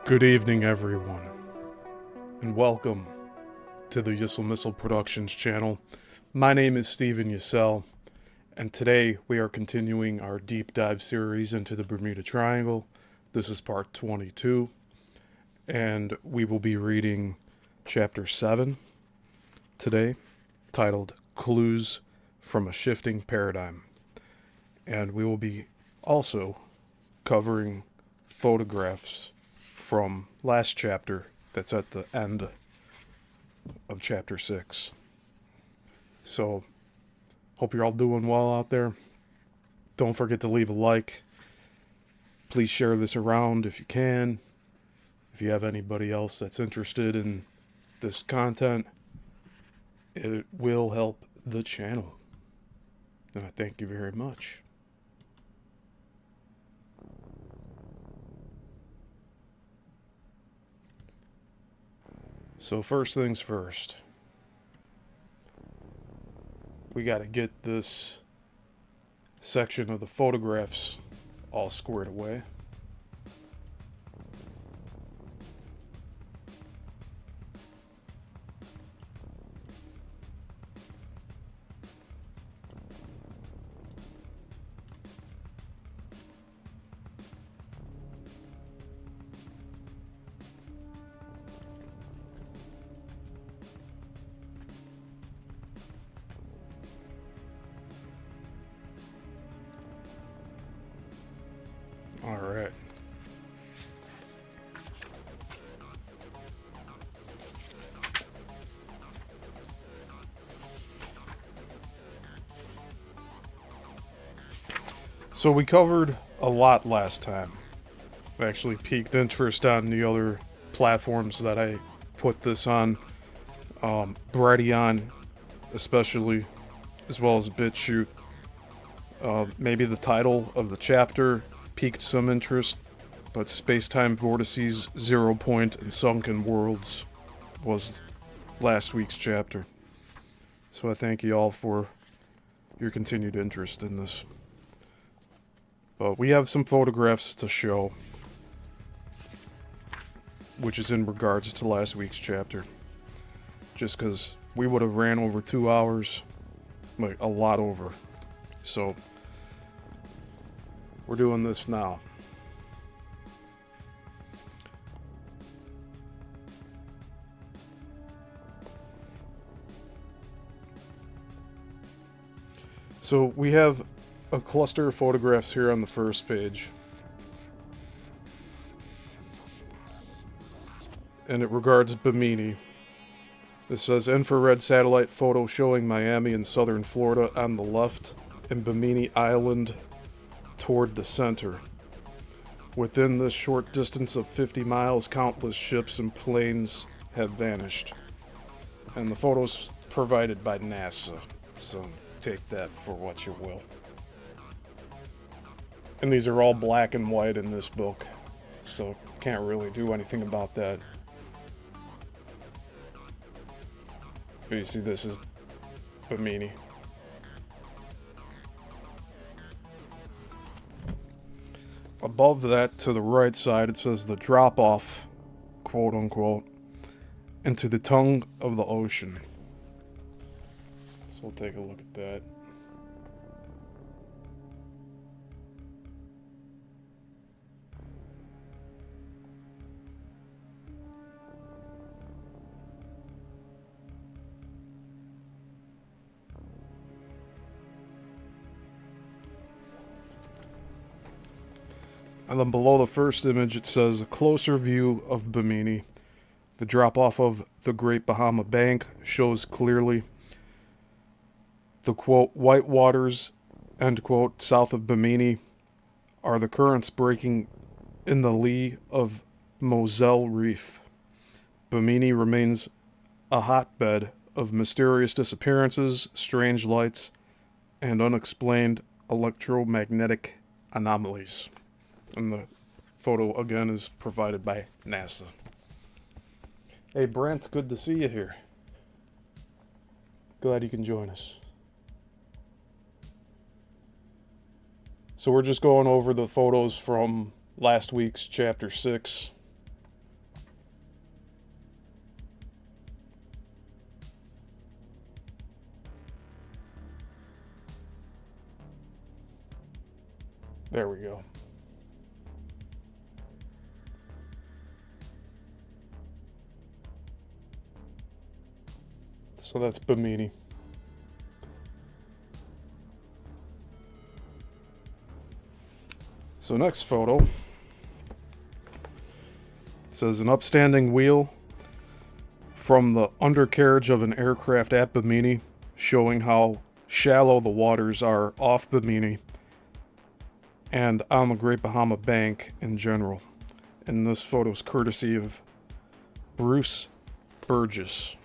Good evening, everyone, and welcome to the Yissilmissil Productions channel. My name is Steven Yissel, and today we are continuing our deep dive series into the Bermuda Triangle. This is part 22, and we will be reading chapter 7 today, titled Clues from a Shifting Paradigm. And we will be also covering photographs from last chapter that's at the end of chapter 6. So, hope you're all doing well out there. Don't forget to leave a like. Please share this around if you can. If you have anybody else that's interested in this content, it will help the channel. And I thank you very much. So first things first, we got to get this section of the photographs all squared away. All right. So we covered a lot last time. I actually piqued interest on the other platforms that I put this on. Brighteon, especially, as well as BitChute. Maybe the title of the chapter piqued some interest, but Space-Time Vortices, Zero Point, and Sunken Worlds was last week's chapter. So I thank you all for your continued interest in this. But we have some photographs to show, which is in regards to last week's chapter. Just because we would have ran over 2 hours, like a lot over. So we're doing this now. So we have a cluster of photographs here on the first page. And it regards Bimini. This says infrared satellite photo showing Miami and southern Florida on the left and Bimini Island toward the center. Within this short distance of 50 miles, countless ships and planes have vanished. And the photos provided by NASA, so take that for what you will. And these are all black and white in this book, so can't really do anything about that. But you see, this is Bimini. Above that, to the right side, it says the drop-off, quote-unquote, into the tongue of the ocean. So we'll take a look at that. And then below the first image, it says a closer view of Bimini. The drop-off of the Great Bahama Bank shows clearly the, quote, white waters, end quote, south of Bimini are the currents breaking in the lee of Moselle Reef. Bimini remains a hotbed of mysterious disappearances, strange lights, and unexplained electromagnetic anomalies. And the photo, again, is provided by NASA. Hey, Brent, good to see you here. Glad you can join us. So we're just going over the photos from last week's chapter 6. There we go. So that's Bimini. So next photo says an upstanding wheel from the undercarriage of an aircraft at Bimini, showing how shallow the waters are off Bimini and on the Great Bahama Bank in general. And this photo is courtesy of Bruce Burgess.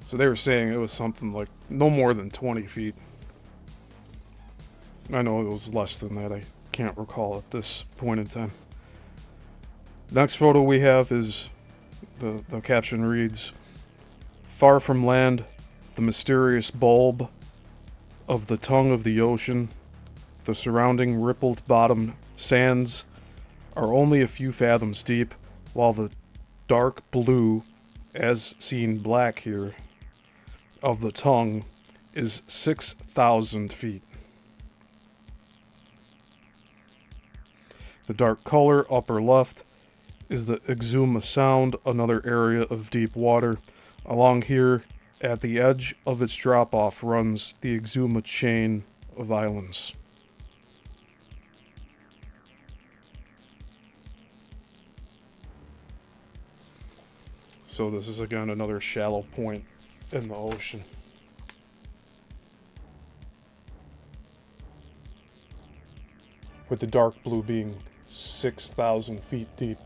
So they were saying it was something like no more than 20 feet. I know it was less than that. I can't recall at this point in time. Next photo we have is the caption reads, "Far from land, the mysterious bulb of the tongue of the ocean, the surrounding rippled bottom sands are only a few fathoms deep, while the dark blue, as seen black here, of the tongue is 6,000 feet. The dark color upper left is the Exuma Sound, another area of deep water. Along here, at the edge of its drop-off, runs the Exuma chain of islands." So this is again another shallow point in the ocean. With the dark blue being 6,000 feet deep.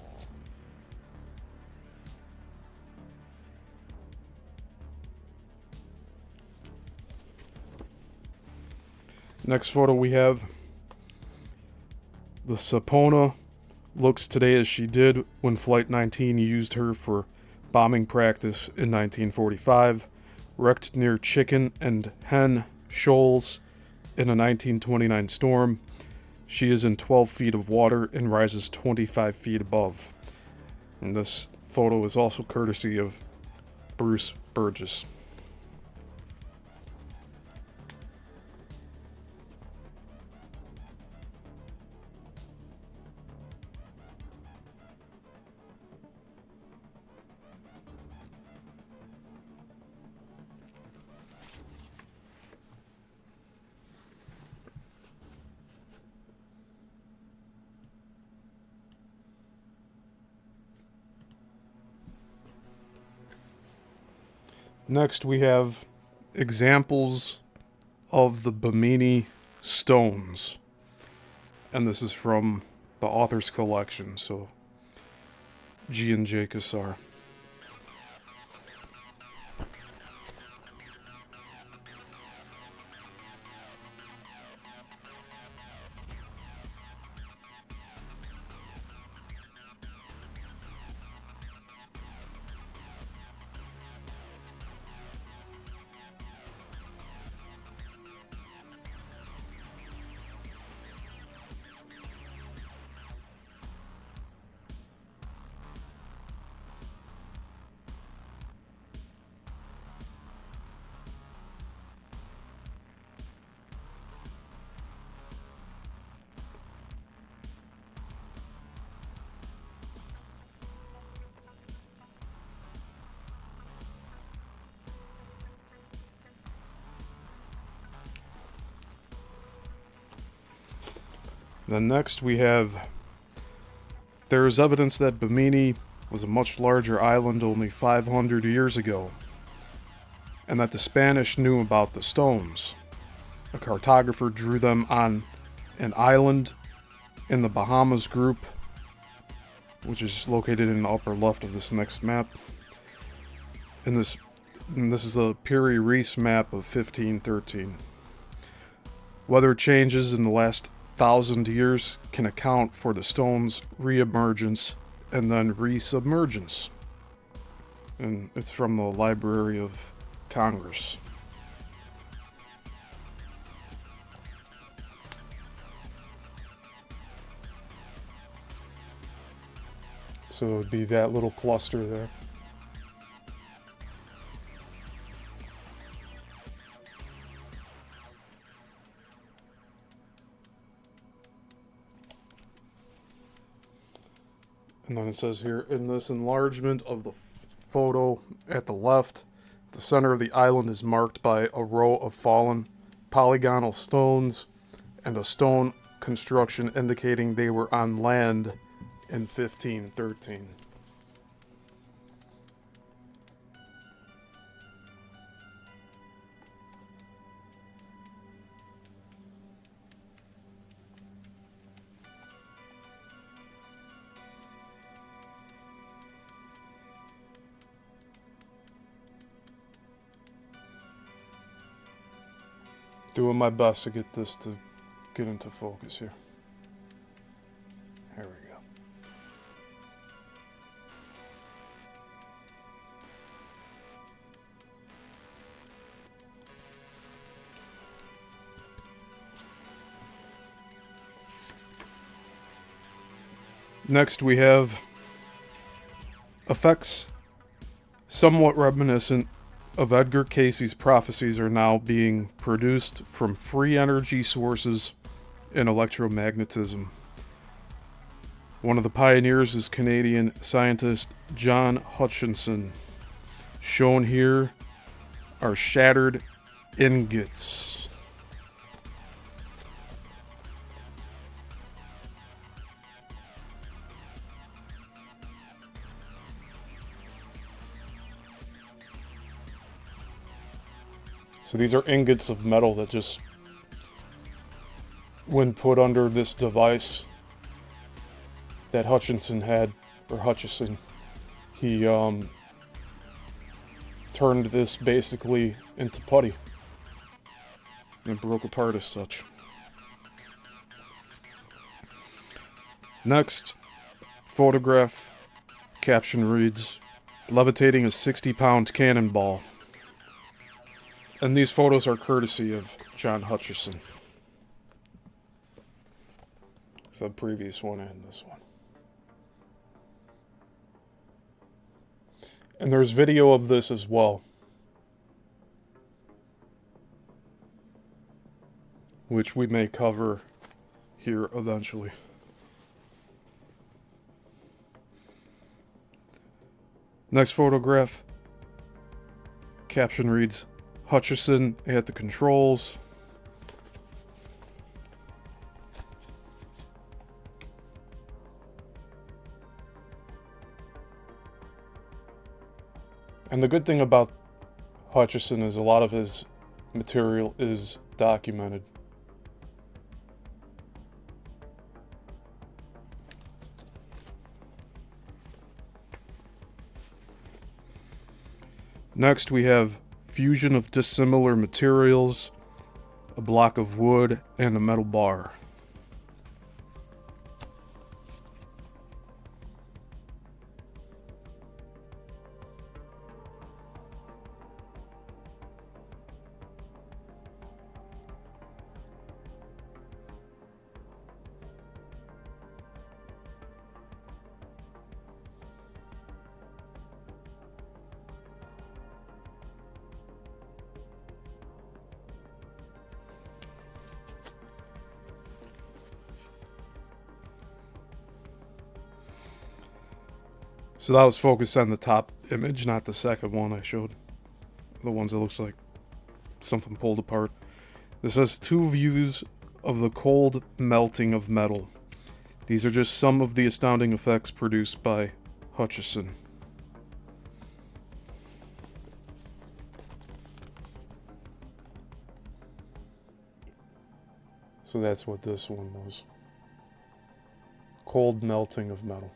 Next photo we have, the Sapona looks today as she did when Flight 19 used her for bombing practice in 1945, wrecked near Chicken and Hen Shoals in a 1929 storm. She is in 12 feet of water and rises 25 feet above. And this photo is also courtesy of Bruce Burgess. Next, we have examples of the Bimini stones. And this is from the author's collection, so Gian J. Quasar. Then next we have, there is evidence that Bimini was a much larger island only 500 years ago, and that the Spanish knew about the stones. A cartographer drew them on an island in the Bahamas group, which is located in the upper left of this next map. And this is a Piri Reis map of 1513. Weather changes in the last 1,000 years can account for the stone's re-emergence and then resubmergence. And it's from the Library of Congress. So it would be that little cluster there. And then it says here, in this enlargement of the photo at the left, the center of the island is marked by a row of fallen polygonal stones and a stone construction indicating they were on land in 1513. Doing my best to get this to get into focus here. There we go. Next we have effects somewhat reminiscent of Edgar Casey's prophecies are now being produced from free energy sources in electromagnetism. One of the pioneers is Canadian scientist John Hutchinson. Shown here are shattered ingots. So these are ingots of metal that just, when put under this device that Hutchinson had, or Hutchison, he turned this basically into putty and broke apart as such. Next photograph caption reads, levitating a 60-pound cannonball. And these photos are courtesy of John Hutchison. It's the previous one and this one. And there's video of this as well, which we may cover here eventually. Next photograph, caption reads, Hutchison at the controls. And the good thing about Hutchison is a lot of his material is documented. Next we have fusion of dissimilar materials, a block of wood, and a metal bar. So that was focused on the top image, not the second one I showed. The ones that looks like something pulled apart. This has two views of the cold melting of metal. These are just some of the astounding effects produced by Hutchison. So that's what this one was. Cold melting of metal.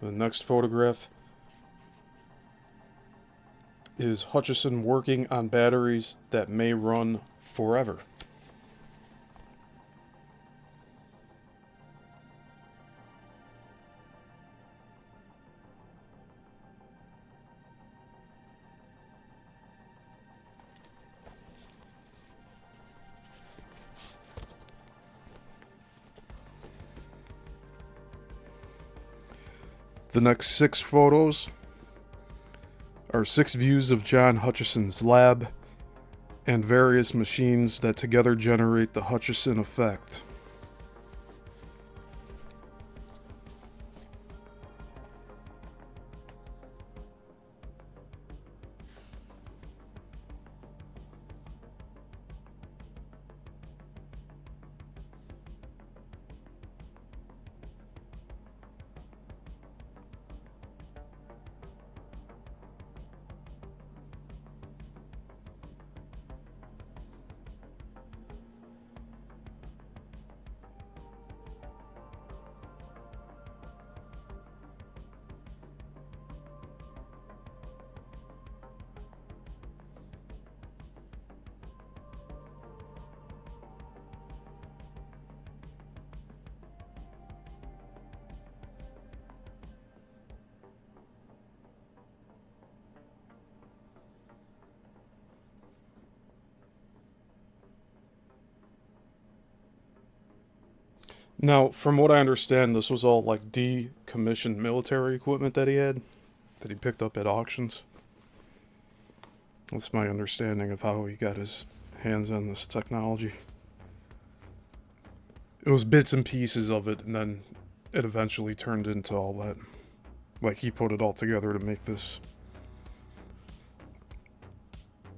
The next photograph is Hutchison working on batteries that may run forever. The next 6 photos are 6 views of John Hutchison's lab and various machines that together generate the Hutchison effect. Now, from what I understand, this was all like decommissioned military equipment that he had, that he picked up at auctions. That's my understanding of how he got his hands on this technology. It was bits and pieces of it, and then it eventually turned into all that. Like, he put it all together to make this.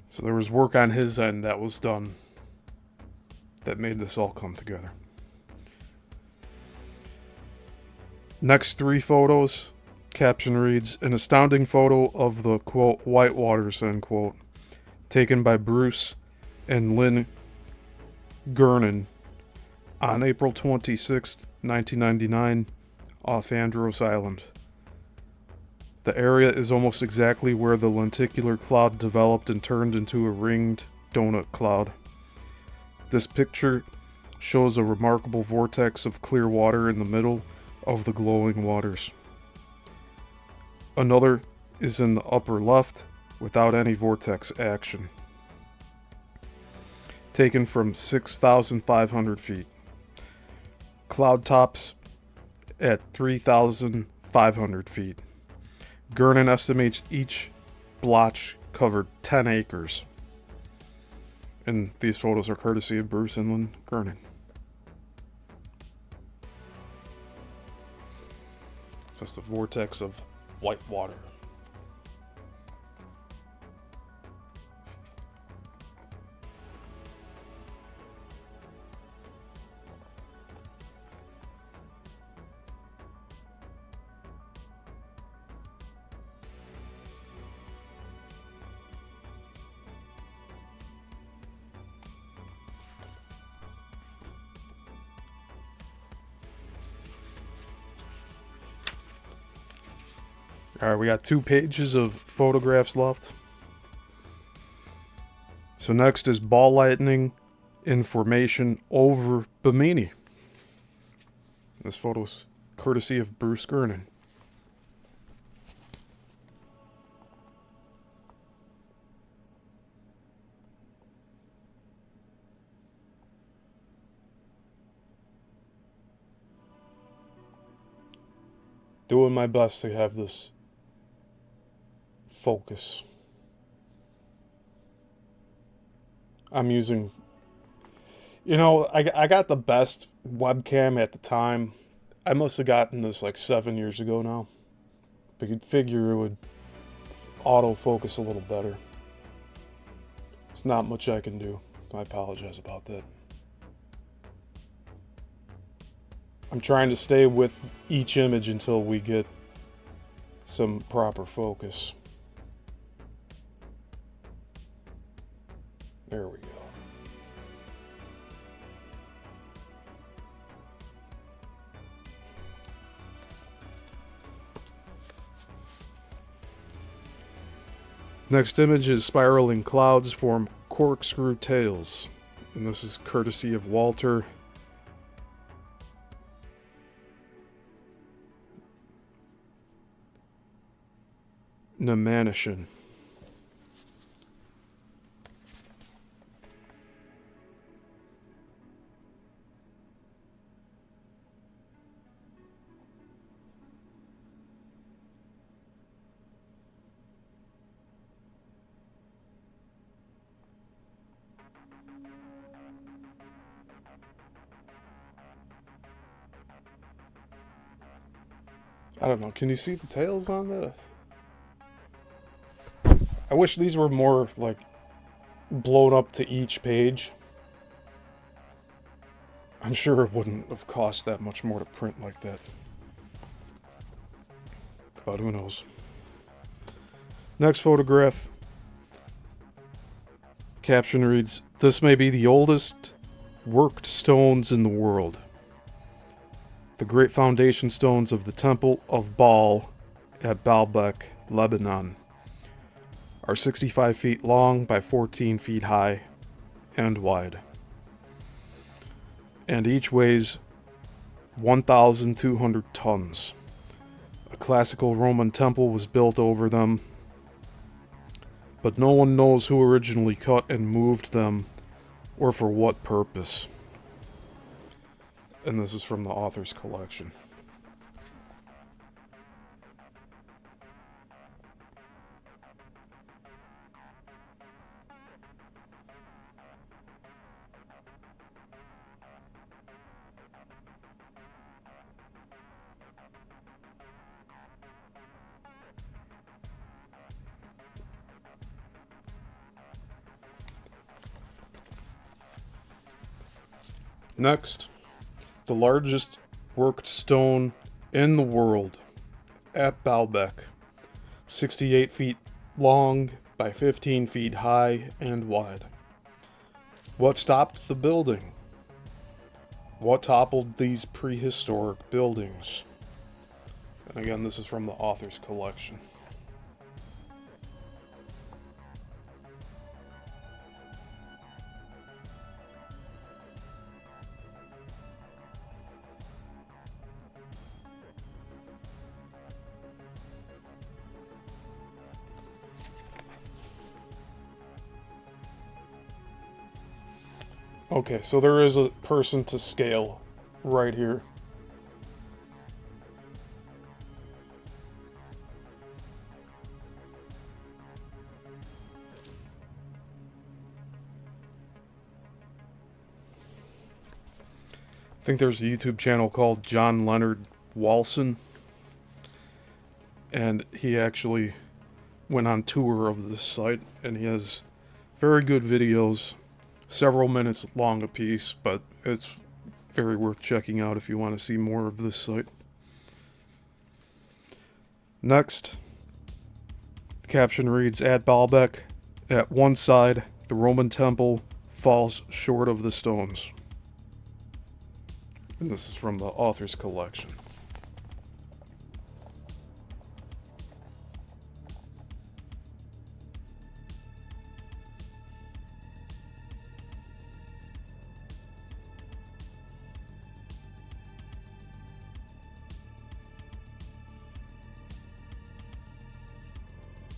So there was work on his end that was done that made this all come together. Next 3 photos, caption reads, an astounding photo of the, quote, whitewaters, end quote, taken by Bruce and Lynn Gernon on April 26, 1999, off Andros Island. The area is almost exactly where the lenticular cloud developed and turned into a ringed donut cloud. This picture shows a remarkable vortex of clear water in the middle of the glowing waters. Another is in the upper left without any vortex action. Taken from 6,500 feet. Cloud tops at 3,500 feet. Gernon estimates each blotch covered 10 acres. And these photos are courtesy of Bruce and Lynn Gernon. So it's the vortex of white water. Alright, we got 2 pages of photographs left. So next is ball lightning in formation over Bimini. This photo's courtesy of Bruce Gernon. Doing my best to have this focus. I'm using, I got the best webcam at the time. I must have gotten this like 7 years ago now. But you'd figure it would autofocus a little better. There's not much I can do. I apologize about that. I'm trying to stay with each image until we get some proper focus. There we go. Next image is spiraling clouds form corkscrew tails. And this is courtesy of Walter Namanishin. I don't know. Can you see the tails on the... I wish these were more, like, blown up to each page. I'm sure it wouldn't have cost that much more to print like that. But who knows. Next photograph. Caption reads, "This may be the oldest worked stones in the world. The great foundation stones of the Temple of Baal at Baalbek, Lebanon, are 65 feet long by 14 feet high and wide. And each weighs 1,200 tons. A classical Roman temple was built over them, but no one knows who originally cut and moved them or for what purpose." And this is from the author's collection. Next, the largest worked stone in the world at Baalbek, 68 feet long by 15 feet high and wide. What stopped the building? What toppled these prehistoric buildings? And again, this is from the author's collection. Okay, so there is a person to scale right here. I think there's a YouTube channel called John Leonard Walson, and he actually went on tour of this site, and he has very good videos. Several minutes long a piece, but it's very worth checking out if you want to see more of this site. Next, the caption reads, "At Baalbek, at one side, the Roman temple falls short of the stones." And this is from the author's collection.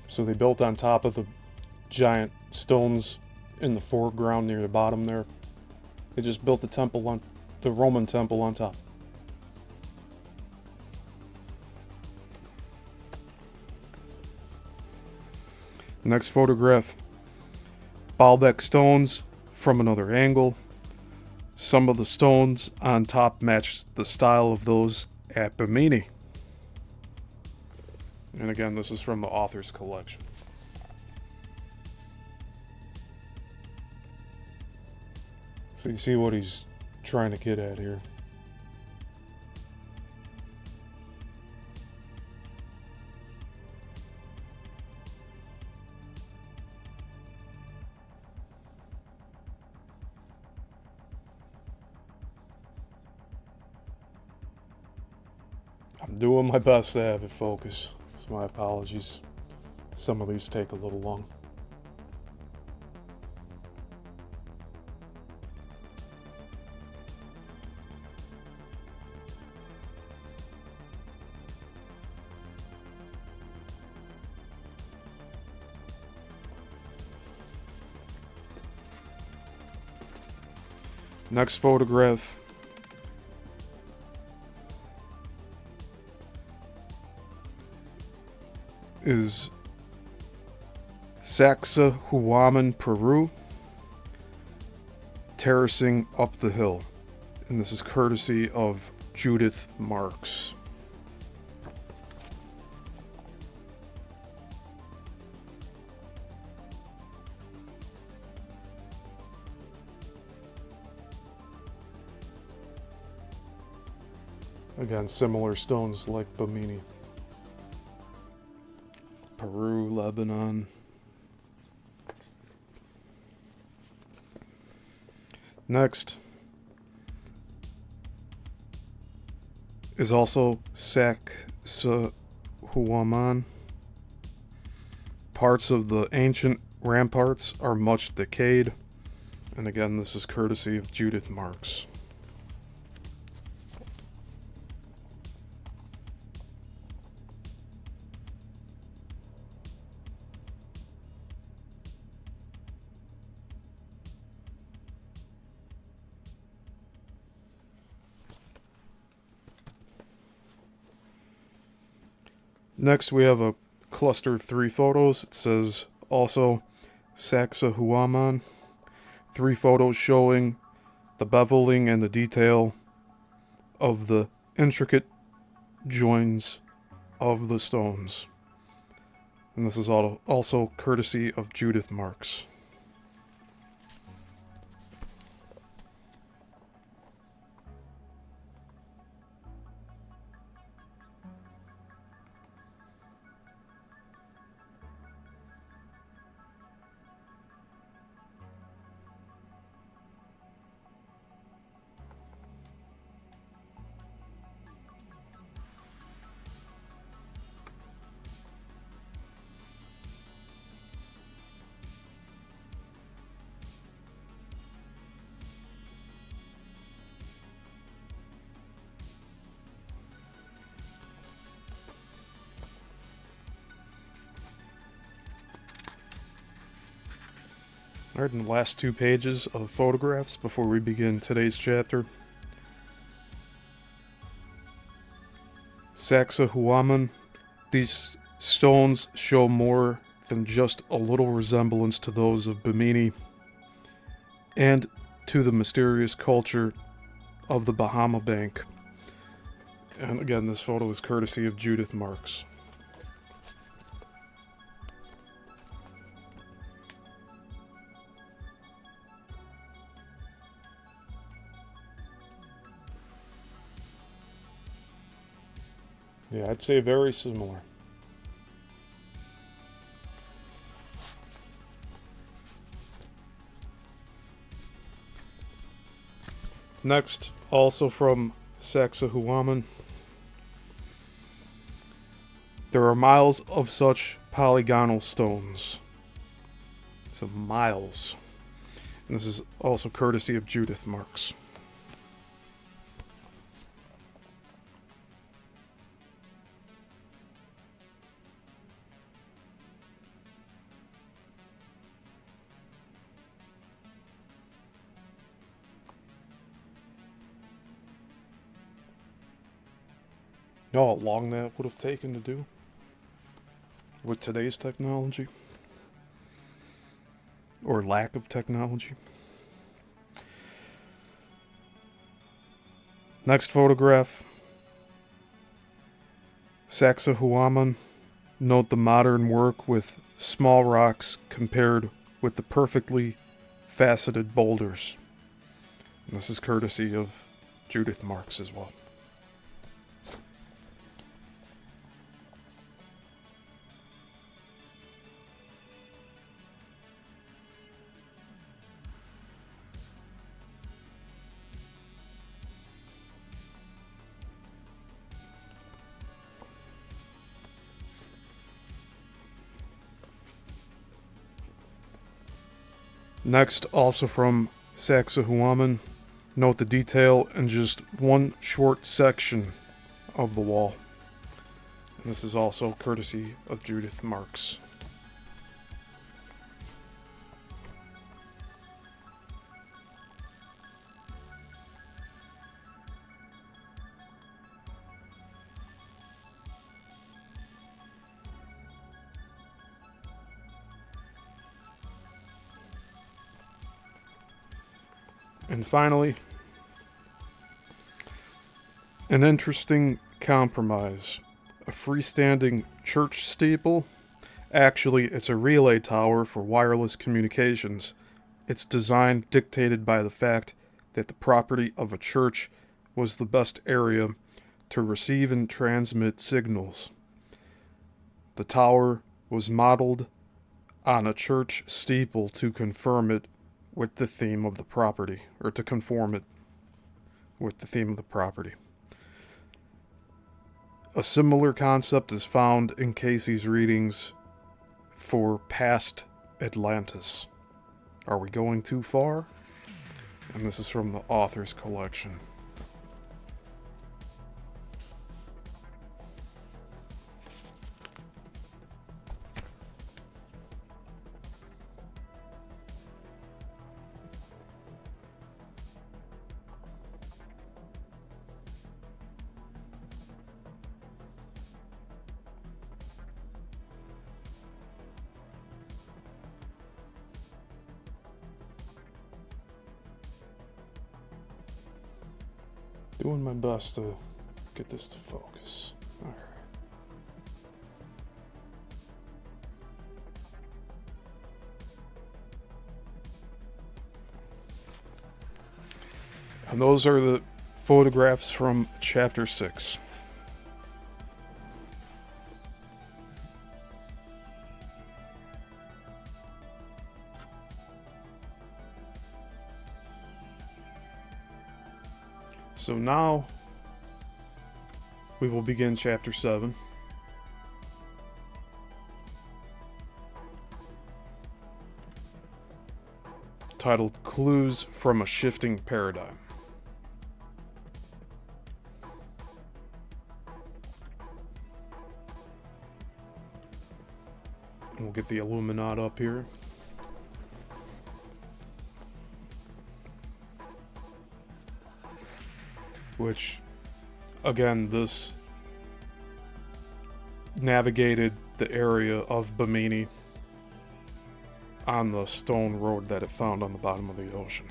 So they built on top of the giant stones in the foreground near the bottom there. They just built the temple on the Roman temple on top. Next photograph. Baalbek stones from another angle. Some of the stones on top match the style of those at Bimini. And again, this is from the author's collection. So you see what he's trying to get at here. I'm doing my best to have it focus. So my apologies. Some of these take a little long. Next photograph. Is Sacsayhuaman, Peru, terracing up the hill. And this is courtesy of Judith Marks. Again, similar stones like Bimini. Peru, Lebanon. Next is also Sacsayhuaman. Parts of the ancient ramparts are much decayed. And again, this is courtesy of Judith Marks. Next, we have a cluster of 3 photos. It says also Sacsayhuaman. 3 photos showing the beveling and the detail of the intricate joins of the stones. And this is also courtesy of Judith Marks. Alright, in the last 2 pages of photographs before we begin today's chapter. Sacsayhuaman. These stones show more than just a little resemblance to those of Bimini and to the mysterious culture of the Bahama Bank. And again, this photo is courtesy of Judith Marks. Yeah, I'd say very similar. Next, also from Sacsayhuaman. There are miles of such polygonal stones. So miles. And this is also courtesy of Judith Marks. You know how long that would have taken to do with today's technology? Or lack of technology? Next photograph. Sacsayhuaman. Note the modern work with small rocks compared with the perfectly faceted boulders. And this is courtesy of Judith Marks as well. Next, also from Sacsayhuaman, note the detail in just one short section of the wall. And this is also courtesy of Judith Marks. And finally, an interesting compromise. A freestanding church steeple. Actually, it's a relay tower for wireless communications. Its design dictated by the fact that the property of a church was the best area to receive and transmit signals. The tower was modeled on a church steeple to confirm it with the theme of the property, or to conform it with the theme of the property. A similar concept is found in Casey's readings for past Atlantis. Are we going too far? And this is from the author's collection. Doing my best to get this to focus. Alright. And those are the photographs from Chapter 6. So now we will begin Chapter 7. Titled Clues from a Shifting Paradigm. And we'll get the Illuminati up here. Which, again, this navigated the area of Bimini on the stone road that it found on the bottom of the ocean.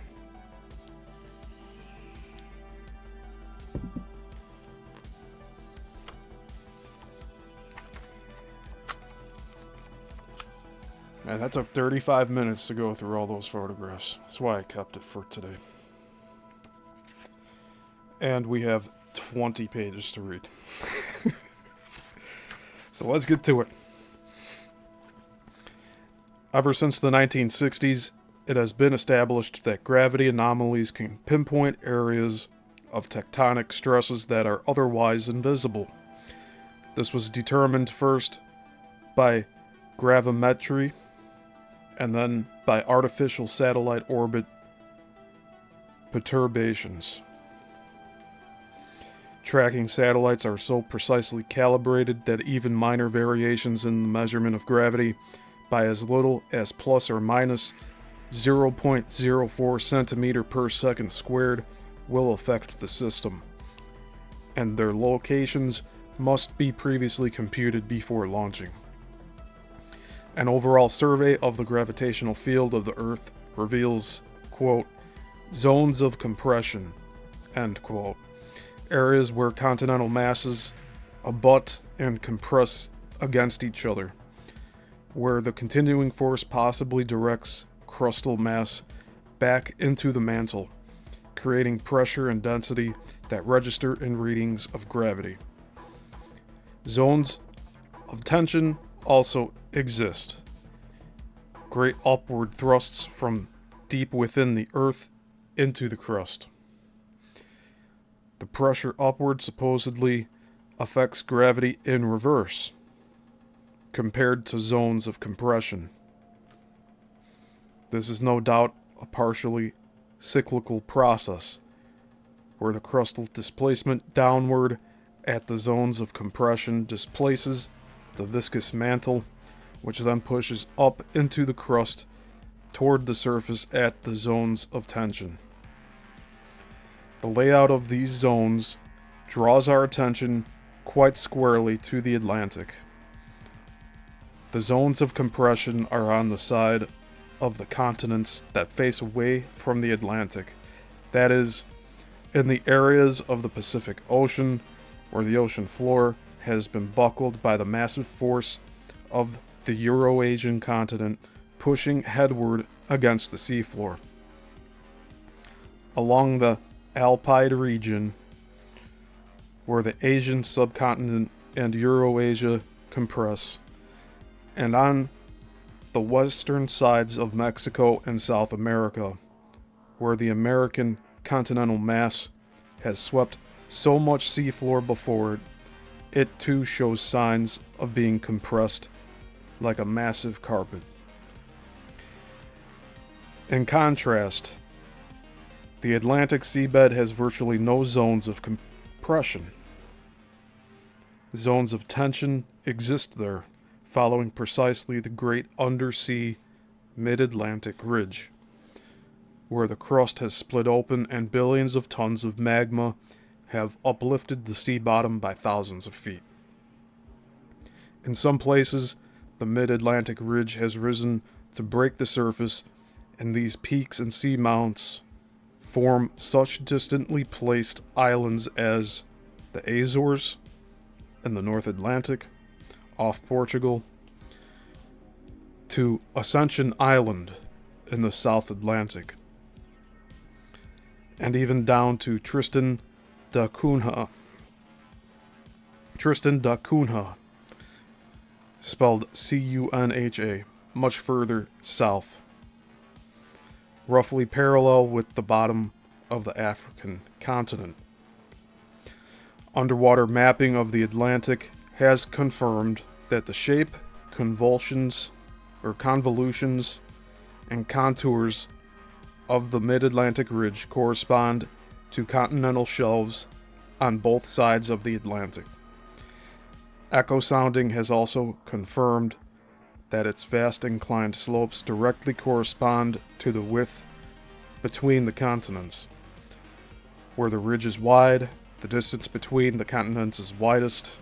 And that took 35 minutes to go through all those photographs. That's why I kept it for today. And we have 20 pages to read. So let's get to it. Ever since the 1960s, it has been established that gravity anomalies can pinpoint areas of tectonic stresses that are otherwise invisible. This was determined first by gravimetry and then by artificial satellite orbit perturbations. Tracking satellites are so precisely calibrated that even minor variations in the measurement of gravity by as little as plus or minus 0.04 centimeter per second squared will affect the system, and their locations must be previously computed before launching. An overall survey of the gravitational field of the Earth reveals, quote, zones of compression, end quote, areas where continental masses abut and compress against each other, where the continuing force possibly directs crustal mass back into the mantle, creating pressure and density that register in readings of gravity. Zones of tension also exist. Great upward thrusts from deep within the Earth into the crust. The pressure upward supposedly affects gravity in reverse, compared to zones of compression. This is no doubt a partially cyclical process, where the crustal displacement downward at the zones of compression displaces the viscous mantle, which then pushes up into the crust toward the surface at the zones of tension. The layout of these zones draws our attention quite squarely to the Atlantic. The zones of compression are on the side of the continents that face away from the Atlantic, that is, in the areas of the Pacific Ocean where the ocean floor has been buckled by the massive force of the Euro-Asian continent pushing headward against the seafloor. Along the Alpide region, where the Asian subcontinent and Eurasia compress, and on the western sides of Mexico and South America, where the American continental mass has swept so much seafloor before it, it too shows signs of being compressed like a massive carpet. In contrast, the Atlantic seabed has virtually no zones of compression. Zones of tension exist there, following precisely the great undersea mid-Atlantic ridge, where the crust has split open and billions of tons of magma have uplifted the sea bottom by thousands of feet. In some places, the mid-Atlantic ridge has risen to break the surface, and these peaks and seamounts form such distantly placed islands as the Azores in the North Atlantic, off Portugal, to Ascension Island in the South Atlantic, and even down to Tristan da Cunha. Tristan da Cunha, spelled C-U-N-H-A, much further south, roughly parallel with the bottom of the African continent. Underwater mapping of the Atlantic has confirmed that the shape, convolutions, and contours of the mid-Atlantic ridge correspond to continental shelves on both sides of the Atlantic. Echo sounding has also confirmed that its vast inclined slopes directly correspond to the width between the continents. Where the ridge is wide, the distance between the continents is widest,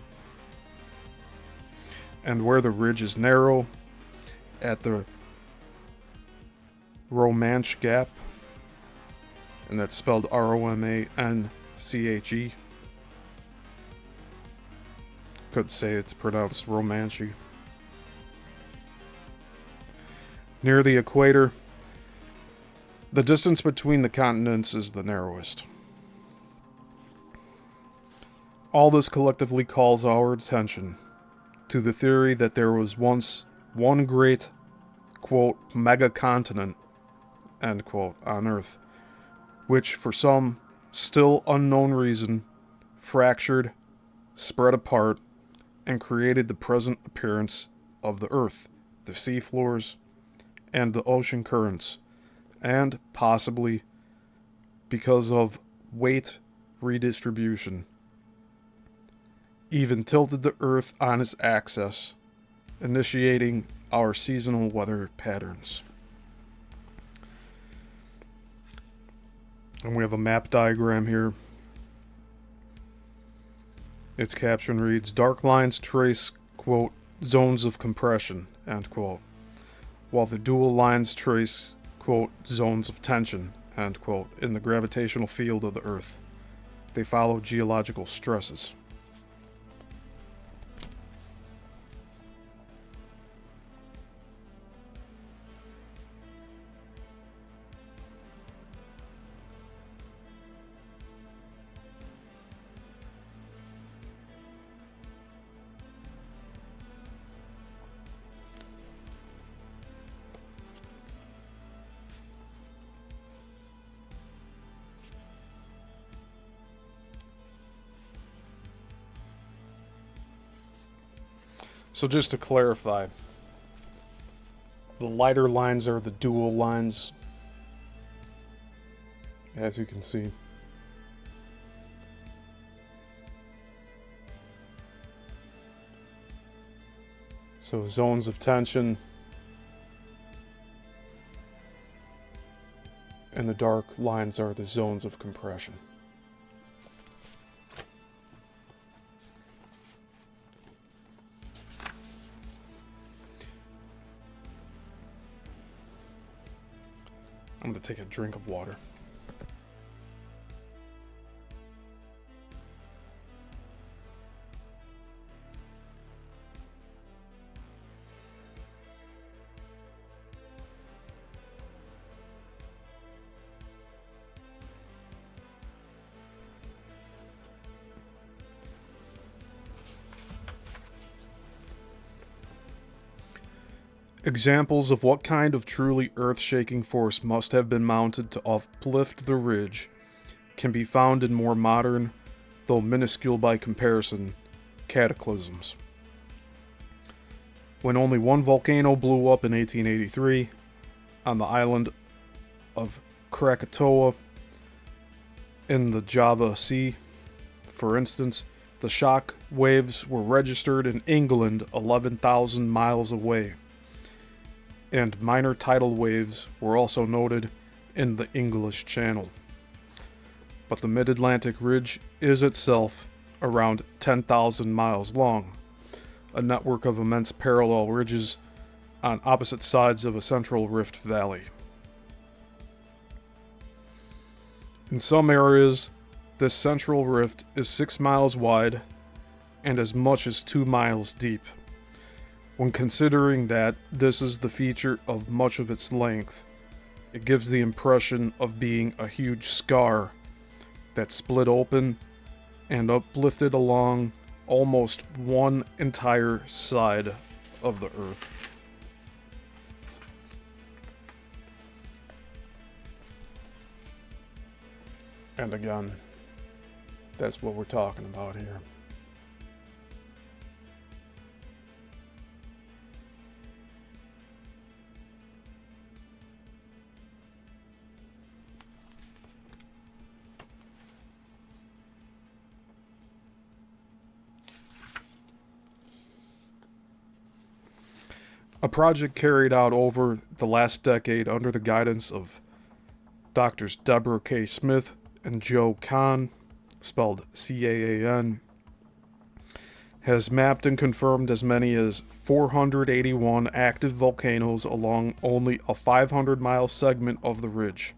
and where the ridge is narrow, at the Romanche Gap, and that's spelled R-O-M-A-N-C-H-E. Could say it's pronounced Romanche. Near the equator, the distance between the continents is the narrowest. All this collectively calls our attention to the theory that there was once one great, quote, megacontinent, end quote, on Earth, which for some still unknown reason fractured, spread apart, and created the present appearance of the Earth, the seafloors, and the ocean currents, and possibly because of weight redistribution, even tilted the Earth on its axis, initiating our seasonal weather patterns. And we have a map diagram here. Its caption reads, "Dark lines trace, quote, zones of compression," end quote, while the dual lines trace, quote, zones of tension, end quote, in the gravitational field of the Earth. They follow geological stresses. So just to clarify, the lighter lines are the dual lines, as you can see. So zones of tension, and the dark lines are the zones of compression. I'm going to take a drink of water. Examples of what kind of truly earth-shaking force must have been mounted to uplift the ridge can be found in more modern, though minuscule by comparison, cataclysms. When only one volcano blew up in 1883 on the island of Krakatoa in the Java Sea, for instance, the shock waves were registered in England 11,000 miles away, and minor tidal waves were also noted in the English Channel. But the Mid-Atlantic Ridge is itself around 10,000 miles long, a network of immense parallel ridges on opposite sides of a central rift valley. In some areas, this central rift is 6 miles wide and as much as 2 miles deep. When considering that this is the feature of much of its length, it gives the impression of being a huge scar that split open and uplifted along almost one entire side of the earth. And again, that's what we're talking about here. A project carried out over the last decade under the guidance of Drs. Deborah K. Smith and Joe Kahn, spelled C-A-A-N, has mapped and confirmed as many as 481 active volcanoes along only a 500-mile segment of the ridge.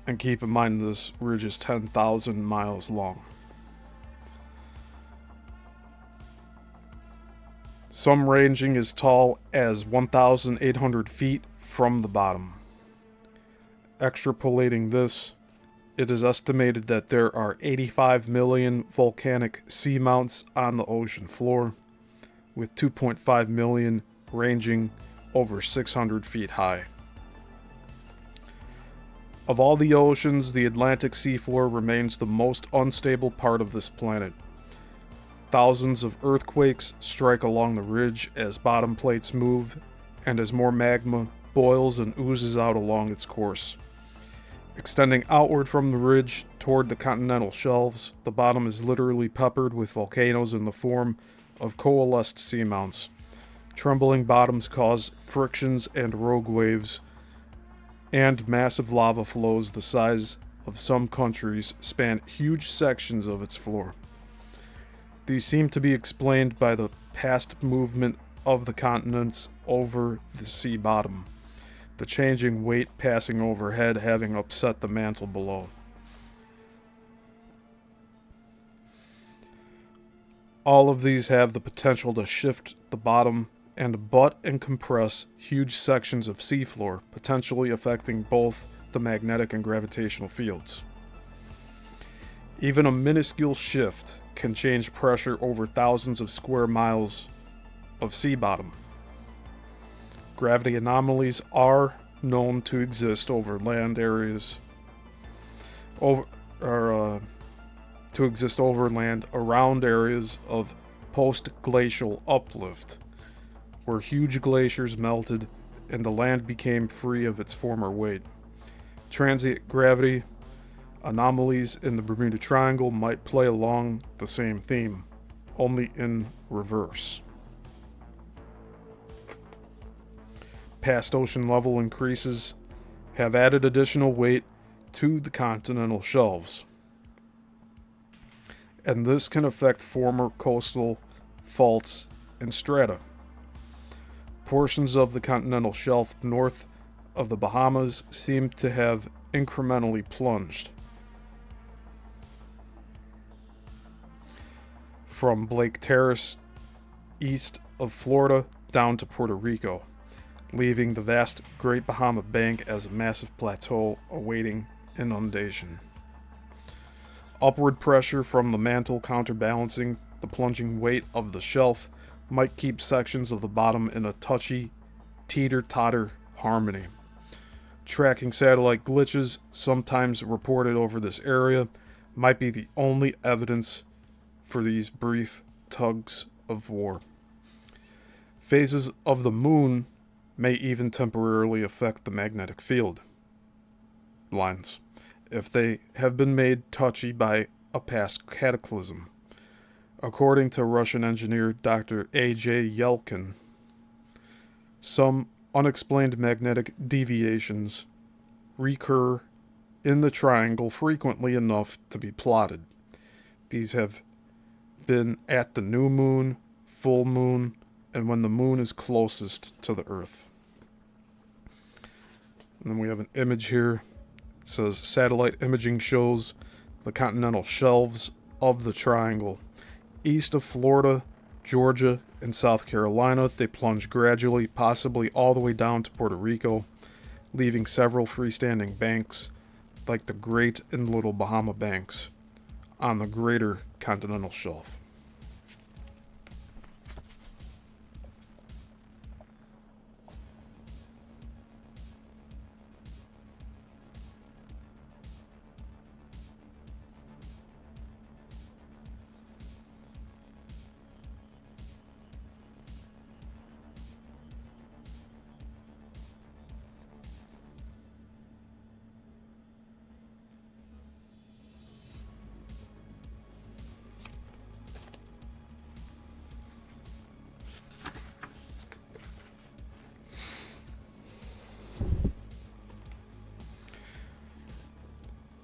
And keep in mind this ridge is 10,000 miles long. Some ranging as tall as 1,800 feet from the bottom. Extrapolating this, it is estimated that there are 85 million volcanic seamounts on the ocean floor, with 2.5 million ranging over 600 feet high. Of all the oceans, the Atlantic seafloor remains the most unstable part of this planet. Thousands of earthquakes strike along the ridge as bottom plates move and as more magma boils and oozes out along its course. Extending outward from the ridge toward the continental shelves, the bottom is literally peppered with volcanoes in the form of coalesced seamounts. Trembling bottoms cause frictions and rogue waves, and massive lava flows the size of some countries span huge sections of its floor. These seem to be explained by the past movement of the continents over the sea bottom, the changing weight passing overhead having upset the mantle below. All of these have the potential to shift the bottom and butt and compress huge sections of seafloor, potentially affecting both the magnetic and gravitational fields. Even a minuscule shift can change pressure over thousands of square miles of sea bottom. Gravity anomalies are known to exist over land areas, to exist over land around areas of post-glacial uplift, where huge glaciers melted and the land became free of its former weight. Transient gravity anomalies in the Bermuda Triangle might play along the same theme, only in reverse. Past ocean level increases have added additional weight to the continental shelves, and this can affect former coastal faults and strata. Portions of the continental shelf north of the Bahamas seem to have incrementally plunged. From Blake Terrace, east of Florida, down to Puerto Rico, leaving the vast Great Bahama Bank as a massive plateau awaiting inundation. Upward pressure from the mantle counterbalancing the plunging weight of the shelf might keep sections of the bottom in a touchy, teeter-totter harmony. Tracking satellite glitches, sometimes reported over this area, might be the only evidence for these brief tugs of war. Phases of the moon may even temporarily affect the magnetic field lines if they have been made touchy by a past cataclysm. According to Russian engineer Dr. A.J. Yelkin, some unexplained magnetic deviations recur in the triangle frequently enough to be plotted. These have been at the new moon, full moon, and when the moon is closest to the Earth. And then we have an image here. It says satellite imaging shows the continental shelves of the triangle. East of Florida, Georgia, and South Carolina, they plunge gradually, possibly all the way down to Puerto Rico, leaving several freestanding banks, like the Great and Little Bahama Banks, on the greater continental shelf.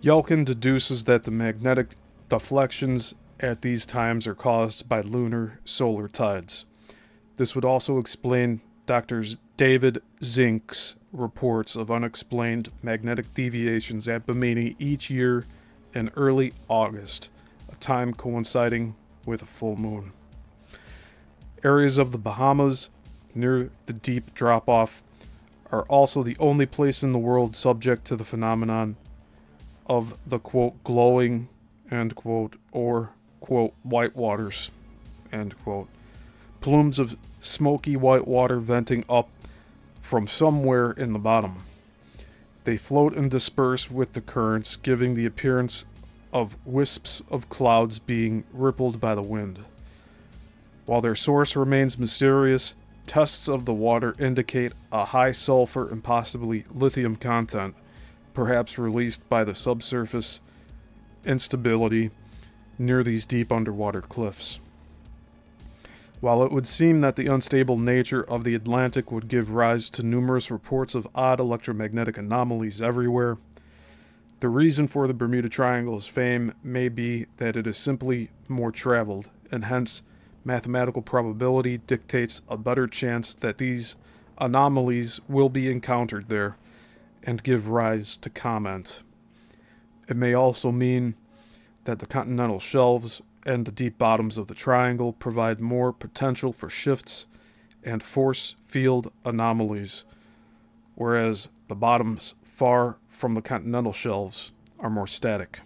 Yelkin deduces that the magnetic deflections at these times are caused by lunar solar tides. This would also explain Dr. David Zink's reports of unexplained magnetic deviations at Bimini each year in early August, a time coinciding with a full moon. Areas of the Bahamas near the deep drop-off are also the only place in the world subject to the phenomenon of the, quote, glowing, end quote, or, quote, white waters, end quote. Plumes of smoky white water venting up from somewhere in the bottom. They float and disperse with the currents, giving the appearance of wisps of clouds being rippled by the wind. While their source remains mysterious, tests of the water indicate a high sulfur and possibly lithium content, perhaps released by the subsurface instability near these deep underwater cliffs. While it would seem that the unstable nature of the Atlantic would give rise to numerous reports of odd electromagnetic anomalies everywhere, the reason for the Bermuda Triangle's fame may be that it is simply more traveled, and hence mathematical probability dictates a better chance that these anomalies will be encountered there and give rise to comment. It may also mean that the continental shelves and the deep bottoms of the triangle provide more potential for shifts and force field anomalies, whereas the bottoms far from the continental shelves are more static.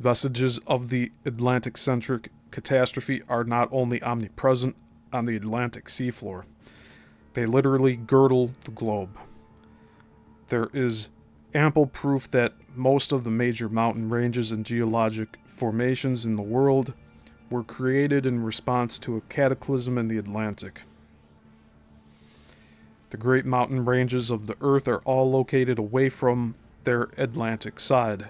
Vestiges of the Atlantic-centric catastrophe are not only omnipresent on the Atlantic seafloor, they literally girdle the globe. There is ample proof that most of the major mountain ranges and geologic formations in the world were created in response to a cataclysm in the Atlantic. The great mountain ranges of the Earth are all located away from their Atlantic side.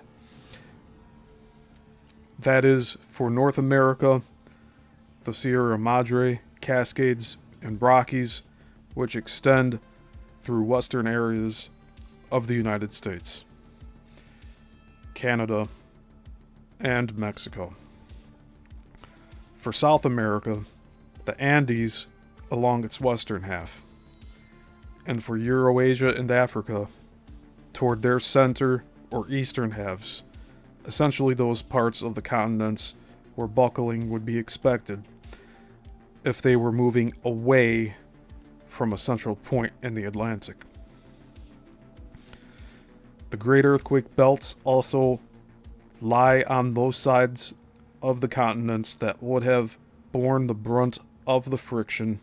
That is, for North America, the Sierra Madre, Cascades, and Rockies, which extend through western areas of the United States, Canada, and Mexico. For South America, the Andes along its western half, and for Eurasia and Africa, toward their center or eastern halves, essentially those parts of the continents where buckling would be expected if they were moving away from a central point in the Atlantic. The great earthquake belts also lie on those sides of the continents that would have borne the brunt of the friction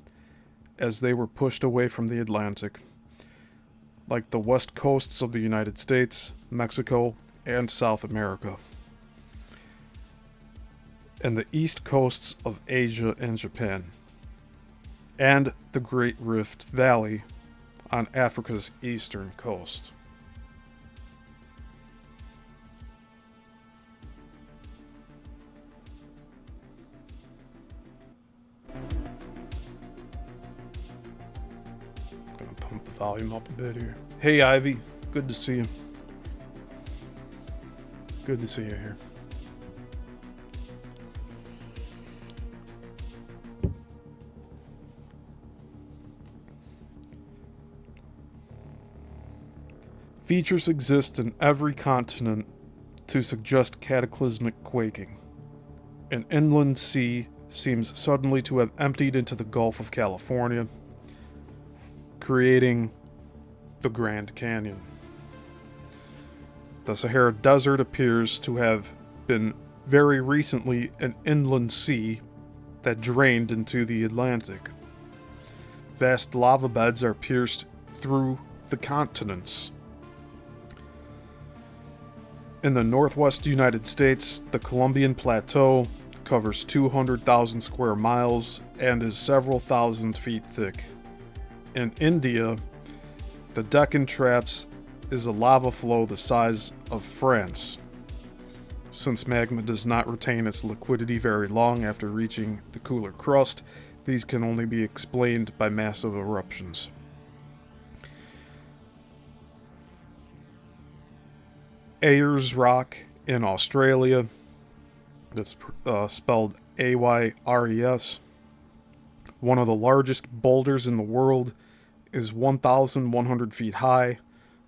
as they were pushed away from the Atlantic, like the west coasts of the United States, Mexico, and South America, and the east coasts of Asia and Japan, and the Great Rift Valley on Africa's eastern coast. Gonna pump the volume up a bit here. Hey Ivy, good to see you. Good to see you here. Features exist in every continent to suggest cataclysmic quaking. An inland sea seems suddenly to have emptied into the Gulf of California, creating the Grand Canyon. The Sahara Desert appears to have been very recently an inland sea that drained into the Atlantic. Vast lava beds are pierced through the continents. In the northwest United States, the Columbian Plateau covers 200,000 square miles and is several thousand feet thick. In India, the Deccan Traps is a lava flow the size of France. Since magma does not retain its liquidity very long after reaching the cooler crust, these can only be explained by massive eruptions. Ayers Rock in Australia, that's spelled Ayres, one of the largest boulders in the world, is 1,100 feet high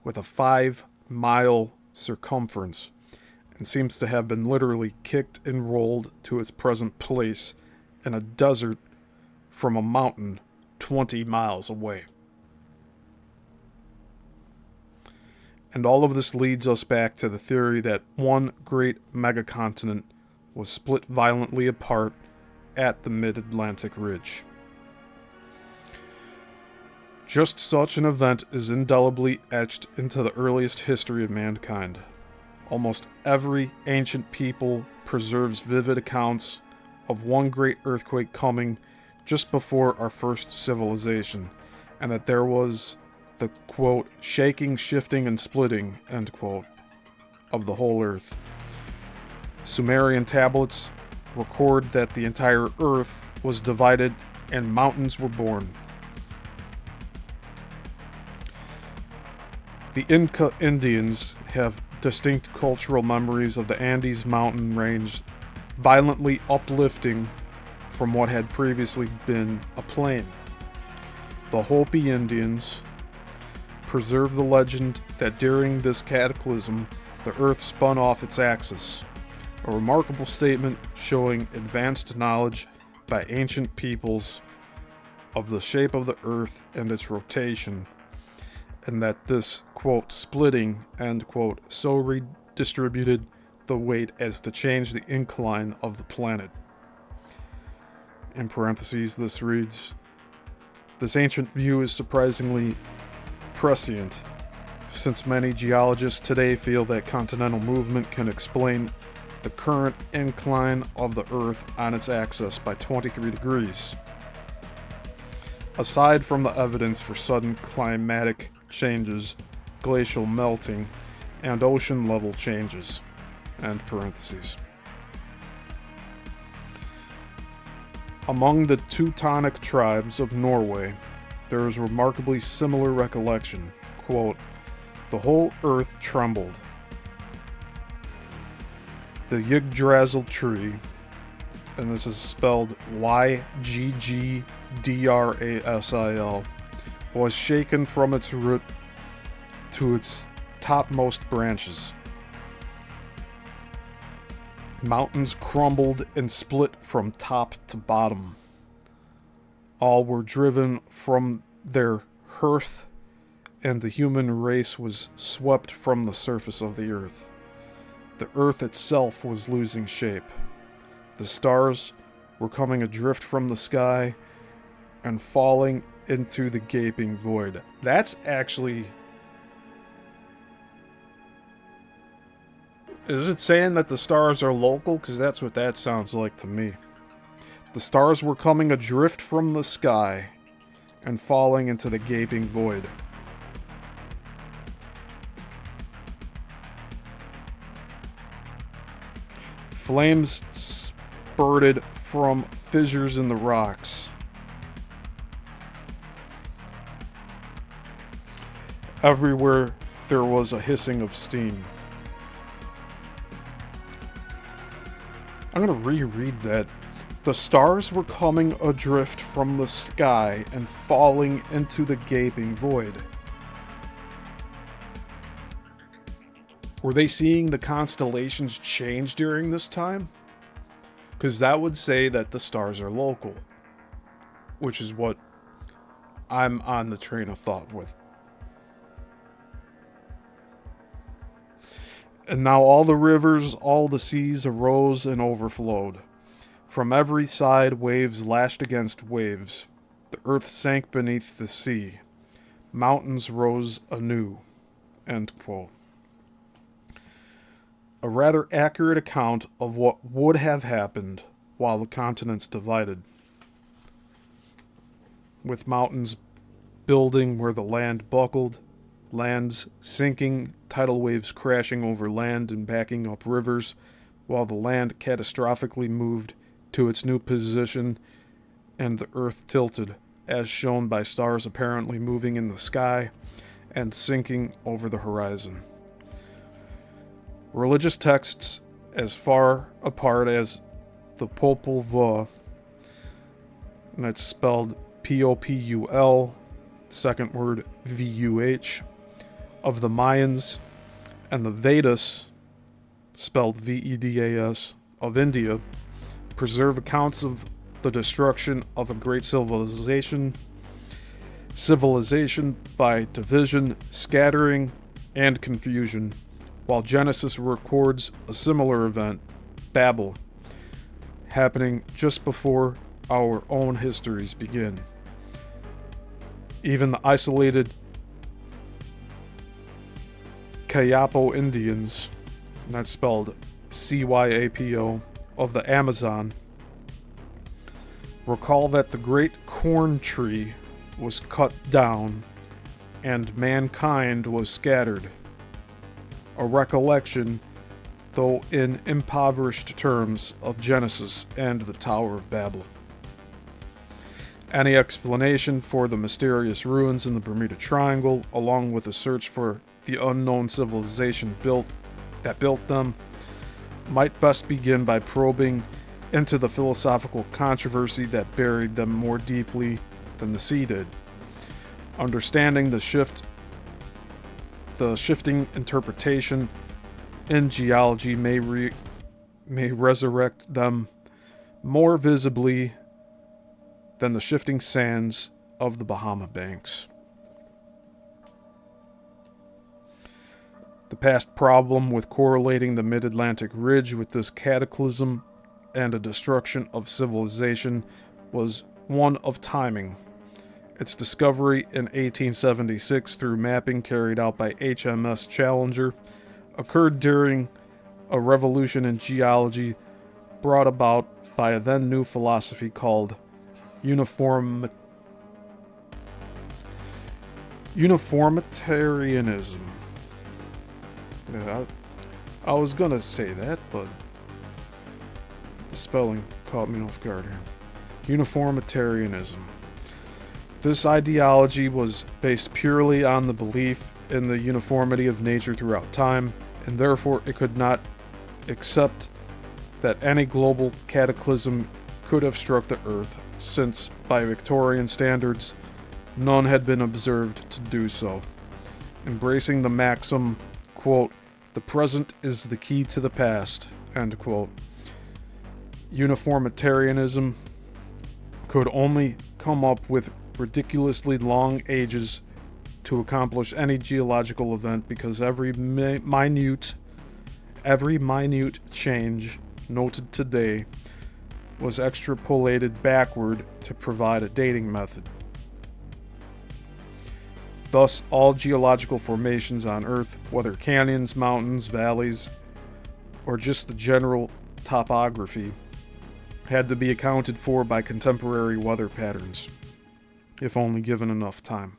with a 5-mile circumference and seems to have been literally kicked and rolled to its present place in a desert from a mountain 20 miles away. And all of this leads us back to the theory that one great megacontinent was split violently apart at the mid-Atlantic ridge. Just such an event is indelibly etched into the earliest history of mankind. Almost every ancient people preserves vivid accounts of one great earthquake coming just before our first civilization, and that there was the, quote, shaking, shifting, and splitting, end quote, of the whole earth. Sumerian tablets record that the entire earth was divided and mountains were born. The Inca Indians have distinct cultural memories of the Andes mountain range violently uplifting from what had previously been a plain. The Hopi Indians preserve the legend that during this cataclysm, the earth spun off its axis, a remarkable statement showing advanced knowledge by ancient peoples of the shape of the earth and its rotation, and that this, quote, splitting, end quote, so redistributed the weight as to change the incline of the planet. In parentheses, this reads, this ancient view is surprisingly prescient, since many geologists today feel that continental movement can explain the current incline of the Earth on its axis by 23 degrees. Aside from the evidence for sudden climatic changes, glacial melting, and ocean level changes, end parentheses. Among the Teutonic tribes of Norway, there is remarkably similar recollection. Quote, the whole earth trembled. The Yggdrasil tree, and this is spelled Yggdrasil, was shaken from its root to its topmost branches. Mountains crumbled and split from top to bottom. All were driven from their hearth, and the human race was swept from the surface of the earth. The earth itself was losing shape. The stars were coming adrift from the sky and falling into the gaping void. That's actually... Is it saying that the stars are local? Because that's what that sounds like to me. The stars were coming adrift from the sky and falling into the gaping void. Flames spurted from fissures in the rocks. Everywhere there was a hissing of steam. I'm going to reread that. The stars were coming adrift from the sky and falling into the gaping void. Were they seeing the constellations change during this time? Because that would say that the stars are local. Which is what I'm on the train of thought with. And now all the rivers, all the seas arose and overflowed. From every side waves lashed against waves. The earth sank beneath the sea. Mountains rose anew. End quote. A rather accurate account of what would have happened while the continents divided. With mountains building where the land buckled, lands sinking, tidal waves crashing over land and backing up rivers, while the land catastrophically moved to its new position and the earth tilted, as shown by stars apparently moving in the sky and sinking over the horizon. Religious texts as far apart as the Popol Vuh, and that's spelled Popul, second word Vuh, of the Mayans, and the Vedas, spelled Vedas, of India, preserve accounts of the destruction of a great civilization by division, scattering, and confusion, while Genesis records a similar event, Babel, happening just before our own histories begin. Even the isolated Kayapo Indians, and that's spelled Cyapo, of the Amazon, recall that the great corn tree was cut down and mankind was scattered. A recollection, though in impoverished terms, of Genesis and the Tower of Babel. Any explanation for the mysterious ruins in the Bermuda Triangle, along with a search for the unknown civilization that built them, might best begin by probing into the philosophical controversy that buried them more deeply than the sea did. Understanding the shifting interpretation in geology may resurrect them more visibly than the shifting sands of the Bahama Banks. The past problem with correlating the Mid-Atlantic Ridge with this cataclysm and a destruction of civilization was one of timing. Its discovery in 1876 through mapping carried out by HMS Challenger occurred during a revolution in geology brought about by a then new philosophy called uniformitarianism. Yeah, I was gonna say that, but the spelling caught me off guard here. Uniformitarianism. This ideology was based purely on the belief in the uniformity of nature throughout time, and therefore it could not accept that any global cataclysm could have struck the Earth, since, by Victorian standards, none had been observed to do so. Embracing the maxim, quote, "the present is the key to the past," end quote, uniformitarianism could only come up with ridiculously long ages to accomplish any geological event, because every minute change noted today was extrapolated backward to provide a dating method. Thus, all geological formations on Earth, whether canyons, mountains, valleys, or just the general topography, had to be accounted for by contemporary weather patterns, if only given enough time.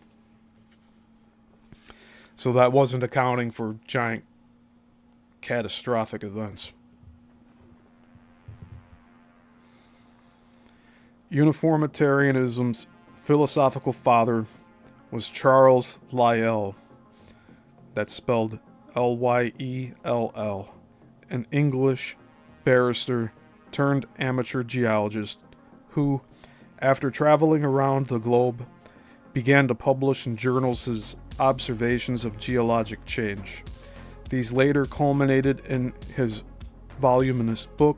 So that wasn't accounting for giant catastrophic events. Uniformitarianism's philosophical father was Charles Lyell, that's spelled Lyell, an English barrister turned amateur geologist who, after traveling around the globe, began to publish in journals his observations of geologic change. These later culminated in his voluminous book,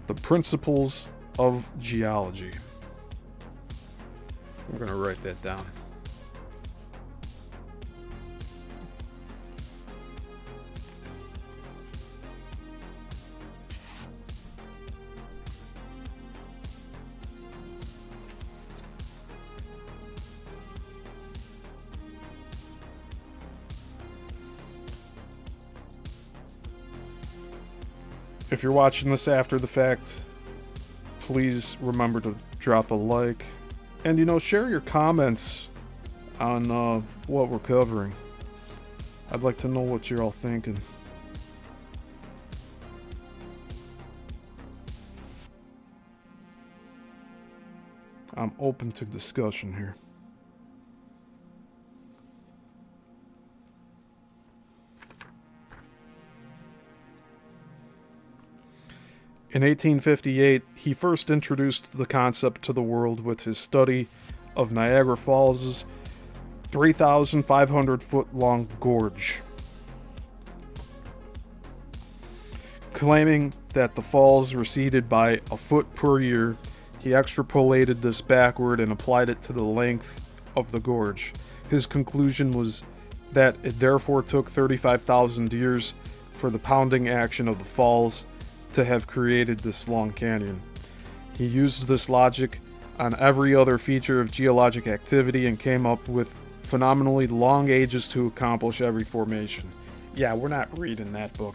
The Principles of Geology. I'm going to write that down. If you're watching this after the fact, please remember to drop a like. And, share your comments on what we're covering. I'd like to know what you're all thinking. I'm open to discussion here. In 1858, he first introduced the concept to the world with his study of Niagara Falls' 3,500-foot-long gorge, claiming that the falls receded by a foot per year. He extrapolated this backward and applied it to the length of the gorge. His conclusion was that it therefore took 35,000 years for the pounding action of the falls to have created this long canyon. He used this logic on every other feature of geologic activity and came up with phenomenally long ages to accomplish every formation. Yeah, we're not reading that book,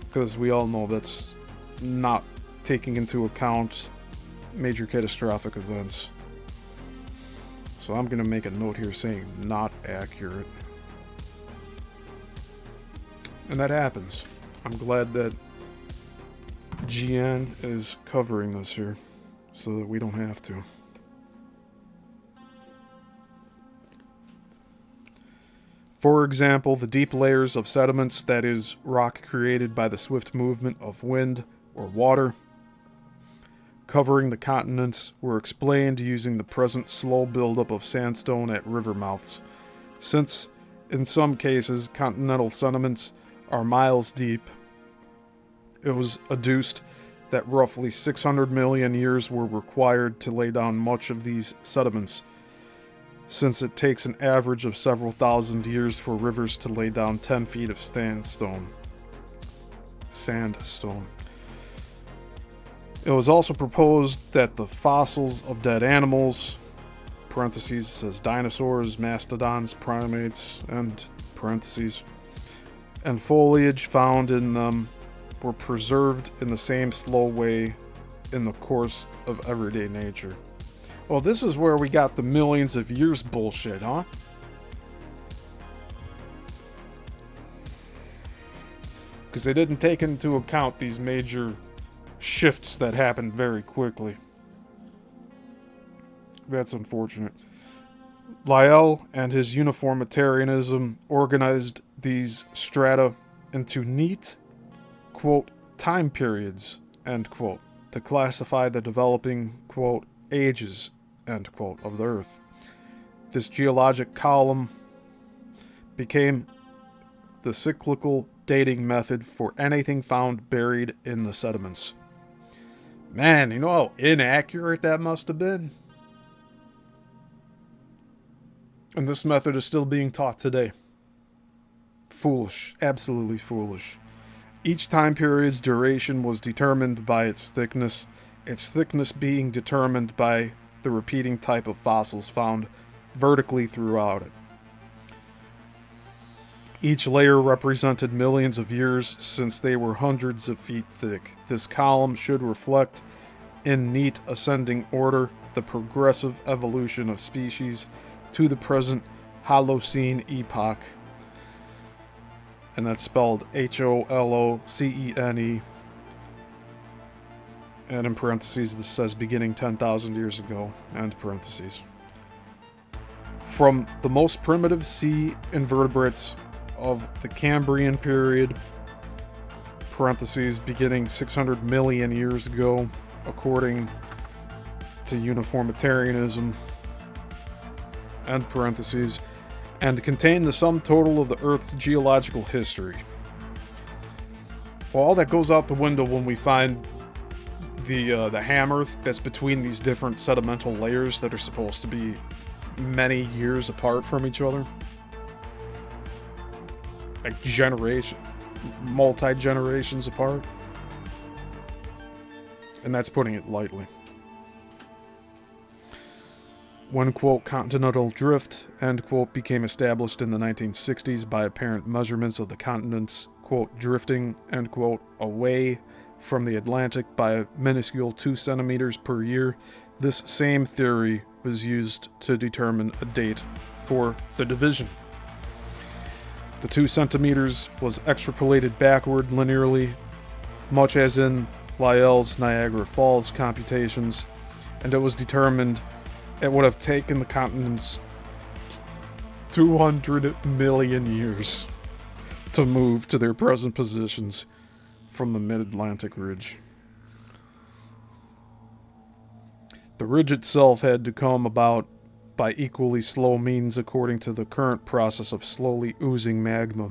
because we all know that's not taking into account major catastrophic events. So I'm going to make a note here saying not accurate. And that happens. I'm glad that Gian is covering this here so that we don't have to. For example, the deep layers of sediments, that is, rock created by the swift movement of wind or water, covering the continents, were explained using the present slow buildup of sandstone at river mouths. Since, in some cases, continental sediments are miles deep, it was adduced that roughly 600 million years were required to lay down much of these sediments, since it takes an average of several thousand years for rivers to lay down 10 feet of sandstone. It was also proposed that the fossils of dead animals, parentheses says dinosaurs, mastodons, primates, and parentheses, and foliage found in them were preserved in the same slow way in the course of everyday nature. Well, this is where we got the millions of years bullshit, huh? Because they didn't take into account these major shifts that happened very quickly. That's unfortunate. Lyell and his uniformitarianism organized these strata into neat, quote, time periods, end quote, to classify the developing, quote, ages, end quote, of the Earth. This geologic column became the cyclical dating method for anything found buried in the sediments. Man, you know how inaccurate that must have been? And this method is still being taught today. Foolish. Absolutely foolish. Each time period's duration was determined by its thickness being determined by the repeating type of fossils found vertically throughout it. Each layer represented millions of years since they were hundreds of feet thick. This column should reflect, in neat ascending order, the progressive evolution of species to the present Holocene epoch. And that's spelled Holocene. And in parentheses, this says beginning 10,000 years ago, end parentheses. From the most primitive sea invertebrates of the Cambrian period, parentheses, beginning 600 million years ago, according to uniformitarianism, end parentheses, and contain the sum total of the Earth's geological history. Well, all that goes out the window when we find the hammer that's between these different sedimental layers that are supposed to be many years apart from each other. Like multi-generations apart. And that's putting it lightly. When, quote, continental drift, end quote, became established in the 1960s by apparent measurements of the continents, quote, drifting, end quote, away from the Atlantic by a minuscule 2 centimeters per year, this same theory was used to determine a date for the division. The 2 centimeters was extrapolated backward linearly, much as in Lyell's Niagara Falls computations, and it was determined it would have taken the continents 200 million years to move to their present positions from the mid-Atlantic ridge. The ridge itself had to come about by equally slow means according to the current process of slowly oozing magma,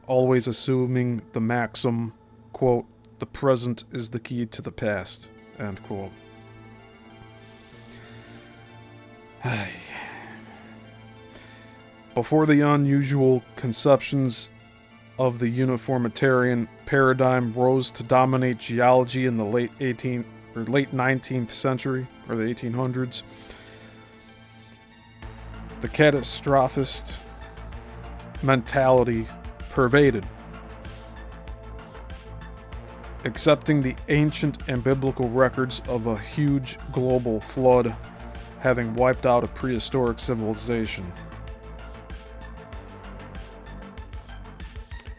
always assuming the maxim, quote, the present is the key to the past, end quote. Before the unusual conceptions of the uniformitarian paradigm rose to dominate geology in the late 19th century, or the 1800s, the catastrophist mentality pervaded, accepting the ancient and biblical records of a huge global flood having wiped out a prehistoric civilization.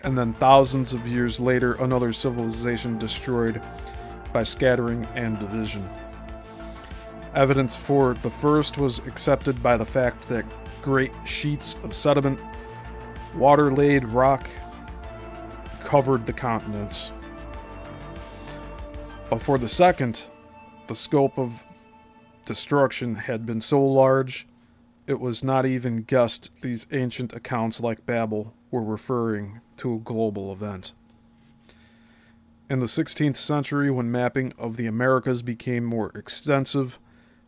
And then thousands of years later, another civilization destroyed by scattering and division. Evidence for the first was accepted by the fact that great sheets of sediment, water-laid rock, covered the continents. But for the second, the scope of destruction had been so large, it was not even guessed these ancient accounts like Babel were referring to a global event. In the 16th century, when mapping of the Americas became more extensive,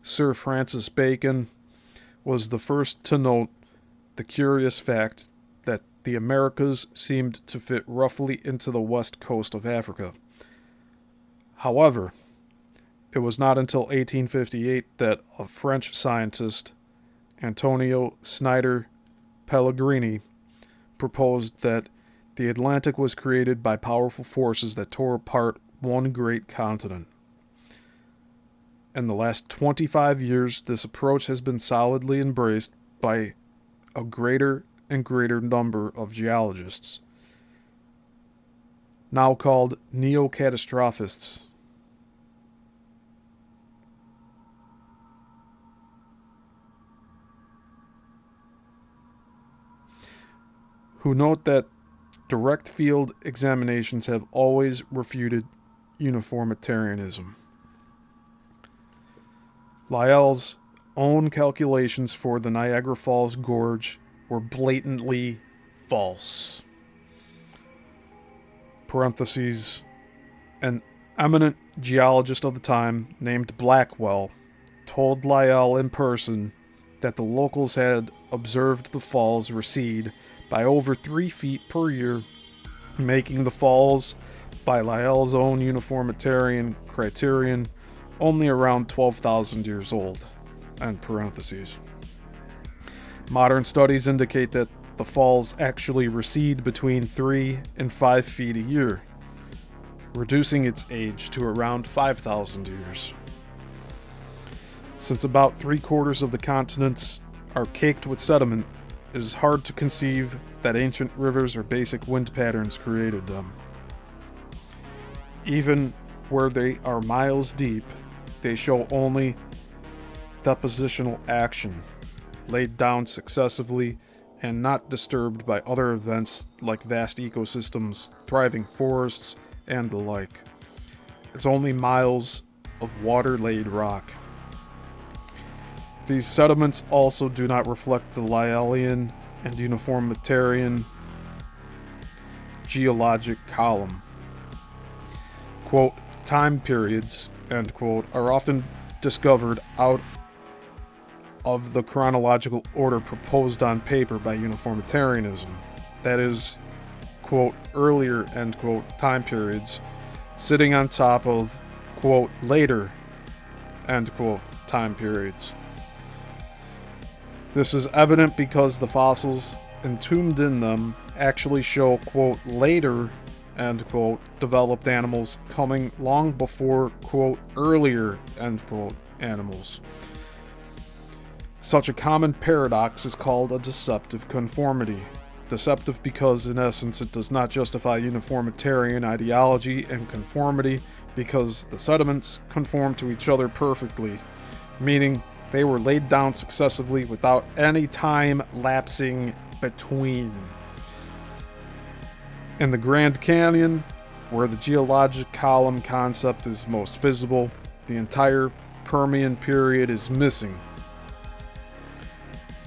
Sir Francis Bacon was the first to note the curious fact that the Americas seemed to fit roughly into the west coast of Africa. However, it was not until 1858 that a French scientist, Antonio Snyder Pellegrini, proposed that the Atlantic was created by powerful forces that tore apart one great continent. In the last 25 years, this approach has been solidly embraced by a greater and greater number of geologists, now called neo-catastrophists. Who note that direct field examinations have always refuted uniformitarianism. Lyell's own calculations for the Niagara Falls Gorge were blatantly false. Parentheses, an eminent geologist of the time named Blackwell told Lyell in person that the locals had observed the falls recede by over 3 feet per year. making the falls, by Lyell's own uniformitarian criterion, only around 12,000 years old. End parentheses. Modern studies indicate that the falls actually recede between 3 and 5 feet a year, reducing its age to around 5,000 years. Since about 3/4 of the continents are caked with sediment, it is hard to conceive that ancient rivers or basic wind patterns created them. Even where they are miles deep, they show only depositional action, laid down successively and not disturbed by other events like vast ecosystems, thriving forests, and the like. It's only miles of water-laid rock. These sediments also do not reflect the Lyellian and uniformitarian geologic column. Quote, time periods, end quote, are often discovered out of the chronological order proposed on paper by uniformitarianism. That is, quote, earlier, end quote, time periods, sitting on top of, quote, later, end quote, time periods. This is evident because the fossils entombed in them actually show, quote, later, end quote, developed animals coming long before, quote, earlier, end quote, animals. Such a common paradox is called a deceptive conformity. Deceptive because, in essence, it does not justify uniformitarian ideology and conformity because the sediments conform to each other perfectly, meaning they were laid down successively without any time lapsing between. In the Grand Canyon, where the geologic column concept is most visible, the entire Permian period is missing.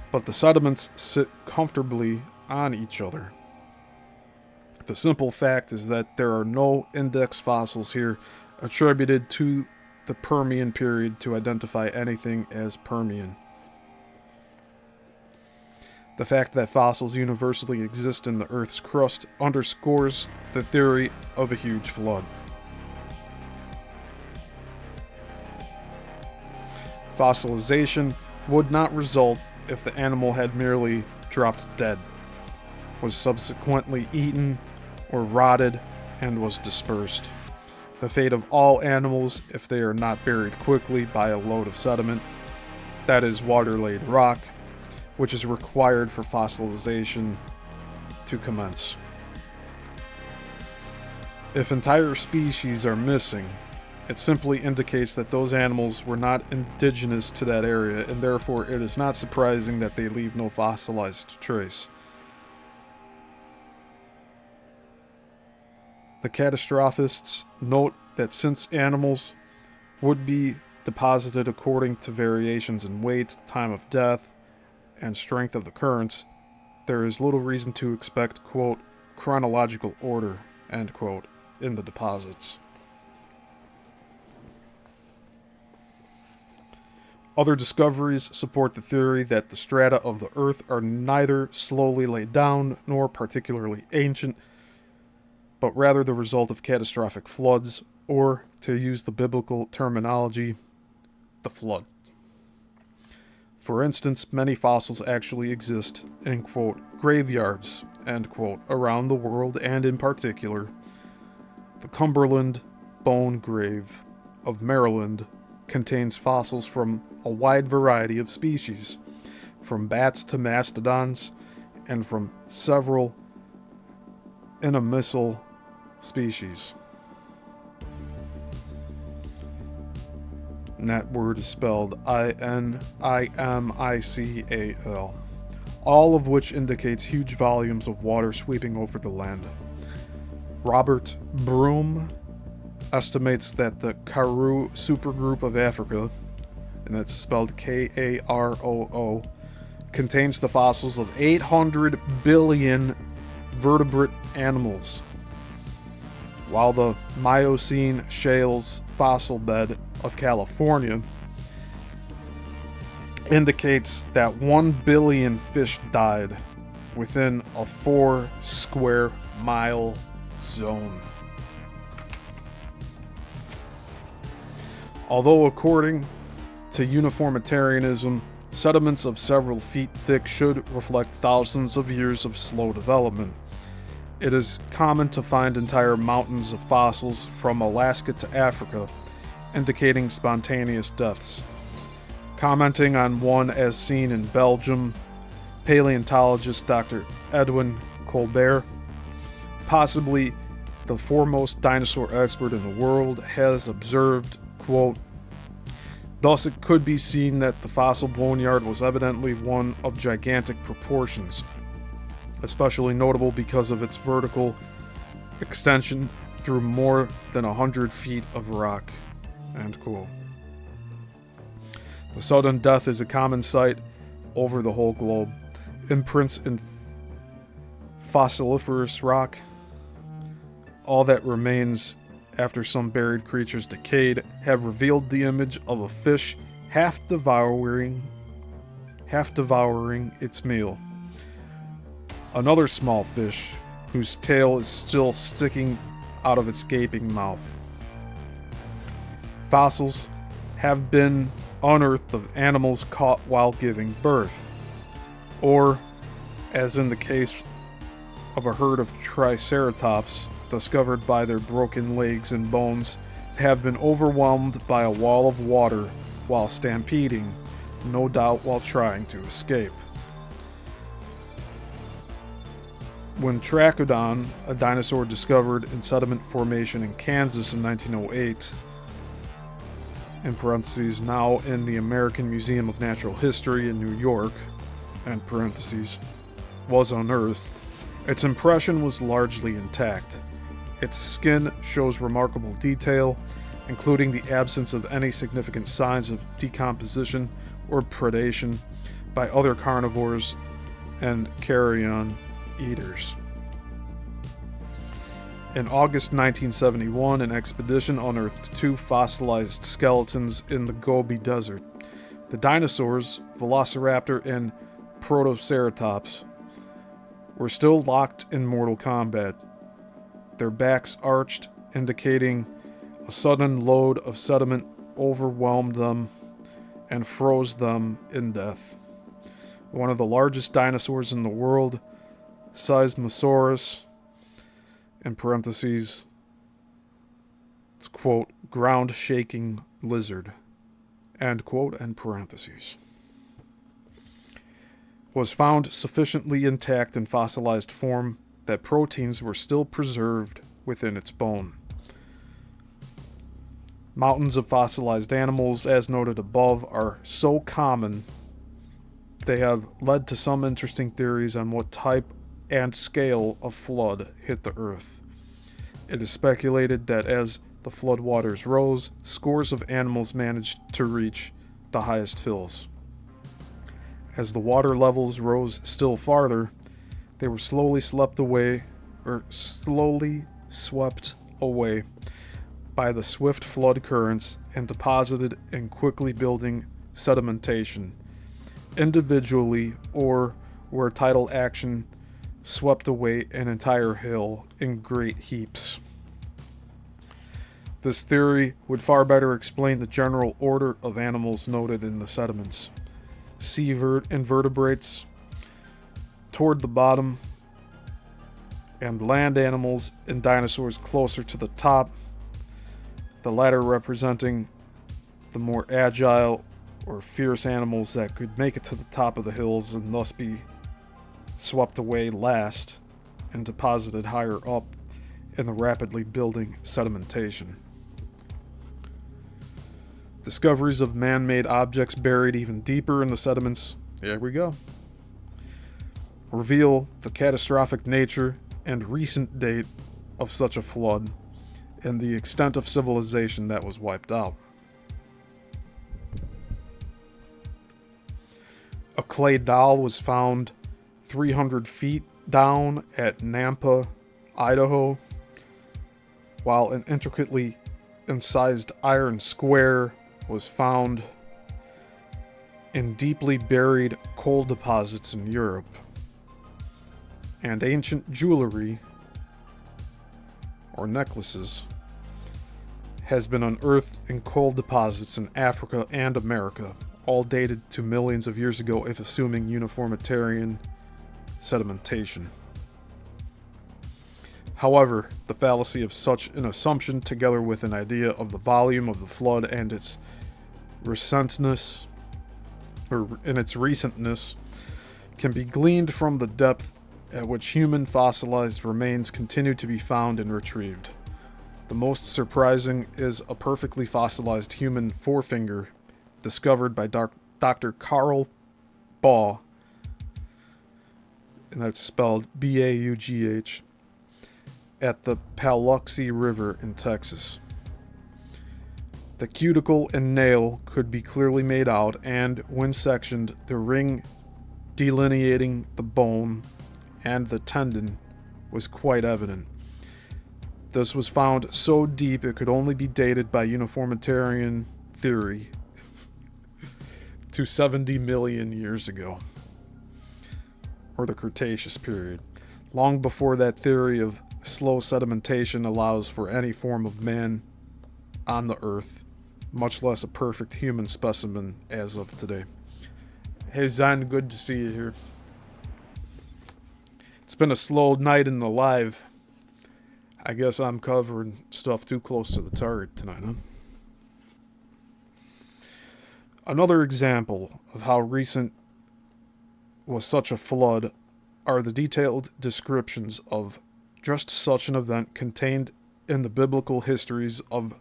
But the sediments sit comfortably on each other. The simple fact is that there are no index fossils here attributed to the Permian period to identify anything as Permian. The fact that fossils universally exist in the Earth's crust underscores the theory of a huge flood. Fossilization would not result if the animal had merely dropped dead, was subsequently eaten or rotted, and was dispersed. The fate of all animals if they are not buried quickly by a load of sediment, that is water-laid rock, which is required for fossilization to commence. If entire species are missing, it simply indicates that those animals were not indigenous to that area, and therefore it is not surprising that they leave no fossilized trace. The catastrophists note that since animals would be deposited according to variations in weight, time of death, and strength of the currents, there is little reason to expect, quote, chronological order, end quote, in the deposits. Other discoveries support the theory that the strata of the Earth are neither slowly laid down nor particularly ancient, but rather the result of catastrophic floods, or, to use the biblical terminology, the flood. For instance, many fossils actually exist in, quote, graveyards, end quote, around the world, and in particular, the Cumberland Bone Grave of Maryland contains fossils from a wide variety of species, from bats to mastodons, and from several Yissilmissil species. And that word is spelled Yissimiccal, all of which indicates huge volumes of water sweeping over the land. Robert Broom estimates that the Karoo supergroup of Africa, and that's spelled Karoo, contains the fossils of 800 billion vertebrate animals, while the Miocene shales fossil bed of California indicates that 1 billion fish died within a 4 square mile zone. Although according to uniformitarianism, sediments of several feet thick should reflect thousands of years of slow development, it is common to find entire mountains of fossils from Alaska to Africa, indicating spontaneous deaths. Commenting on one as seen in Belgium, paleontologist Dr. Edwin Colbert, possibly the foremost dinosaur expert in the world, has observed, quote, "Thus it could be seen that the fossil boneyard was evidently one of gigantic proportions, especially notable because of its vertical extension through more than 100 feet of rock," end quote. The sudden death is a common sight over the whole globe. Imprints in fossiliferous rock, all that remains after some buried creatures decayed, have revealed the image of a fish half devouring its meal. Another small fish whose tail is still sticking out of its gaping mouth. Fossils have been unearthed of animals caught while giving birth, or, as in the case of a herd of triceratops discovered by their broken legs and bones, have been overwhelmed by a wall of water while stampeding, no doubt while trying to escape. When Trachodon, a dinosaur discovered in sediment formation in Kansas in 1908, in parentheses, now in the American Museum of Natural History in New York, end parentheses, was unearthed, its impression was largely intact. Its skin shows remarkable detail, including the absence of any significant signs of decomposition or predation by other carnivores and carrion eaters. In August 1971, an expedition unearthed 2 fossilized skeletons in the Gobi Desert. The dinosaurs, Velociraptor and Protoceratops, were still locked in mortal combat, their backs arched, indicating a sudden load of sediment overwhelmed them and froze them in death. One of the largest dinosaurs in the world, Seismosaurus, in parentheses, it's quote, ground-shaking lizard, end quote, end parentheses, was found sufficiently intact in fossilized form that proteins were still preserved within its bone. Mountains of fossilized animals, as noted above, are so common they have led to some interesting theories on what type and scale of flood hit the Earth. It is speculated that as the floodwaters rose, scores of animals managed to reach the highest hills. As the water levels rose still farther, they were slowly swept away by the swift flood currents and deposited in quickly building sedimentation, individually or where tidal action swept away an entire hill in great heaps. This theory would far better explain the general order of animals noted in the sediments. Sea invertebrates toward the bottom, and land animals and dinosaurs closer to the top, the latter representing the more agile or fierce animals that could make it to the top of the hills and thus be swept away last and deposited higher up in the rapidly building sedimentation. Discoveries of man-made objects buried even deeper in the sediments, here we go, reveal the catastrophic nature and recent date of such a flood and the extent of civilization that was wiped out. A clay doll was found 300 feet down at Nampa, Idaho, while an intricately incised iron square was found in deeply buried coal deposits in Europe. And ancient jewelry or necklaces, has been unearthed in coal deposits in Africa and America, all dated to millions of years ago if assuming uniformitarian sedimentation. However, the fallacy of such an assumption, together with an idea of the volume of the flood and its recentness, can be gleaned from the depth at which human fossilized remains continue to be found and retrieved. The most surprising is a perfectly fossilized human forefinger discovered by Dr. Carl Baugh, and that's spelled Baugh, at the Paluxy River in Texas. The cuticle and nail could be clearly made out, and when sectioned, the ring delineating the bone and the tendon was quite evident. This was found so deep it could only be dated by uniformitarian theory to 70 million years ago, or the Cretaceous period, long before that theory of slow sedimentation allows for any form of man on the earth, much less a perfect human specimen as of today. Hey Zan, good to see you here. It's been a slow night in the live. I guess I'm covering stuff too close to the target tonight, huh? Another example of how recent was such a flood are the detailed descriptions of just such an event contained in the biblical histories of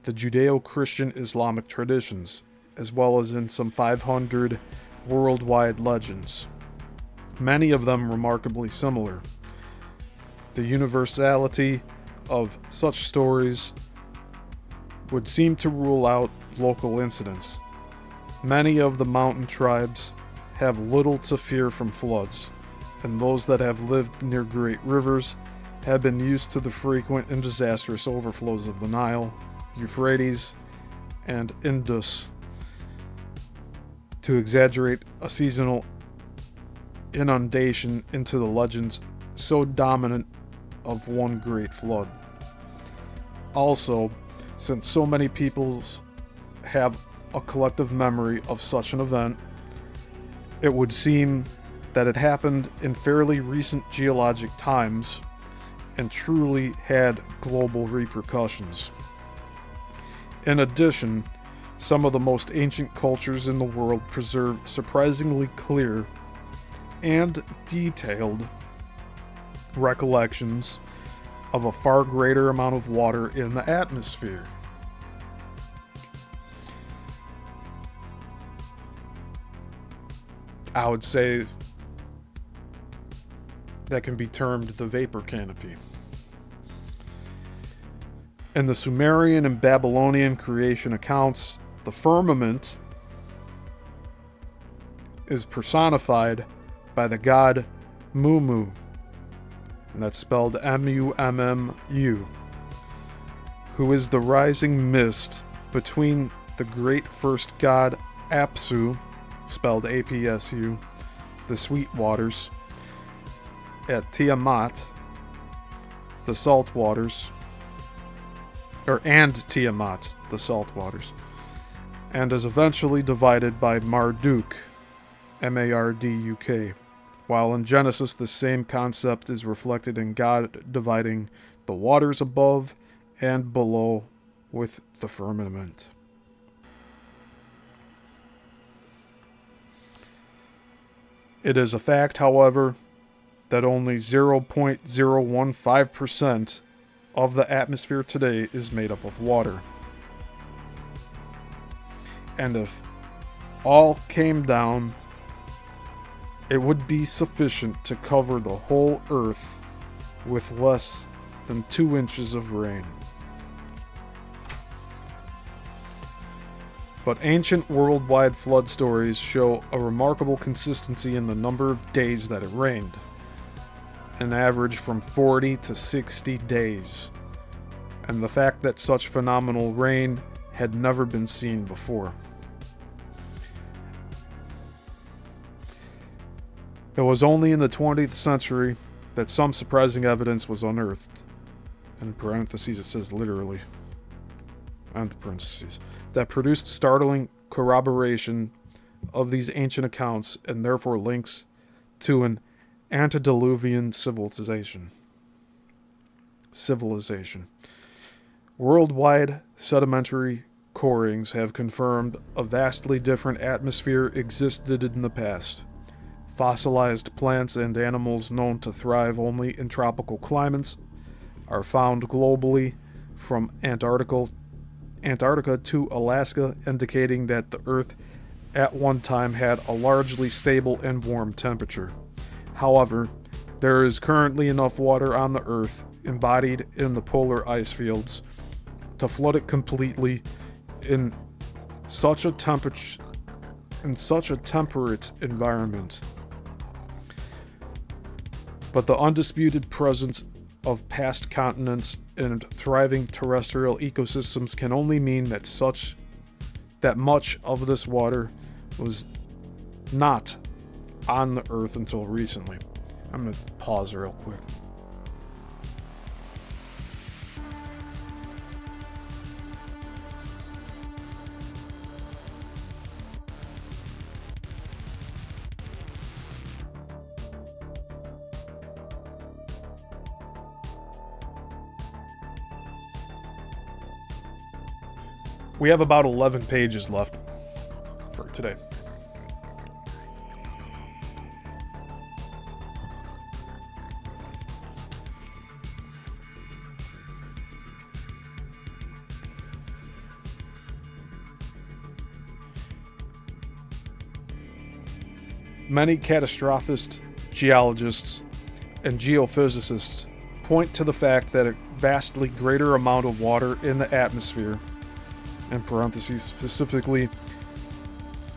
the Judeo-Christian Islamic traditions, as well as in some 500 worldwide legends, many of them remarkably similar. The universality of such stories would seem to rule out local incidents. Many of the mountain tribes have little to fear from floods, and those that have lived near great rivers have been used to the frequent and disastrous overflows of the Nile, Euphrates, and Indus to exaggerate a seasonal inundation into the legends so dominant of one great flood. Also, since so many peoples have a collective memory of such an event, it would seem that it happened in fairly recent geologic times and truly had global repercussions. In addition, some of the most ancient cultures in the world preserve surprisingly clear and detailed recollections of a far greater amount of water in the atmosphere. I would say that can be termed the vapor canopy. In the Sumerian and Babylonian creation accounts, the firmament is personified by the god Mummu, and that's spelled M-U-M-M-U, who is the rising mist between the great first god Apsu, spelled A-P-S-U, the sweet waters, at Tiamat, the salt waters, and Tiamat, the salt waters, and is eventually divided by Marduk, M-A-R-D-U-K, while in Genesis the same concept is reflected in God dividing the waters above and below with the firmament. It is a fact, however, that only 0.015% of the atmosphere today is made up of water. And if all came down, it would be sufficient to cover the whole earth with less than 2 inches of rain. But ancient worldwide flood stories show a remarkable consistency in the number of days that it rained, an average from 40 to 60 days, and the fact that such phenomenal rain had never been seen before. It was only in the 20th century that some surprising evidence was unearthed, in parentheses it says literally, and parentheses, that produced startling corroboration of these ancient accounts and therefore links to an antediluvian civilization. Worldwide sedimentary corings have confirmed a vastly different atmosphere existed in the past. Fossilized plants and animals known to thrive only in tropical climates are found globally from Antarctica to Alaska, indicating that the Earth at one time had a largely stable and warm temperature. However, there is currently enough water on the Earth, embodied in the polar ice fields, to flood it completely in such a temperate environment. But the undisputed presence of past continents and thriving terrestrial ecosystems can only mean that much of this water was not on the Earth until recently. I'm going to pause real quick. We have about 11 pages left for today. Many catastrophist geologists and geophysicists point to the fact that a vastly greater amount of water in the atmosphere, in parentheses, specifically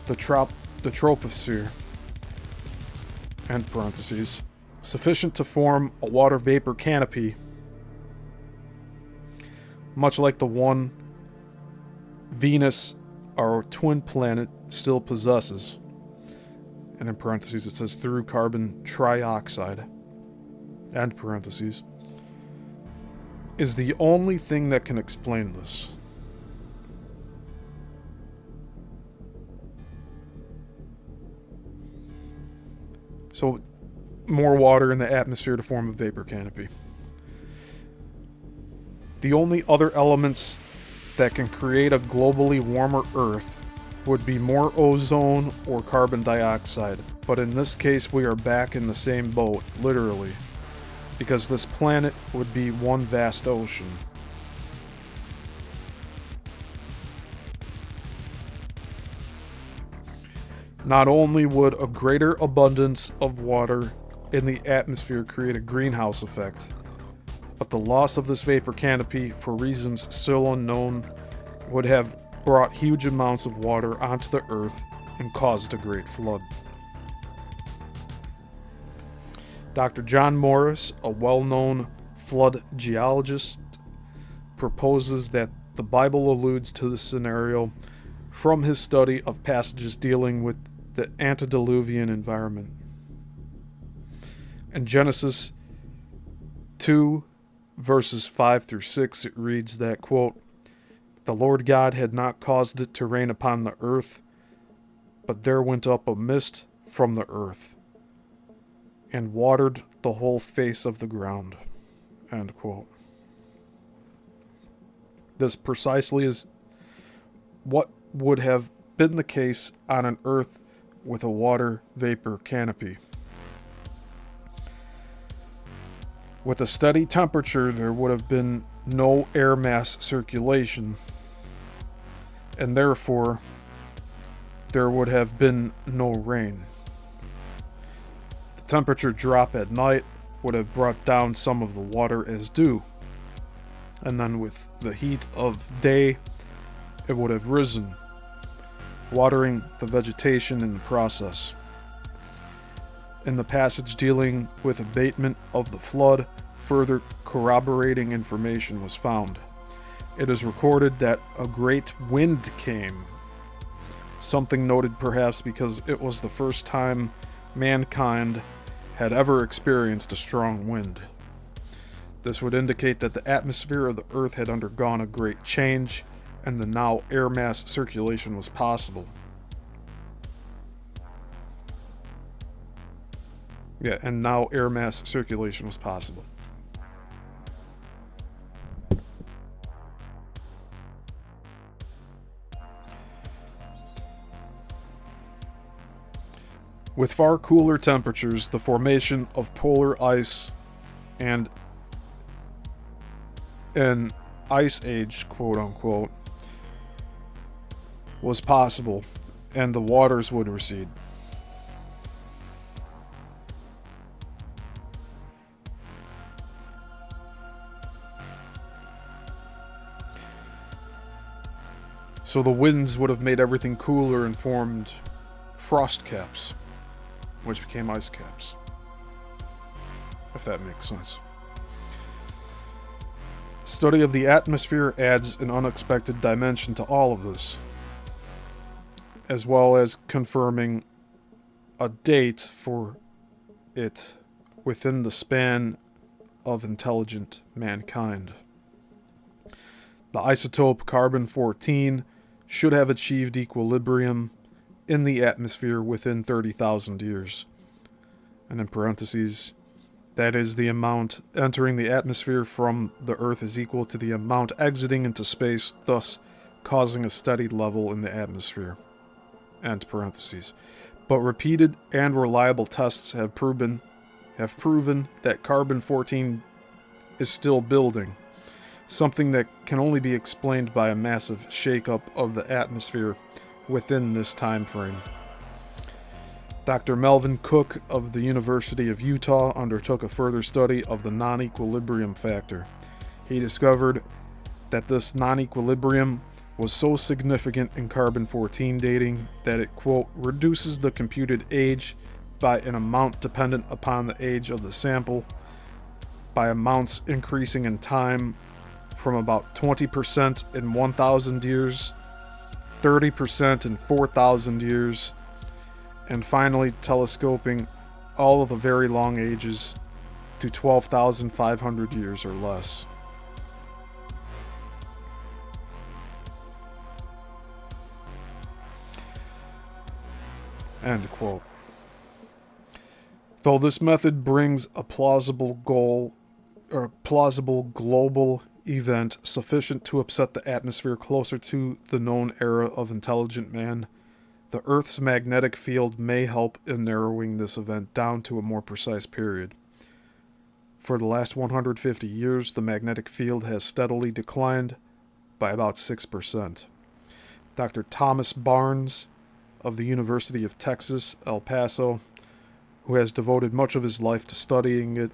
the troposphere, end parentheses, sufficient to form a water vapor canopy, much like the one Venus, our twin planet, still possesses. And in parentheses it says through carbon trioxide, end parentheses, is the only thing that can explain this. So, more water in the atmosphere to form a vapor canopy. The only other elements that can create a globally warmer Earth would be more ozone or carbon dioxide. But in this case, we are back in the same boat, literally, because this planet would be one vast ocean. Not only would a greater abundance of water in the atmosphere create a greenhouse effect, but the loss of this vapor canopy, for reasons still unknown, would have brought huge amounts of water onto the Earth and caused a great flood. Dr. John Morris, a well-known flood geologist, proposes that the Bible alludes to this scenario from his study of passages dealing with the antediluvian environment. In Genesis 2, verses 5 through 6, it reads that, quote, "The Lord God had not caused it to rain upon the earth, but there went up a mist from the earth, and watered the whole face of the ground." End quote. This precisely is what would have been the case on an Earth with a water vapor canopy. With a steady temperature, there would have been no air mass circulation, and therefore there would have been no rain. The temperature drop at night would have brought down some of the water as dew, and then with the heat of day, it would have risen, watering the vegetation in the process. In the passage dealing with abatement of the flood, further corroborating information was found. It is recorded that a great wind came, something noted perhaps because it was the first time mankind had ever experienced a strong wind. This would indicate that the atmosphere of the Earth had undergone a great change, and the now air mass circulation was possible. And now air mass circulation was possible. With far cooler temperatures, the formation of polar ice and an ice age, quote unquote, was possible, and the waters would recede. So the winds would have made everything cooler and formed frost caps, which became ice caps. If that makes sense. Study of the atmosphere adds an unexpected dimension to all of this, as well as confirming a date for it within the span of intelligent mankind. The isotope carbon-14 should have achieved equilibrium in the atmosphere within 30,000 years. And in parentheses, that is, the amount entering the atmosphere from the Earth is equal to the amount exiting into space, thus causing a steady level in the atmosphere. End parentheses. But repeated and reliable tests have proven that carbon-14 is still building, something that can only be explained by a massive shakeup of the atmosphere within this time frame. Dr. Melvin Cook of the University of Utah undertook a further study of the non-equilibrium factor. He discovered that this non-equilibrium was so significant in carbon-14 dating that it, quote, reduces the computed age by an amount dependent upon the age of the sample, by amounts increasing in time from about 20% in 1,000 years, 30% in 4,000 years, and finally telescoping all of the very long ages to 12,500 years or less. End quote. Though this method brings a plausible global event sufficient to upset the atmosphere closer to the known era of intelligent man, the Earth's magnetic field may help in narrowing this event down to a more precise period. For the last 150 years, the magnetic field has steadily declined by about 6%. Dr. Thomas Barnes of the University of Texas, El Paso, who has devoted much of his life to studying it,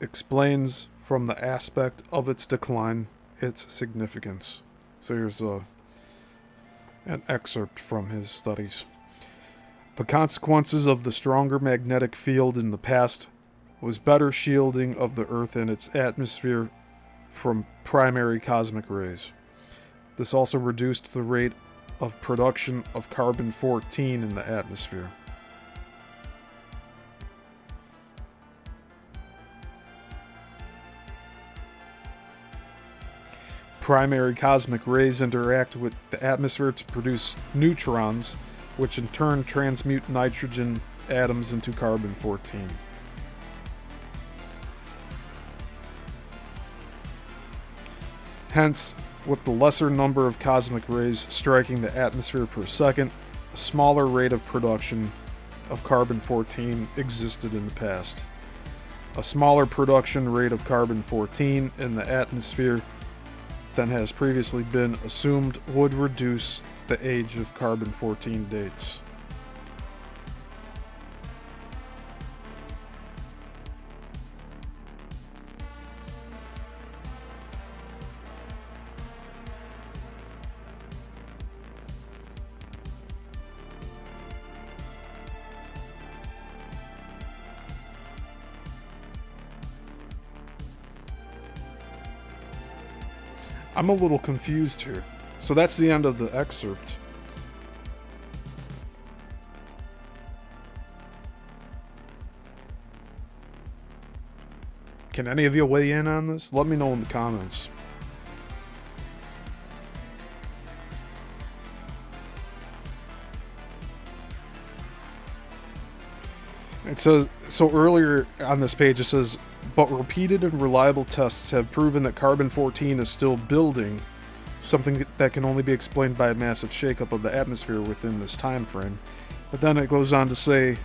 explains from the aspect of its decline its significance. So here's an excerpt from his studies. The consequences of the stronger magnetic field in the past was better shielding of the Earth and its atmosphere from primary cosmic rays. This also reduced the rate of production of carbon-14 in the atmosphere. Primary cosmic rays interact with the atmosphere to produce neutrons, which in turn transmute nitrogen atoms into carbon-14. Hence, with the lesser number of cosmic rays striking the atmosphere per second, a smaller rate of production of carbon-14 existed in the past. A smaller production rate of carbon-14 in the atmosphere than has previously been assumed would reduce the age of carbon-14 dates. I'm a little confused here. So that's the end of the excerpt. Can any of you weigh in on this? Let me know in the comments. It says, so earlier on this page it says, but repeated and reliable tests have proven that carbon-14 is still building, something that can only be explained by a massive shakeup of the atmosphere within this time frame. But then it goes on to say,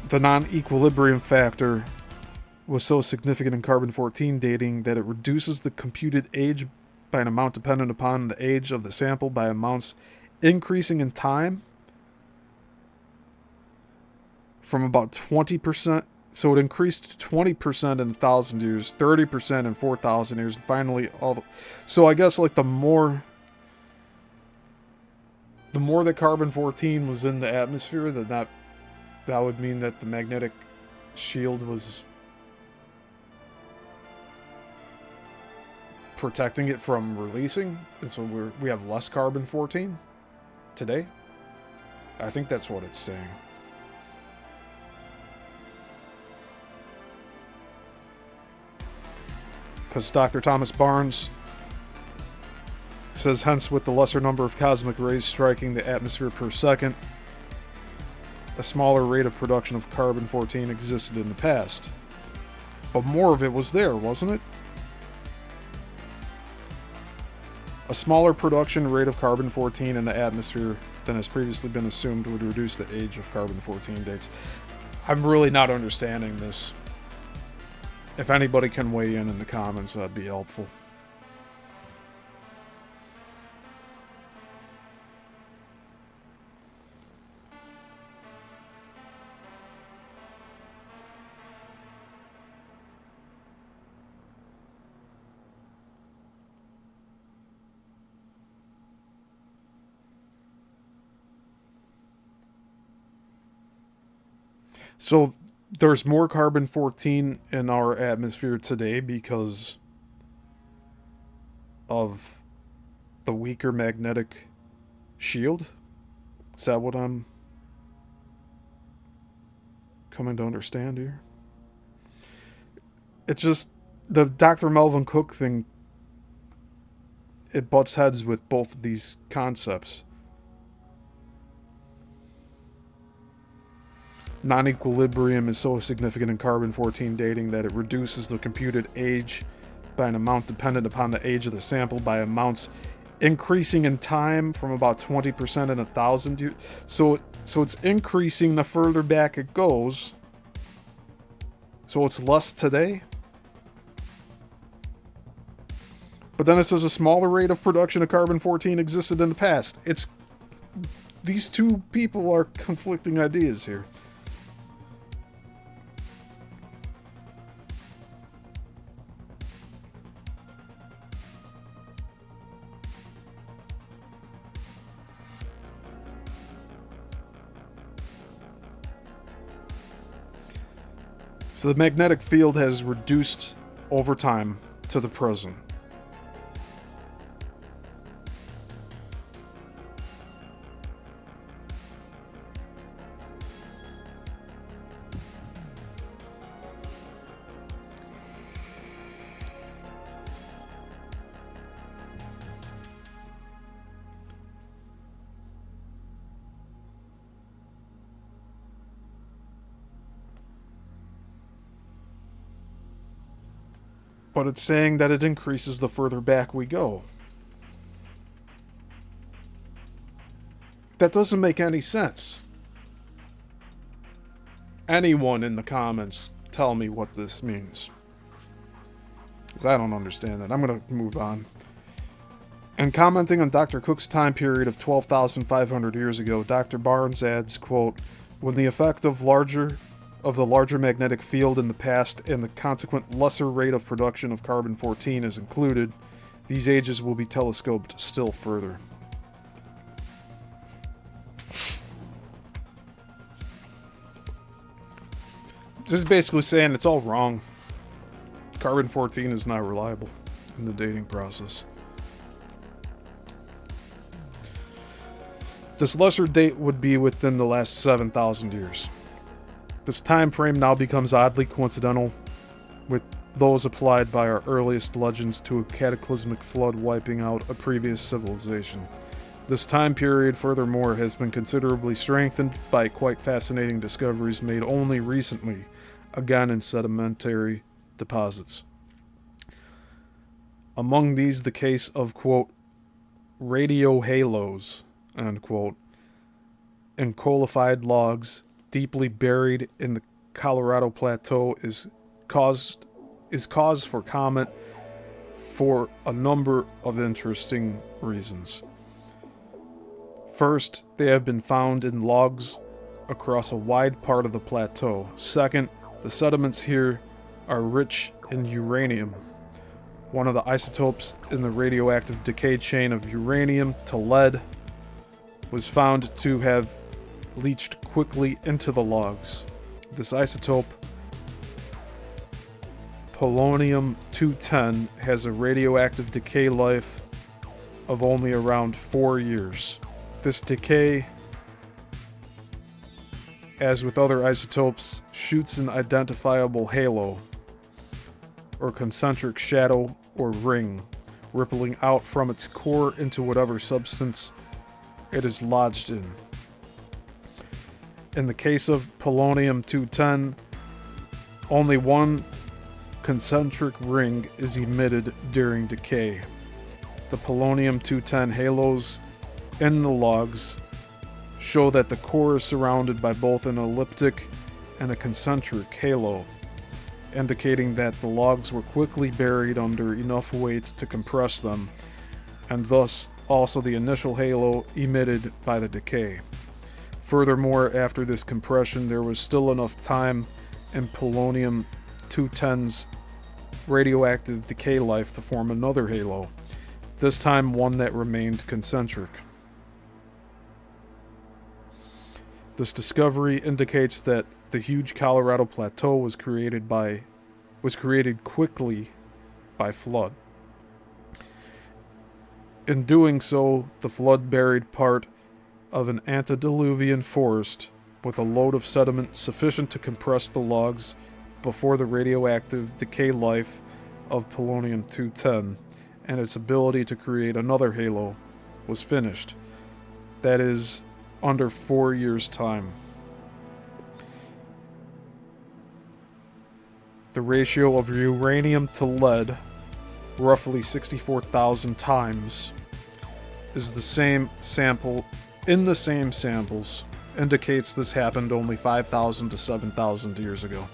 the non-equilibrium factor was so significant in carbon-14 dating that it reduces the computed age by an amount dependent upon the age of the sample by amounts increasing in time from about 20%. So it increased 20% in 1,000 years, 30% in 4,000 years, and finally so I guess like the more that carbon-14 was in the atmosphere, then that would mean that the magnetic shield was protecting it from releasing, and so we have less carbon-14 today. I think that's what it's saying. Because Dr. Thomas Barnes says, hence with the lesser number of cosmic rays striking the atmosphere per second, a smaller rate of production of carbon-14 existed in the past. But more of it was there, wasn't it? A smaller production rate of carbon-14 in the atmosphere than has previously been assumed would reduce the age of carbon-14 dates. I'm really not understanding this. If anybody can weigh in the comments, that'd be helpful. So there's more carbon-14 in our atmosphere today because of the weaker magnetic shield? Is that what I'm coming to understand here? It's just the Dr. Melvin Cook thing, it butts heads with both of these concepts. Non-equilibrium is so significant in carbon-14 dating that it reduces the computed age by an amount dependent upon the age of the sample by amounts increasing in time from about 20% in 1,000 years. So it's increasing the further back it goes. So it's less today. But then it says a smaller rate of production of carbon-14 existed in the past. These two people are conflicting ideas here. So the magnetic field has reduced over time to the present. But it's saying that it increases the further back we go. That doesn't make any sense. Anyone in the comments tell me what this means. Because I don't understand that. I'm going to move on. And commenting on Dr. Cook's time period of 12,500 years ago, Dr. Barnes adds, quote, when the effect of the larger magnetic field in the past and the consequent lesser rate of production of carbon-14 is included, these ages will be telescoped still further. This is basically saying it's all wrong. Carbon-14 is not reliable in the dating process. This lesser date would be within the last 7,000 years. This time frame now becomes oddly coincidental with those applied by our earliest legends to a cataclysmic flood wiping out a previous civilization. This time period, furthermore, has been considerably strengthened by quite fascinating discoveries made only recently, again in sedimentary deposits. Among these, the case of, quote, radio halos, unquote, and coalified logs deeply buried in the Colorado Plateau is cause for comment for a number of interesting reasons. First, they have been found in logs across a wide part of the plateau. Second, the sediments here are rich in uranium, one of the isotopes in the radioactive decay chain of uranium to lead was found to have leached quickly into the logs. This isotope, polonium-210, has a radioactive decay life of only around 4 years. This decay, as with other isotopes, shoots an identifiable halo, or concentric shadow or ring, rippling out from its core into whatever substance it is lodged in. In the case of polonium-210, only one concentric ring is emitted during decay. The polonium-210 halos in the logs show that the core is surrounded by both an elliptic and a concentric halo, indicating that the logs were quickly buried under enough weight to compress them, and thus also the initial halo emitted by the decay. Furthermore, after this compression, there was still enough time in polonium-210's radioactive decay life to form another halo, this time one that remained concentric. This discovery indicates that the huge Colorado Plateau was created quickly by flood. In doing so, the flood buried part of an antediluvian forest with a load of sediment sufficient to compress the logs before the radioactive decay life of polonium-210 and its ability to create another halo was finished. That is, under 4 years' time. The ratio of uranium to lead, roughly 64,000 times, is the same sample in the same samples, indicates this happened only 5,000 to 7,000 years ago.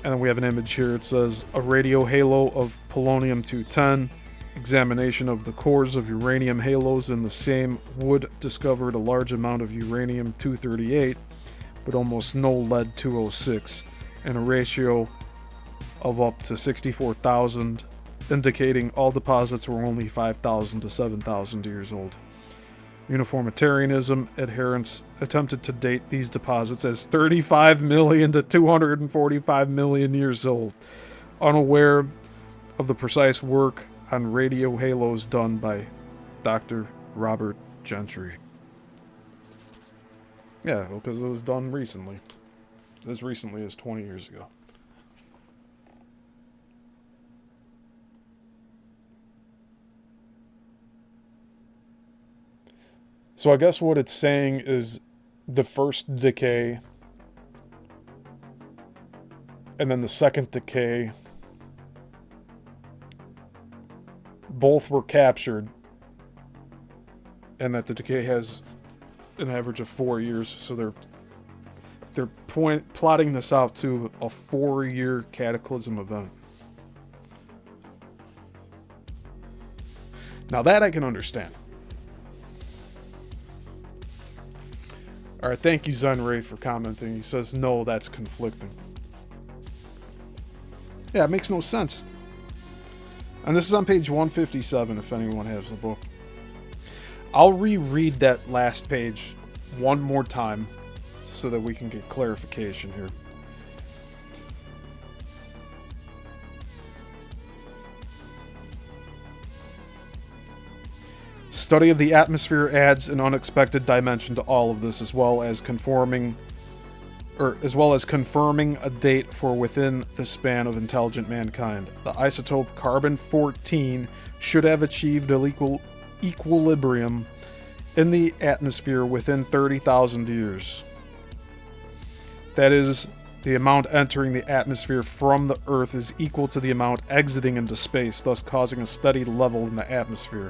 And then we have an image here. It says, a radio halo of polonium-210. Examination of the cores of uranium halos in the same wood discovered a large amount of uranium-238, but almost no lead-206, and a ratio of up to 64,000, indicating all deposits were only 5,000 to 7,000 years old. Uniformitarianism adherents attempted to date these deposits as 35 million to 245 million years old, unaware of the precise work on radio halos done by Dr. Robert Gentry. Yeah, because it was done recently. As recently as 20 years ago. So I guess what it's saying is the first decay and then the second decay, both were captured, and that the decay has an average of 4 years, so they're plotting this out to a 4-year cataclysm event. Now that I can understand. Alright, thank you Gian J for commenting. He says, no, that's conflicting. Yeah, it makes no sense. And this is on page 157 if anyone has the book. I'll reread that last page one more time so that we can get clarification here. study of the atmosphere adds an unexpected dimension to all of this, as well as confirming a date for within the span of intelligent mankind. The isotope carbon-14 should have achieved equilibrium in the atmosphere within 30,000 years. That is, the amount entering the atmosphere from the Earth is equal to the amount exiting into space, thus causing a steady level in the atmosphere.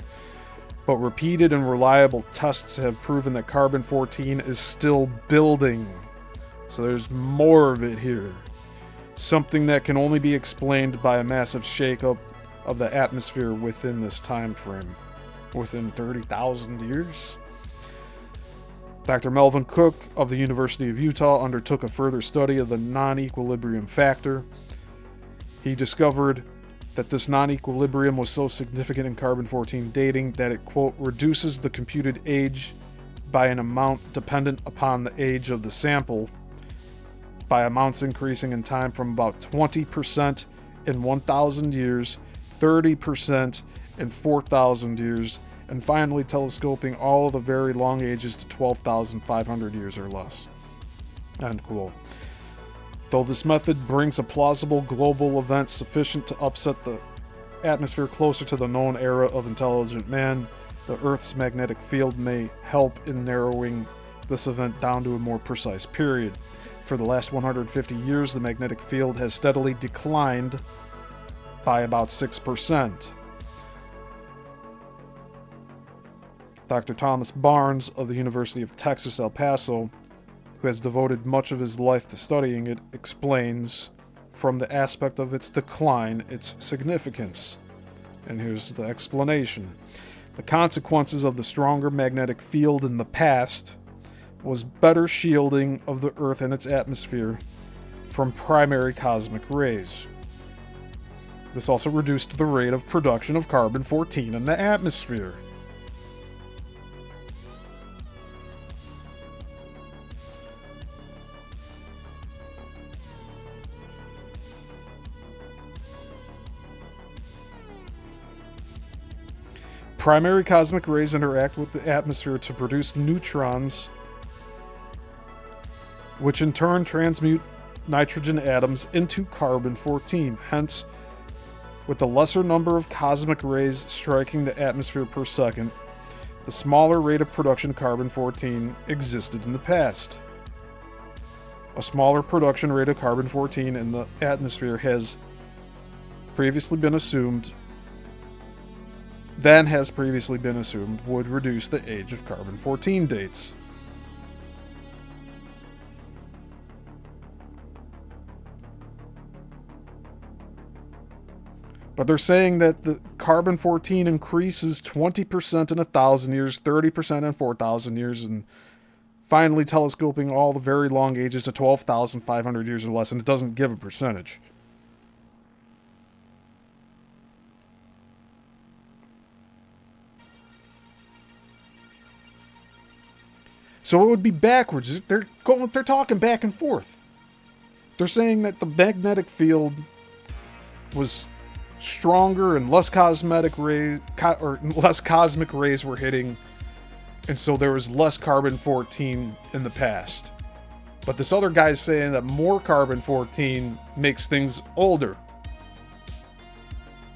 But repeated and reliable tests have proven that carbon-14 is still building. So there's more of it here. Something that can only be explained by a massive shakeup of the atmosphere within this time frame. Within 30,000 years? Dr. Melvin Cook of the University of Utah undertook a further study of the non-equilibrium factor. He discovered that this non-equilibrium was so significant in carbon-14 dating that it, quote, reduces the computed age by an amount dependent upon the age of the sample, by amounts increasing in time from about 20% in 1,000 years, 30% in 4,000 years, and finally telescoping all of the very long ages to 12,500 years or less. End quote. Though this method brings a plausible global event sufficient to upset the atmosphere closer to the known era of intelligent man, the Earth's magnetic field may help in narrowing this event down to a more precise period. For the last 150 years, the magnetic field has steadily declined by about 6%. Dr. Thomas Barnes of the University of Texas, El Paso, who has devoted much of his life to studying it, explains, from the aspect of its decline, its significance. And here's the explanation. The consequences of the stronger magnetic field in the past was better shielding of the Earth and its atmosphere from primary cosmic rays. This also reduced the rate of production of carbon-14 in the atmosphere. Primary cosmic rays interact with the atmosphere to produce neutrons, which in turn transmute nitrogen atoms into carbon-14. Hence, with the lesser number of cosmic rays striking the atmosphere per second, the smaller rate of production carbon-14 existed in the past. A smaller production rate of carbon-14 in the atmosphere has previously been assumed would reduce the age of carbon-14 dates. But they're saying that the carbon-14 increases 20% in 1,000 years, 30% in 4,000 years, and finally telescoping all the very long ages to 12,500 years or less, and it doesn't give a percentage. So it would be backwards. They're talking back and forth. They're saying that the magnetic field was stronger and less cosmic rays were hitting, and so there was less carbon-14 in the past. But this other guy's saying that more carbon-14 makes things older.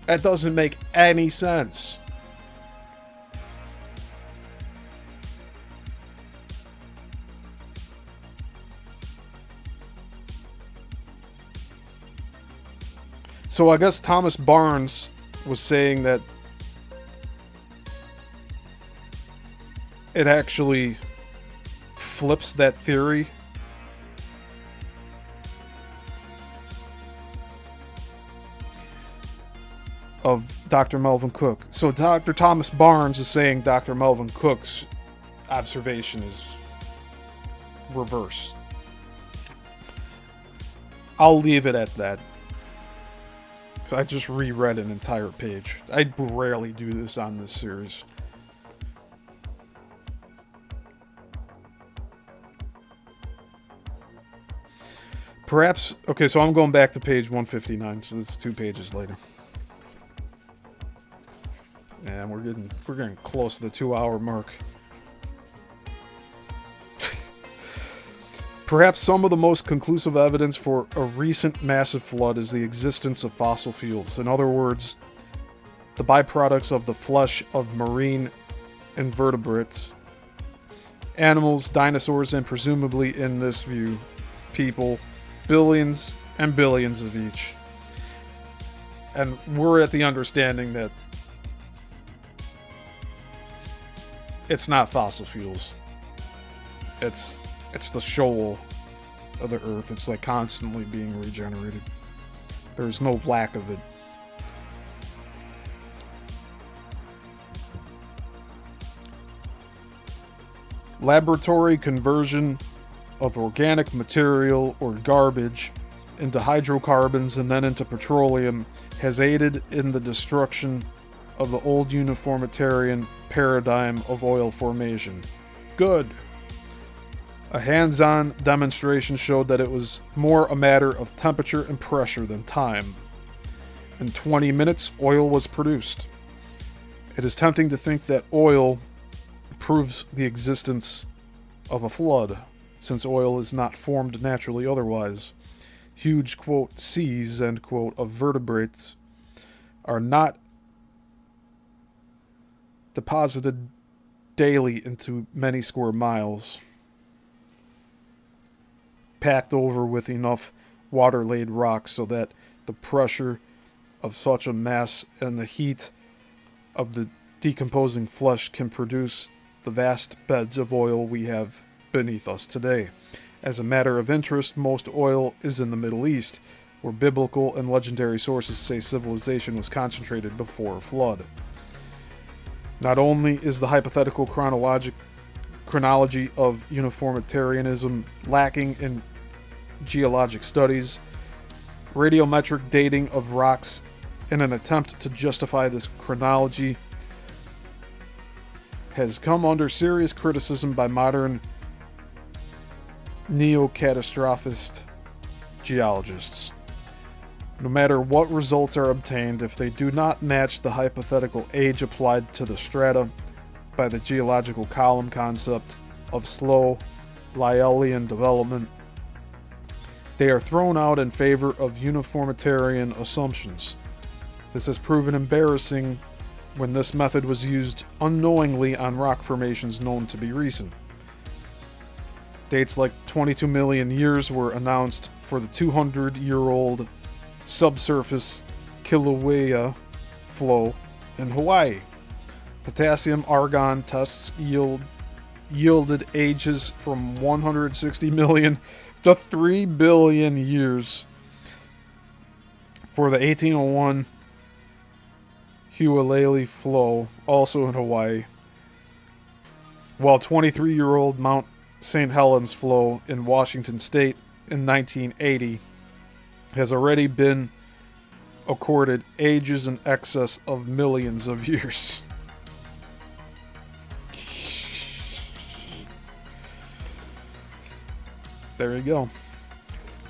That doesn't make any sense. So I guess Thomas Barnes was saying that it actually flips that theory. Of Dr. Melvin Cook. So Dr. Thomas Barnes is saying Dr. Melvin Cook's observation is reverse. I'll leave it at that. I just reread an entire page. I rarely do this on this series. Perhaps... Okay, so I'm going back to page 159, so this is 2 pages later. And we're we're getting close to the 2-hour mark. Perhaps some of the most conclusive evidence for a recent massive flood is the existence of fossil fuels. In other words, the byproducts of the flesh of marine invertebrates, animals, dinosaurs, and presumably, in this view, people, billions and billions of each. And we're at the understanding that it's not fossil fuels. It's the shoal of the earth. It's like constantly being regenerated. There's no lack of it. Laboratory conversion of organic material or garbage into hydrocarbons and then into petroleum has aided in the destruction of the old uniformitarian paradigm of oil formation. Good. A hands-on demonstration showed that it was more a matter of temperature and pressure than time. In 20 minutes, oil was produced. It is tempting to think that oil proves the existence of a flood, since oil is not formed naturally otherwise. Huge, quote, seas, end quote, of vertebrates are not deposited daily into many square miles, packed over with enough water-laid rocks so that the pressure of such a mass and the heat of the decomposing flesh can produce the vast beds of oil we have beneath us today. As a matter of interest, most oil is in the Middle East, where biblical and legendary sources say civilization was concentrated before a flood. Not only is the hypothetical chronology of uniformitarianism lacking in geologic studies, radiometric dating of rocks in an attempt to justify this chronology has come under serious criticism by modern neo-catastrophist geologists. No matter what results are obtained, if they do not match the hypothetical age applied to the strata by the geological column concept of slow Lyellian development, they are thrown out in favor of uniformitarian assumptions. This has proven embarrassing when this method was used unknowingly on rock formations known to be recent. Dates like 22 million years were announced for the 200-year-old subsurface Kilauea flow in Hawaii. Potassium-argon tests yielded ages from 160 million to 3 billion years for the 1801 Hualalai flow, also in Hawaii, while 23-year-old Mount St. Helens flow in Washington State in 1980 has already been accorded ages in excess of millions of years. There you go.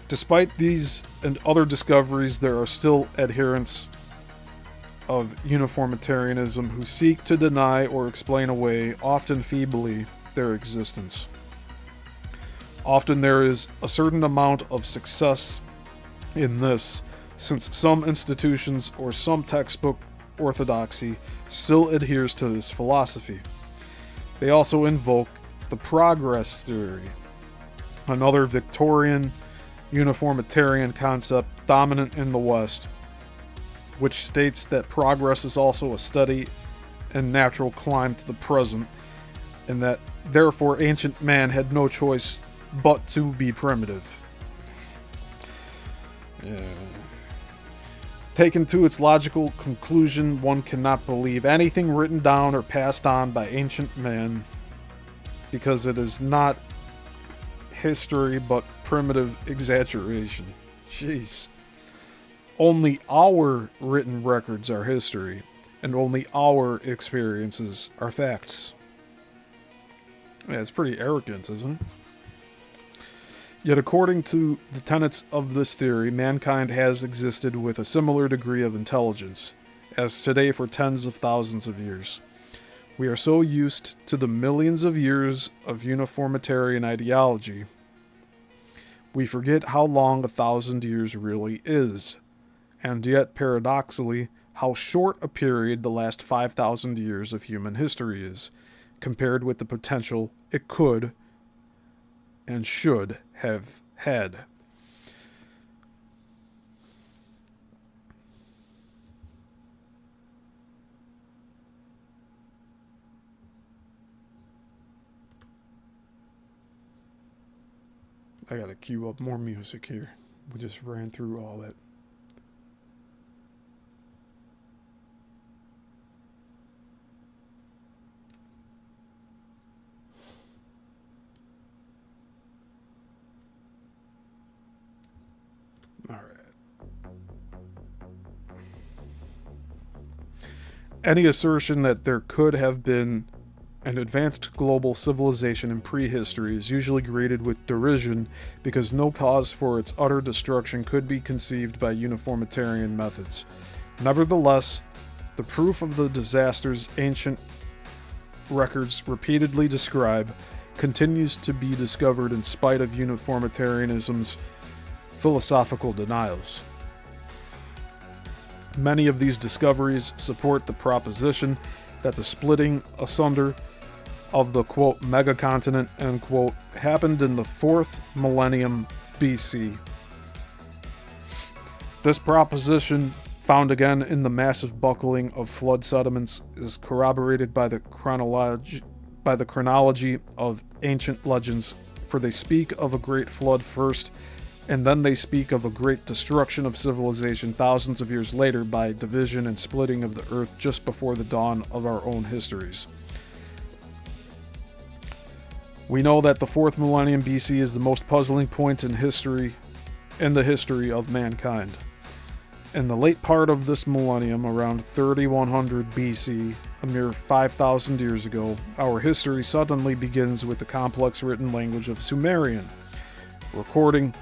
Despite these and other discoveries, there are still adherents of uniformitarianism who seek to deny or explain away, often feebly, their existence. Often there is a certain amount of success in this, since some institutions or some textbook orthodoxy still adheres to this philosophy. They also invoke the progress theory, another Victorian uniformitarian concept dominant in the West, which states that progress is also a steady and natural climb to the present, and that therefore ancient man had no choice but to be primitive. Yeah. Taken to its logical conclusion, one cannot believe anything written down or passed on by ancient man, because it is not history but primitive exaggeration. Jeez. Only our written records are history, and only our experiences are facts. Yeah, it's pretty arrogant, isn't it? Yet according to the tenets of this theory, mankind has existed with a similar degree of intelligence, as today for tens of thousands of years. We are so used to the millions of years of uniformitarian ideology, we forget how long 1,000 years really is, and yet, paradoxically, how short a period the last 5,000 years of human history is, compared with the potential it could and should have had. I gotta cue up more music here. We just ran through all that. All right. Any assertion that there could have been an advanced global civilization in prehistory is usually greeted with derision because no cause for its utter destruction could be conceived by uniformitarian methods. Nevertheless, the proof of the disasters ancient records repeatedly describe continues to be discovered in spite of uniformitarianism's philosophical denials. Many of these discoveries support the proposition that the splitting asunder of the, quote, megacontinent, end quote, happened in the 4th millennium BC. This proposition, found again in the massive buckling of flood sediments, is corroborated by the chronology of ancient legends, for they speak of a great flood first, and then they speak of a great destruction of civilization thousands of years later by division and splitting of the earth just before the dawn of our own histories. We know that the 4th millennium BC is the most puzzling point in the history of mankind. In the late part of this millennium, around 3100 BC, a mere 5,000 years ago, our history suddenly begins with the complex written language of Sumerian, recording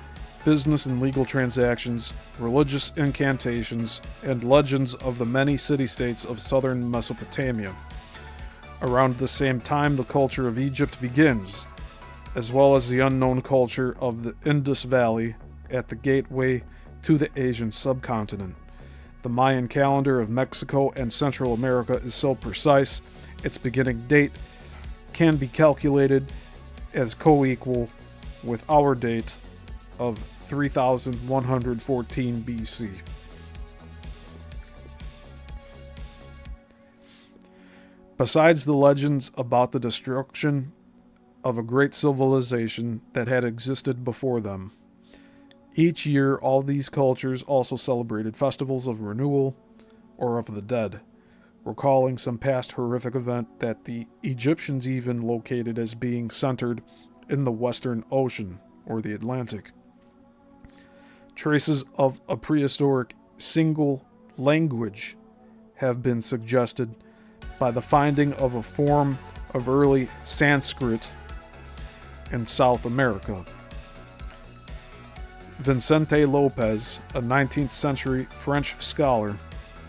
business and legal transactions, religious incantations, and legends of the many city-states of southern Mesopotamia. Around the same time, the culture of Egypt begins, as well as the unknown culture of the Indus Valley at the gateway to the Asian subcontinent. The Mayan calendar of Mexico and Central America is so precise, its beginning date can be calculated as co-equal with our date of 3114 BC. Besides the legends about the destruction of a great civilization that had existed before them, each year all these cultures also celebrated festivals of renewal or of the dead, recalling some past horrific event that the Egyptians even located as being centered in the Western Ocean or the Atlantic. Traces of a prehistoric single language have been suggested by the finding of a form of early Sanskrit in South America. Vicente Lopez, a 19th century French scholar,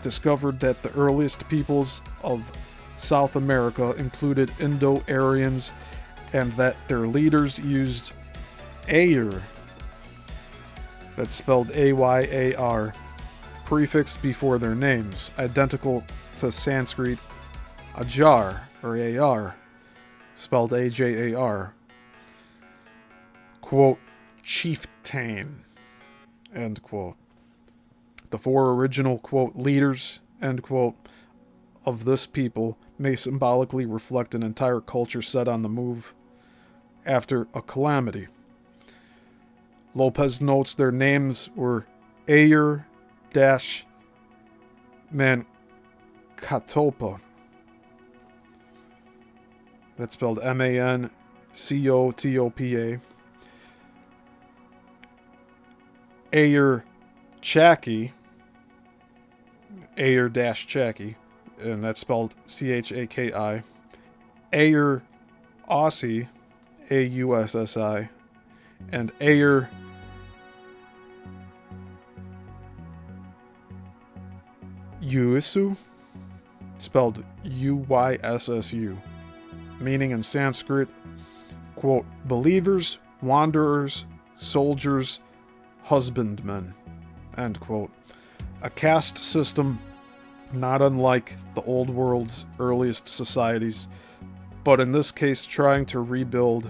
discovered that the earliest peoples of South America included Indo-Aryans and that their leaders used Ayar, that's spelled A-Y-A-R, prefixed before their names, identical to Sanskrit Ajar, or A-R, spelled A-J-A-R. Quote, chieftain, end quote. The 4 original, quote, leaders, end quote, of this people may symbolically reflect an entire culture set on the move after a calamity. Lopez notes their names were Ayar-Mankatopa. That's spelled M-A-N-C-O-T-O-P-A. Ayar-Chaki. Ayar-Chaki. And that's spelled C-H-A-K-I. Ayar-Aussi. A-U-S-S-I. And Ayar Uyissu, spelled Uyissu, meaning in Sanskrit, quote, believers, wanderers, soldiers, husbandmen, end quote. A caste system not unlike the old world's earliest societies, but in this case trying to rebuild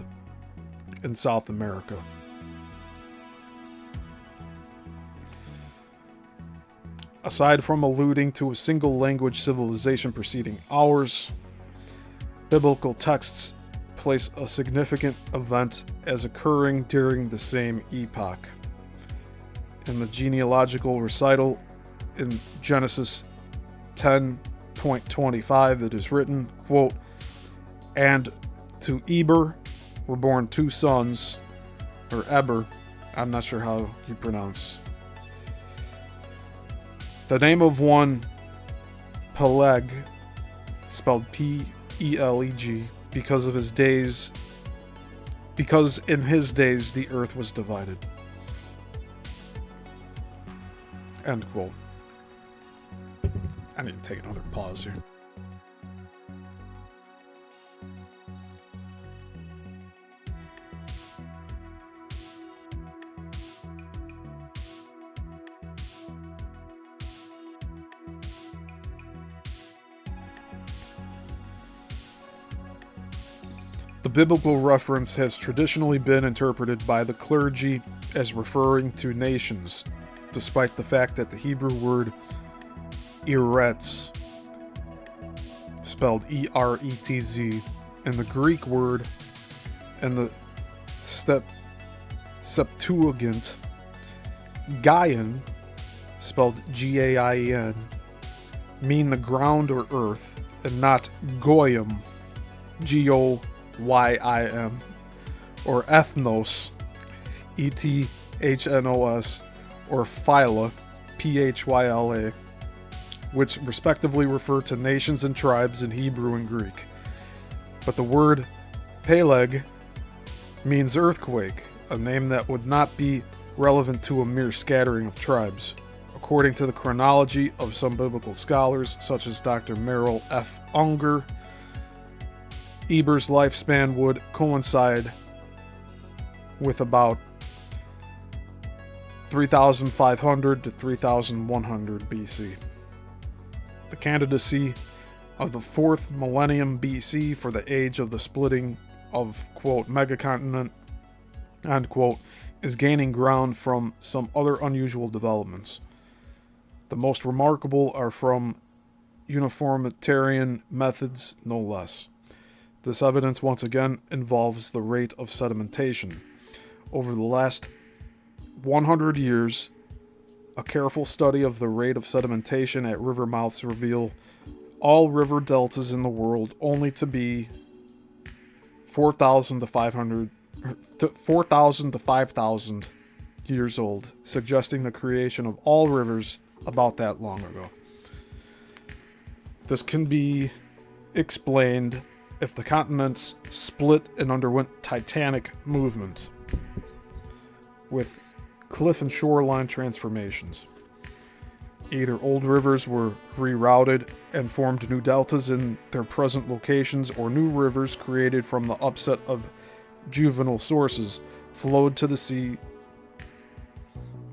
in South America. Aside from alluding to a single language civilization preceding ours, biblical texts place a significant event as occurring during the same epoch. In the genealogical recital in Genesis 10:25, it is written, quote, and to Eber were born two sons, or Eber, I'm not sure how you pronounce. The name of one, Peleg, spelled P-E-L-E-G, because in his days the earth was divided. End quote. I need to take another pause here. The biblical reference has traditionally been interpreted by the clergy as referring to nations, despite the fact that the Hebrew word Eretz, spelled E-R-E-T-Z, and the Greek word and the Septuagint, Gaian, spelled G-A-I-E-N, mean the ground or earth, and not Goyim, G-O-Y-I-M, or ethnos, E-T-H-N-O-S, or phyla, P-H-Y-L-A, which respectively refer to nations and tribes in Hebrew and Greek. But the word Peleg means earthquake, a name that would not be relevant to a mere scattering of tribes. According to the chronology of some biblical scholars, such as Dr. Merrill F. Unger, Eber's lifespan would coincide with about 3,500 to 3,100 BC. The candidacy of the 4th millennium BC for the age of the splitting of, quote, megacontinent, end quote, is gaining ground from some other unusual developments. The most remarkable are from uniformitarian methods, no less. This evidence once again involves the rate of sedimentation. Over the last 100 years, a careful study of the rate of sedimentation at river mouths reveal all river deltas in the world only to be 4,000 to 5,000 years old, suggesting the creation of all rivers about that long ago. This can be explained if the continents split and underwent titanic movement with cliff and shoreline transformations. Either old rivers were rerouted and formed new deltas in their present locations, or new rivers created from the upset of juvenile sources flowed to the sea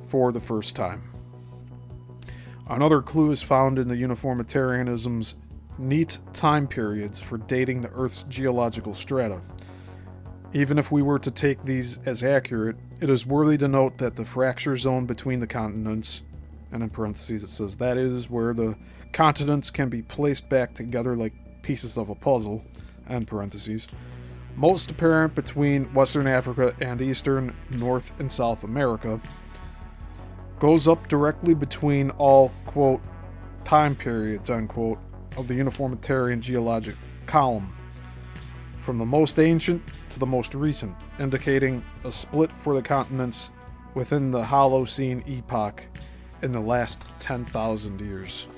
for the first time. Another clue is found in the uniformitarianism's neat time periods for dating the Earth's geological strata. Even if we were to take these as accurate, it is worthy to note that the fracture zone between the continents, and in parentheses it says that is where the continents can be placed back together like pieces of a puzzle, end parentheses, most apparent between Western Africa and Eastern, North, and South America, goes up directly between all, quote, time periods, end quote, of the uniformitarian geologic column, from the most ancient to the most recent, indicating a split for the continents within the Holocene epoch in the last 10,000 years.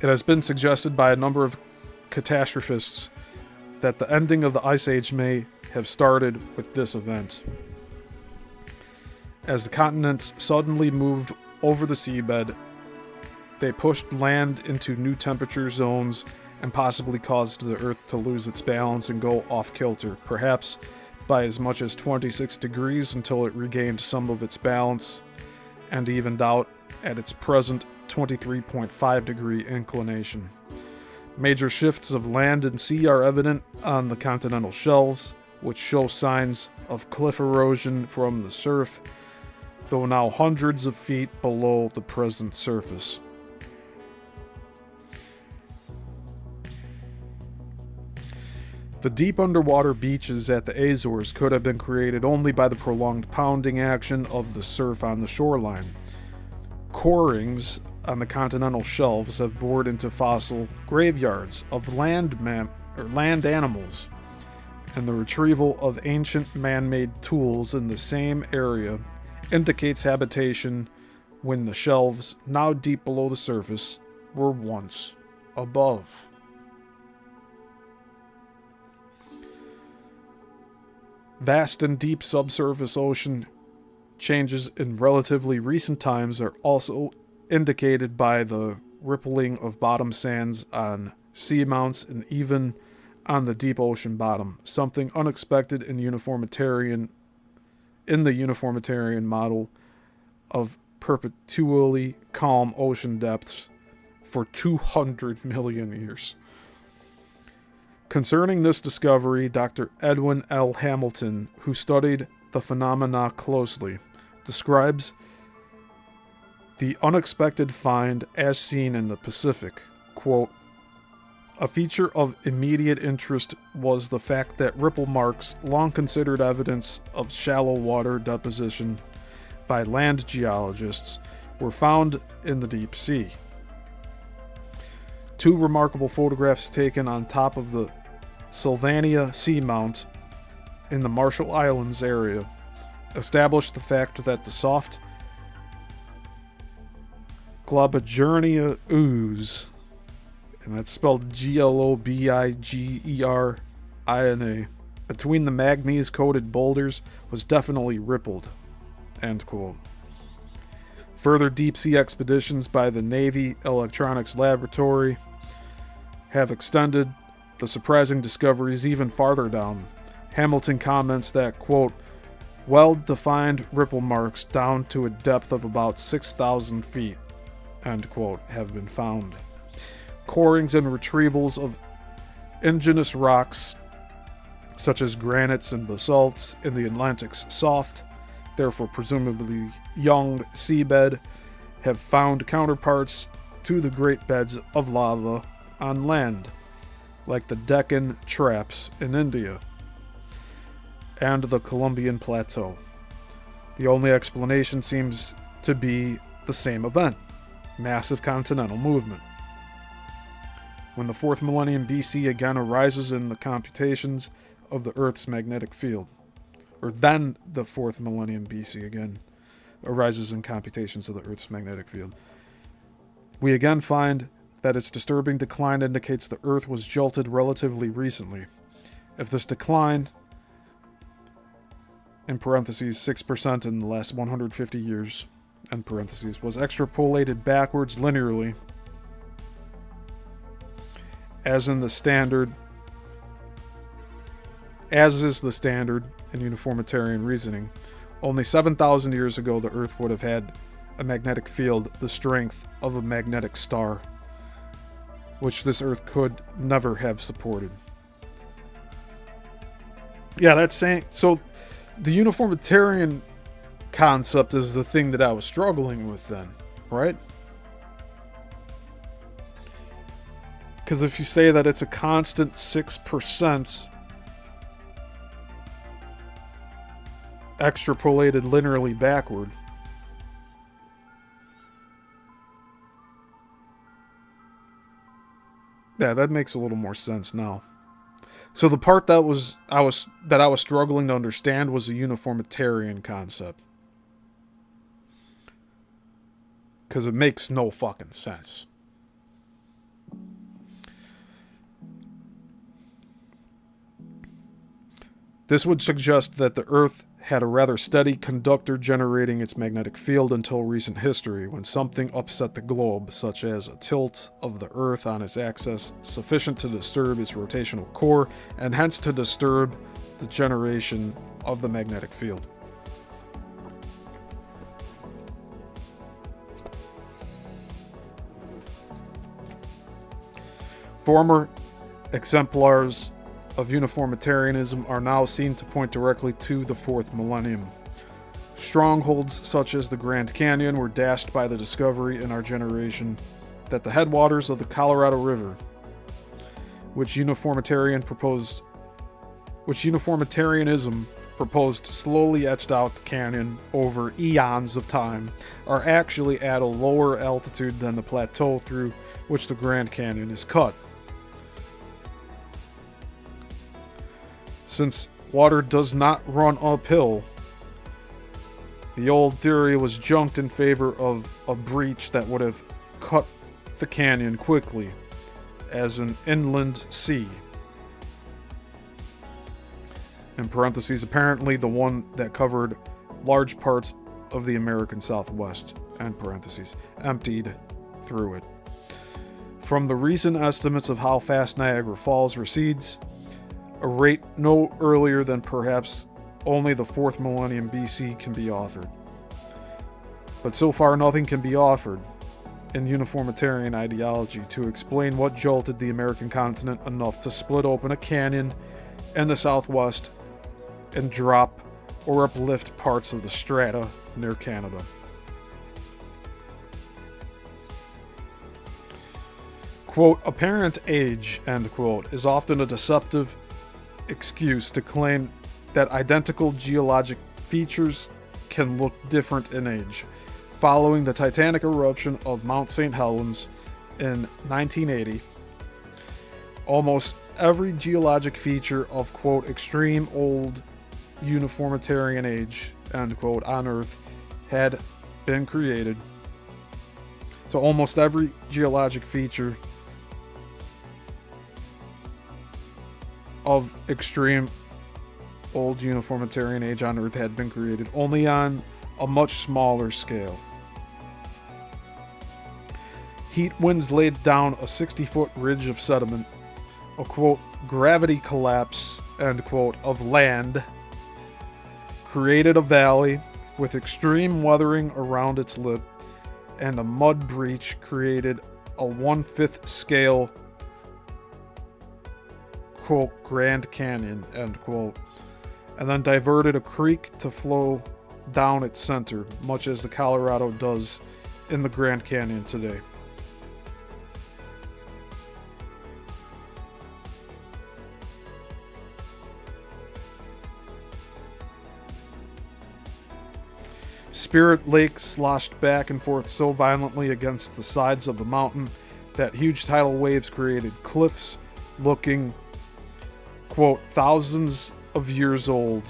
It has been suggested by a number of catastrophists that the ending of the Ice Age may have started with this event. As the continents suddenly moved over the seabed They pushed land into new temperature zones and possibly caused the Earth to lose its balance and go off kilter, perhaps by as much as 26 degrees until it regained some of its balance and evened out at its present 23.5 degree inclination. Major shifts of land and sea are evident on the continental shelves, which show signs of cliff erosion from the surf, though now hundreds of feet below the present surface. The deep underwater beaches at the Azores could have been created only by the prolonged pounding action of the surf on the shoreline. Corings on the continental shelves have bored into fossil graveyards of land animals, and the retrieval of ancient man-made tools in the same area indicates habitation when the shelves, now deep below the surface, were once above. Vast and deep subsurface ocean changes in relatively recent times are also indicated by the rippling of bottom sands on seamounts and even on the deep ocean bottom, something unexpected in the uniformitarian model of perpetually calm ocean depths for 200 million years. Concerning this discovery, Dr. Edwin L. Hamilton, who studied the phenomena closely, describes the unexpected find as seen in the Pacific. Quote, "A feature of immediate interest was the fact that ripple marks, long considered evidence of shallow water deposition by land geologists, were found in the deep sea. Two remarkable photographs taken on top of the Sylvania Seamount in the Marshall Islands area established the fact that the soft Globigerina ooze," and that's spelled Globigerina, "between the manganese-coated boulders was definitely rippled." End quote. Further deep-sea expeditions by the Navy Electronics Laboratory have extended the surprising discoveries even farther down. Hamilton comments that, quote, "well-defined ripple marks down to a depth of about 6,000 feet, end quote, have been found. Corings and retrievals of indigenous rocks, such as granites and basalts in the Atlantic's soft, therefore presumably young seabed, have found counterparts to the great beds of lava on land, like the Deccan Traps in India and the Columbian Plateau. The only explanation seems to be the same event, massive continental movement. When the 4th millennium BC again arises in the computations of the Earth's magnetic field, or then the 4th millennium BC again arises in computations of the Earth's magnetic field, we again find that its disturbing decline indicates the Earth was jolted relatively recently. If this decline, in parentheses 6% in the last 150 years, end parentheses, was extrapolated backwards linearly, as is the standard in uniformitarian reasoning, only 7,000 years ago the Earth would have had a magnetic field the strength of a magnetic star, which this Earth could never have supported. Yeah, that's saying... So, the uniformitarian concept is the thing that I was struggling with then, right? Because if you say that it's a constant 6% extrapolated linearly backward, yeah, that makes a little more sense now. So the part that I was struggling to understand was the uniformitarian concept, because it makes no fucking sense. This would suggest that the Earth had a rather steady conductor generating its magnetic field until recent history, when something upset the globe, such as a tilt of the Earth on its axis, sufficient to disturb its rotational core, and hence to disturb the generation of the magnetic field. Former exemplars of uniformitarianism are now seen to point directly to the fourth millennium. Strongholds such as the Grand Canyon were dashed by the discovery in our generation that the headwaters of the Colorado River, which uniformitarianism proposed slowly etched out the canyon over eons of time, are actually at a lower altitude than the plateau through which the Grand Canyon is cut. Since water does not run uphill, the old theory was junked in favor of a breach that would have cut the canyon quickly, as an inland sea. In parentheses, apparently the one that covered large parts of the American Southwest, end parentheses, emptied through it. From the recent estimates of how fast Niagara Falls recedes, a rate no earlier than perhaps only the 4th millennium BC can be offered. But so far nothing can be offered in uniformitarian ideology to explain what jolted the American continent enough to split open a canyon in the southwest and drop or uplift parts of the strata near Canada. Quote, apparent age, end quote, is often a deceptive excuse to claim that identical geologic features can look different in age. Following the titanic eruption of Mount St. Helens in 1980, almost every geologic feature of, quote, extreme old uniformitarian age, end quote, on Earth had been created. So almost every geologic feature of extreme old uniformitarian age on Earth had been created, only on a much smaller scale. Heat winds laid down a 60-foot ridge of sediment, a, quote, gravity collapse, end quote, of land, created a valley with extreme weathering around its lip, and a mud breach created a 1/5 scale, quote, Grand Canyon, end quote, and then diverted a creek to flow down its center, much as the Colorado does in the Grand Canyon today. Spirit Lake sloshed back and forth so violently against the sides of the mountain that huge tidal waves created cliffs looking, quote, thousands of years old,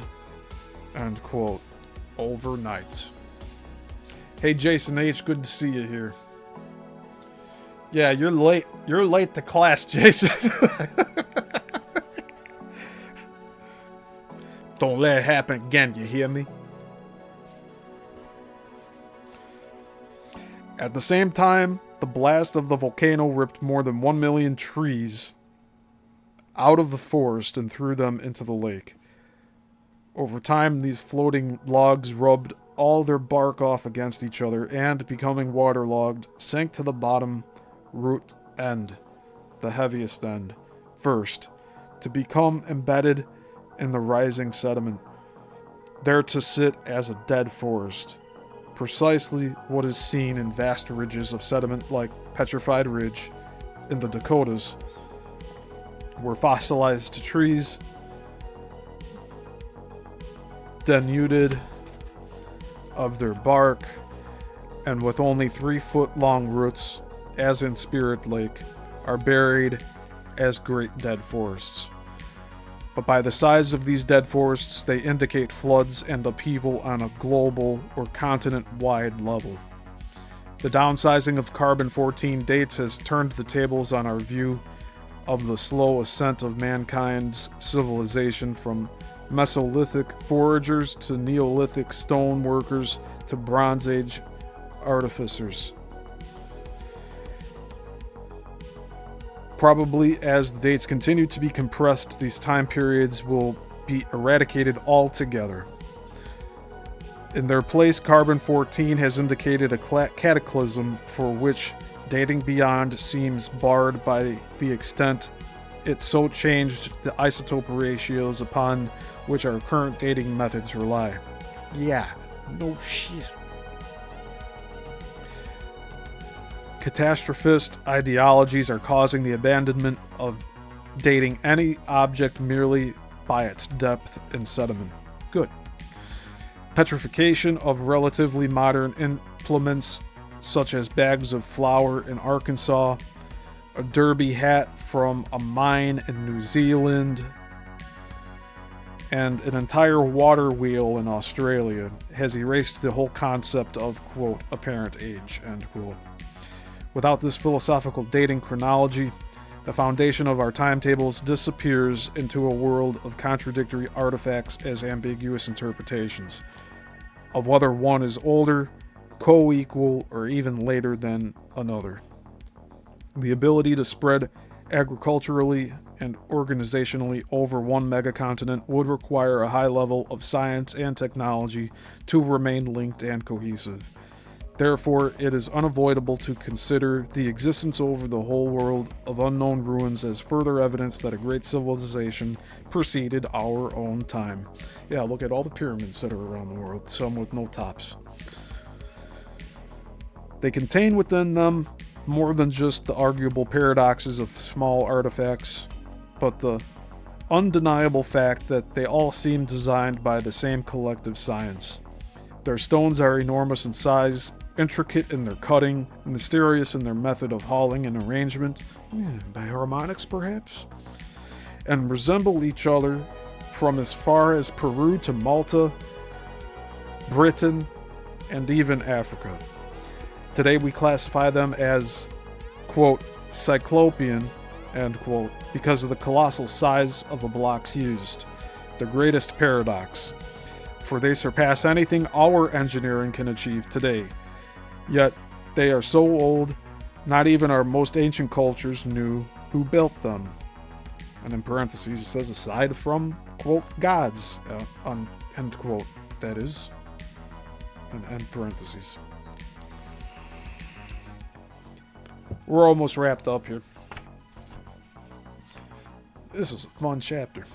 end quote, overnight. Hey, Jason H., good to see you here. Yeah, you're late. You're late to class, Jason. Don't let it happen again, you hear me? At the same time, the blast of the volcano ripped more than 1 million trees out of the forest and threw them into the lake. Over time, these floating logs rubbed all their bark off against each other and, becoming waterlogged, sank to the bottom root end, the heaviest end, first, to become embedded in the rising sediment, there to sit as a dead forest. Precisely what is seen in vast ridges of sediment like Petrified Ridge in the Dakotas, where fossilized trees, denuded of their bark and with only 3-foot long roots, as in Spirit Lake, are buried as great dead forests. But by the size of these dead forests, they indicate floods and upheaval on a global or continent-wide level. The downsizing of carbon-14 dates has turned the tables on our view of the slow ascent of mankind's civilization from Mesolithic foragers to Neolithic stone workers to Bronze Age artificers. Probably as the dates continue to be compressed, these time periods will be eradicated altogether. In their place, carbon-14 has indicated a cataclysm for which dating beyond seems barred by the extent it so changed the isotope ratios upon which our current dating methods rely. Yeah, no shit. Catastrophist ideologies are causing the abandonment of dating any object merely by its depth in sediment. Good. Petrification of relatively modern implements such as bags of flour in Arkansas, a derby hat from a mine in New Zealand, and an entire water wheel in Australia has erased the whole concept of, quote, apparent age, end quote. Without this philosophical dating chronology, the foundation of our timetables disappears into a world of contradictory artifacts as ambiguous interpretations of whether one is older, co-equal, or even later than another. The ability to spread agriculturally and organizationally over one megacontinent would require a high level of science and technology to remain linked and cohesive. Therefore, it is unavoidable to consider the existence over the whole world of unknown ruins as further evidence that a great civilization preceded our own time. Yeah, look at all the pyramids that are around the world, some with no tops. They contain within them more than just the arguable paradoxes of small artifacts, but the undeniable fact that they all seem designed by the same collective science. Their stones are enormous in size, intricate in their cutting, mysterious in their method of hauling and arrangement, by harmonics perhaps, and resemble each other from as far as Peru to Malta, Britain, and even Africa. Today we classify them as, quote, cyclopean, end quote, because of the colossal size of the blocks used. The greatest paradox, for they surpass anything our engineering can achieve today. Yet, they are so old, not even our most ancient cultures knew who built them. And in parentheses, it says, aside from, quote, gods, end quote. That is, and end parentheses. We're almost wrapped up here. This is a fun chapter.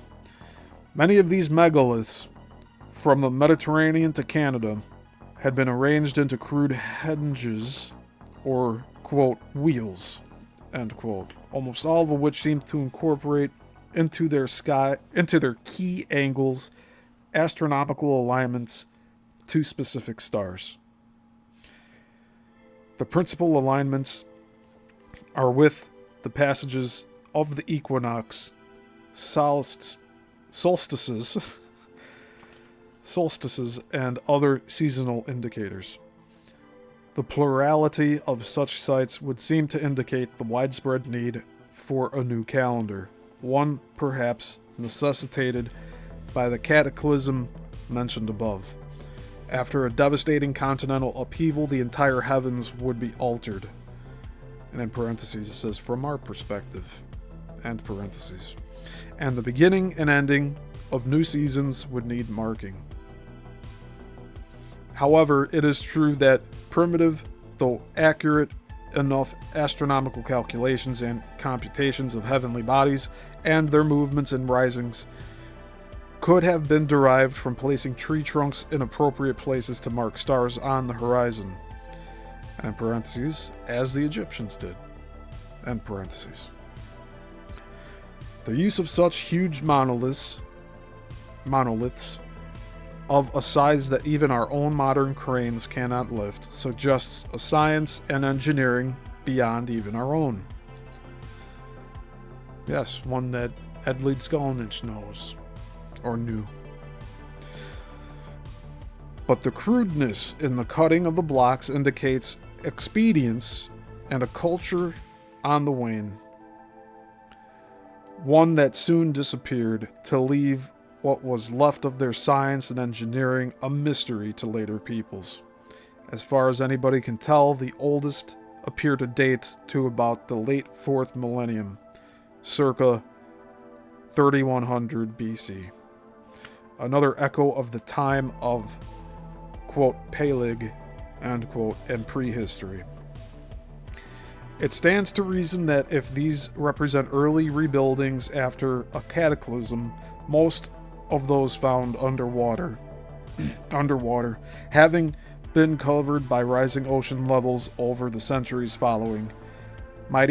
Many of these megaliths, from the Mediterranean to Canada, had been arranged into crude henges, or, quote, wheels, end quote, almost all of which seem to incorporate into their key angles, astronomical alignments to specific stars. The principal alignments are with the passages of the equinox, solstices, and other seasonal indicators. The plurality of such sites would seem to indicate the widespread need for a new calendar, one perhaps necessitated by the cataclysm mentioned above. After a devastating continental upheaval, the entire heavens would be altered. And in parentheses it says, from our perspective, end parentheses. And the beginning and ending of new seasons would need marking. However, it is true that primitive, though accurate enough astronomical calculations and computations of heavenly bodies and their movements and risings could have been derived from placing tree trunks in appropriate places to mark stars on the horizon. And in parentheses, as the Egyptians did. End parentheses. The use of such huge monoliths of a size that even our own modern cranes cannot lift suggests a science and engineering beyond even our own. Yes, one that Edleed Skolnick knows, or knew. But the crudeness in the cutting of the blocks indicates expedience and a culture on the wane. one that soon disappeared to leave what was left of their science and engineering a mystery to later peoples. As far as anybody can tell, the oldest appear to date to about the late 4th millennium, circa 3100 BC. Another echo of the time of, quote, Peleg, end quote, and prehistory. It stands to reason that if these represent early rebuildings after a cataclysm, most of those found underwater, having been covered by rising ocean levels over the centuries following, might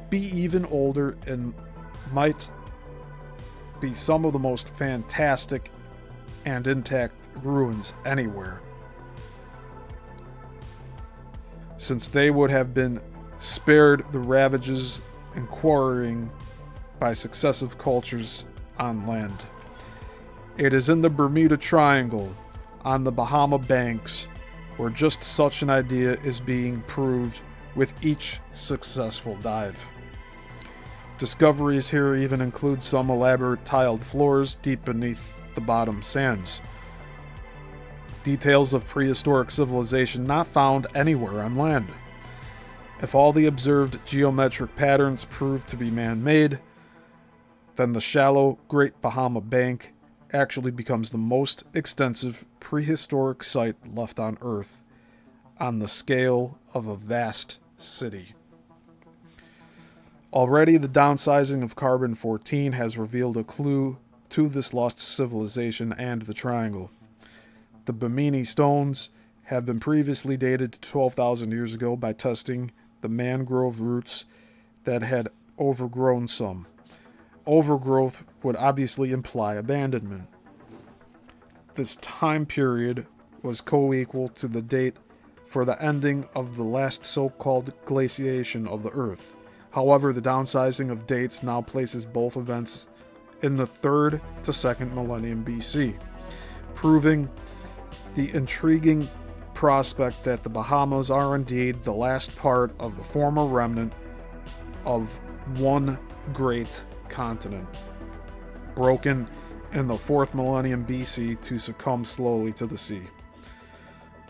be even older and might be some of the most fantastic and intact ruins anywhere, since they would have been spared the ravages and quarrying by successive cultures on land. It is in the Bermuda Triangle, on the Bahama Banks, where just such an idea is being proved with each successful dive. Discoveries here even include some elaborate tiled floors deep beneath the bottom sands. Details of prehistoric civilization not found anywhere on land. If all the observed geometric patterns prove to be man-made, then the shallow Great Bahama Bank actually becomes the most extensive prehistoric site left on Earth, on the scale of a vast city. Already, the downsizing of carbon-14 has revealed a clue to this lost civilization and the triangle. The Bimini stones have been previously dated to 12,000 years ago by testing the mangrove roots that had overgrown some. Overgrowth would obviously imply abandonment. This time period was co-equal to the date for the ending of the last so-called glaciation of the Earth. However, the downsizing of dates now places both events in the 3rd to 2nd millennium BC, proving the intriguing prospect that the Bahamas are indeed the last part of the former remnant of one great continent, broken in the 4th millennium BC to succumb slowly to the sea.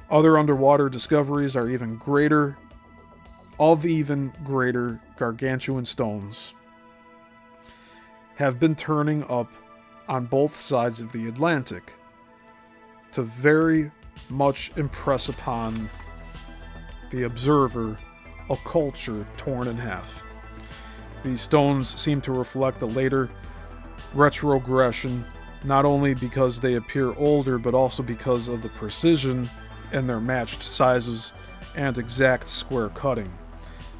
Other underwater discoveries are even greater gargantuan stones have been turning up on both sides of the Atlantic to very much impress upon the observer a culture torn in half. These stones seem to reflect a later retrogression, not only because they appear older, but also because of the precision in their matched sizes and exact square cutting.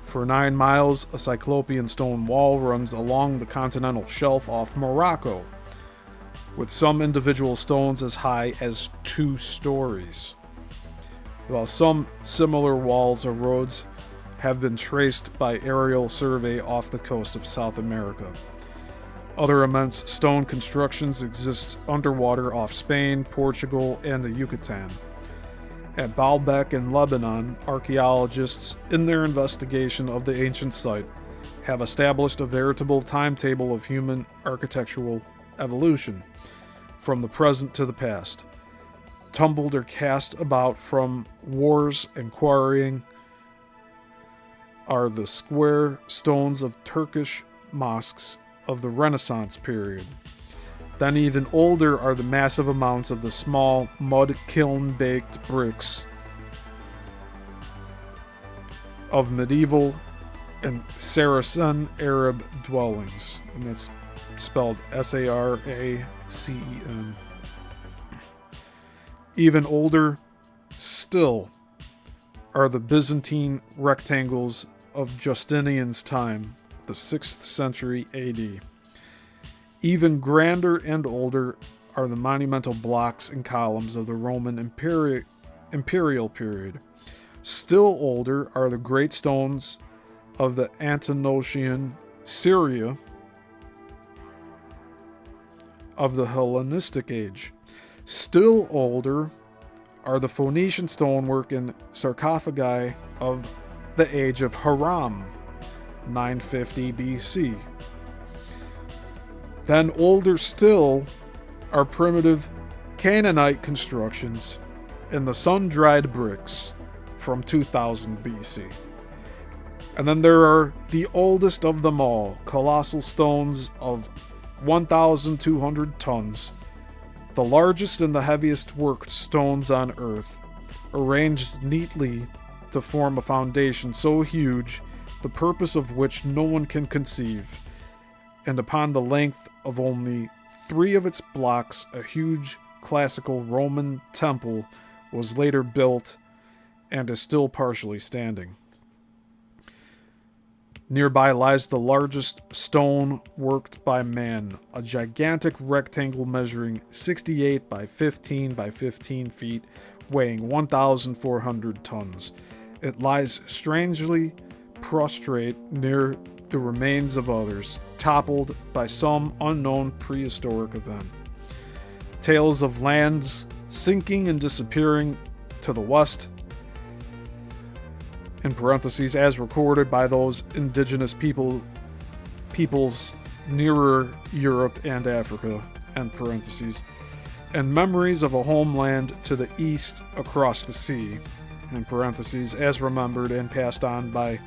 For 9 miles, a cyclopean stone wall runs along the continental shelf off Morocco, with some individual stones as high as 2 stories, while some similar walls or roads have been traced by aerial survey off the coast of South America. Other immense stone constructions exist underwater off Spain, Portugal, and the Yucatan. At Baalbek in Lebanon, archaeologists, in their investigation of the ancient site, have established a veritable timetable of human architectural evolution, from the present to the past. Tumbled or cast about from wars and quarrying are the square stones of Turkish mosques of the Renaissance period. Then even older are the massive amounts of the small mud kiln-baked bricks of medieval and Saracen Arab dwellings, and that's spelled Saracen. Even older still are the Byzantine rectangles of Justinian's time, the 6th century AD. Even grander and older are the monumental blocks and columns of the Roman imperial period. Still older are the great stones of the Antonosian Syria of the Hellenistic age. Still older are the Phoenician stonework and sarcophagi of the age of Hiram, 950 BC. Then older still are primitive Canaanite constructions in the sun-dried bricks from 2000 BC. And then there are the oldest of them all, colossal stones of 1,200 tons, the largest and the heaviest worked stones on Earth, arranged neatly to form a foundation so huge, the purpose of which no one can conceive. And upon the length of only 3 of its blocks, a huge classical Roman temple was later built and is still partially standing. Nearby lies the largest stone worked by man, a gigantic rectangle measuring 68 by 15 by 15 feet, weighing 1,400 tons. It lies strangely prostrate near the remains of others, toppled by some unknown prehistoric event. Tales of lands sinking and disappearing to the west, in parentheses, as recorded by those indigenous peoples nearer Europe and Africa, end parentheses, and memories of a homeland to the east across the sea, in parentheses, as remembered and passed on by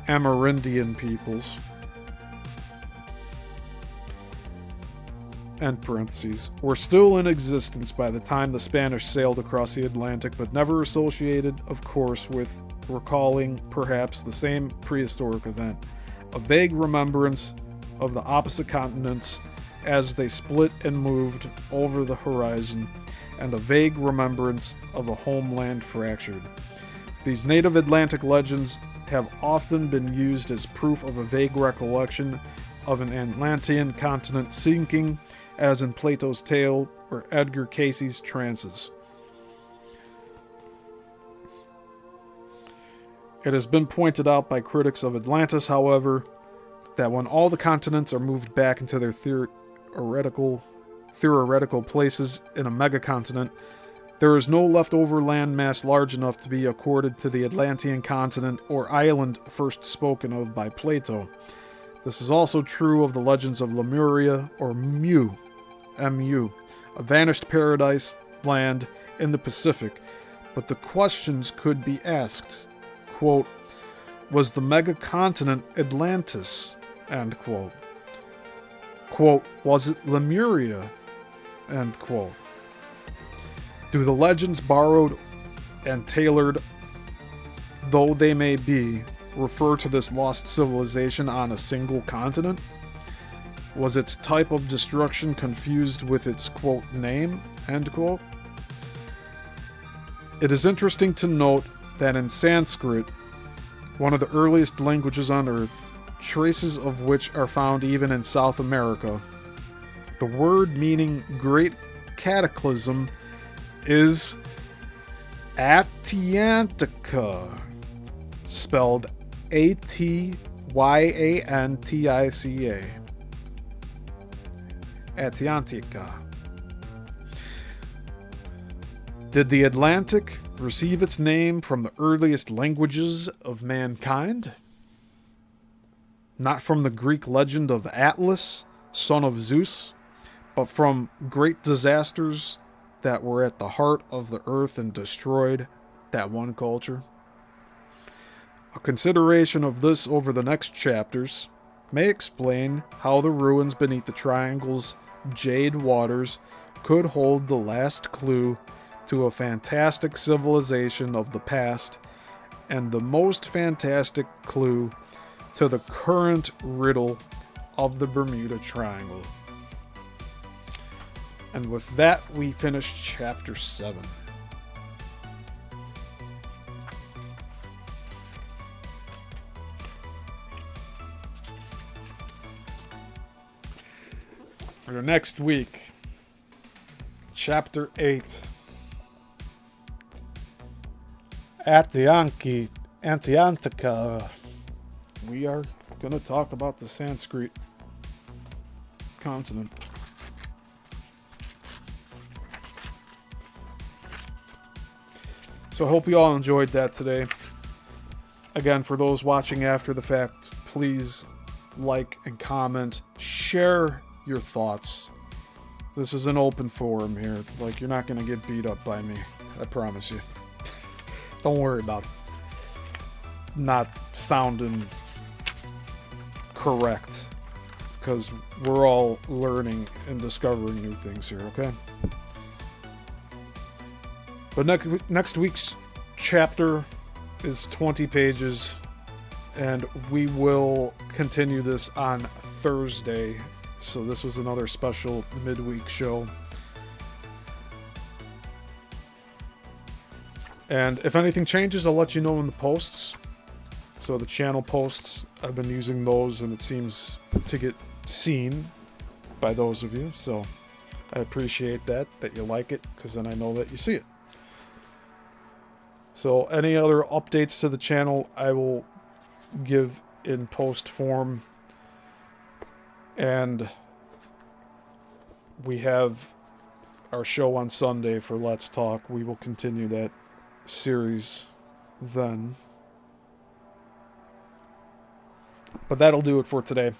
Amerindian peoples, end parentheses, were still in existence by the time the Spanish sailed across the Atlantic, but never associated, of course, with recalling perhaps the same prehistoric event. A vague remembrance of the opposite continents as they split and moved over the horizon, and a vague remembrance of a homeland fractured. These native Atlantic legends have often been used as proof of a vague recollection of an Atlantean continent sinking, as in Plato's Tale or Edgar Cayce's trances. It has been pointed out by critics of Atlantis, however, that when all the continents are moved back into their theoretical places in a megacontinent, there is no leftover land mass large enough to be accorded to the Atlantean continent or island first spoken of by Plato. This is also true of the legends of Lemuria or Mu, M-U, a vanished paradise land in the Pacific, but the questions could be asked. Quote, was the megacontinent Atlantis? End quote. Quote, was it Lemuria? End quote. Do the legends, borrowed and tailored though they may be, refer to this lost civilization on a single continent? Was its type of destruction confused with its, quote, name? End quote. It is interesting to note that in Sanskrit, one of the earliest languages on Earth, traces of which are found even in South America, the word meaning great cataclysm is Atyantica, spelled Atyantica. Atyantica. Did the Atlantic receive its name from the earliest languages of mankind? Not from the Greek legend of Atlas, son of Zeus, but from great disasters that were at the heart of the earth and destroyed that one culture? A consideration of this over the next chapters may explain how the ruins beneath the triangle's jade waters could hold the last clue to a fantastic civilization of the past, and the most fantastic clue to the current riddle of the Bermuda Triangle. And with that, we finish chapter 7. For next week, chapter 8. Atyantica. We are going to talk about the Sanskrit continent. So I hope you all enjoyed that today. Again, for those watching after the fact, please like and comment, share share your thoughts. This is an open forum here. Like, you're not going to get beat up by me. I promise you. Don't worry about not sounding correct. Because we're all learning and discovering new things here, okay? But next week's chapter is 20 pages. And we will continue this on Thursday. So this was another special midweek show. And if anything changes, I'll let you know in the posts. So the channel posts, I've been using those and it seems to get seen by those of you. So I appreciate that you like it, because then I know that you see it. So any other updates to the channel, I will give in post form. And we have our show on Sunday for Let's Talk. We will continue that series then. But that'll do it for today.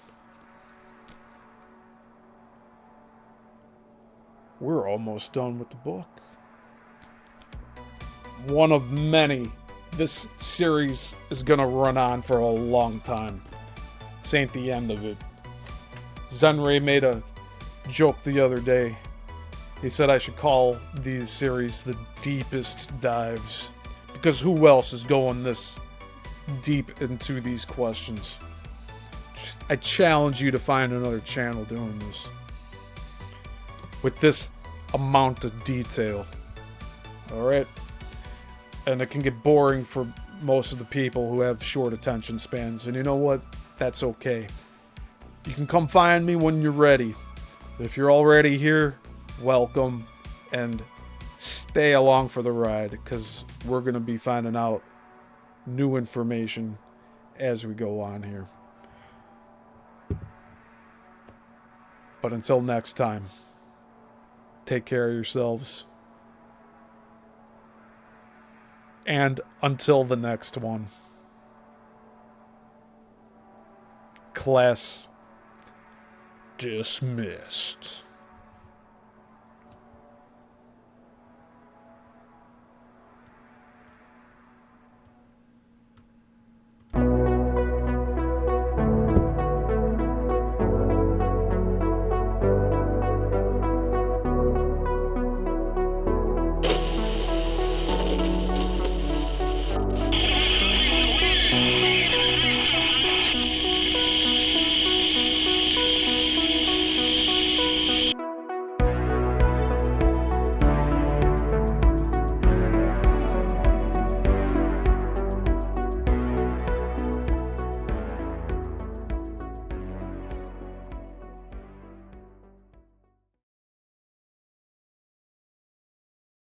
We're almost done with the book. One of many. This series is going to run on for a long time. This ain't the end of it. Zenray made a joke the other day. He said I should call these series the deepest dives, because who else is going this deep into these questions? I challenge you to find another channel doing this with this amount of detail. Alright? And it can get boring for most of the people who have short attention spans. And you know what? That's okay. You can come find me when you're ready. If you're already here, welcome. And stay along for the ride, because we're going to be finding out new information as we go on here. But until next time, take care of yourselves. And until the next one, class dismissed.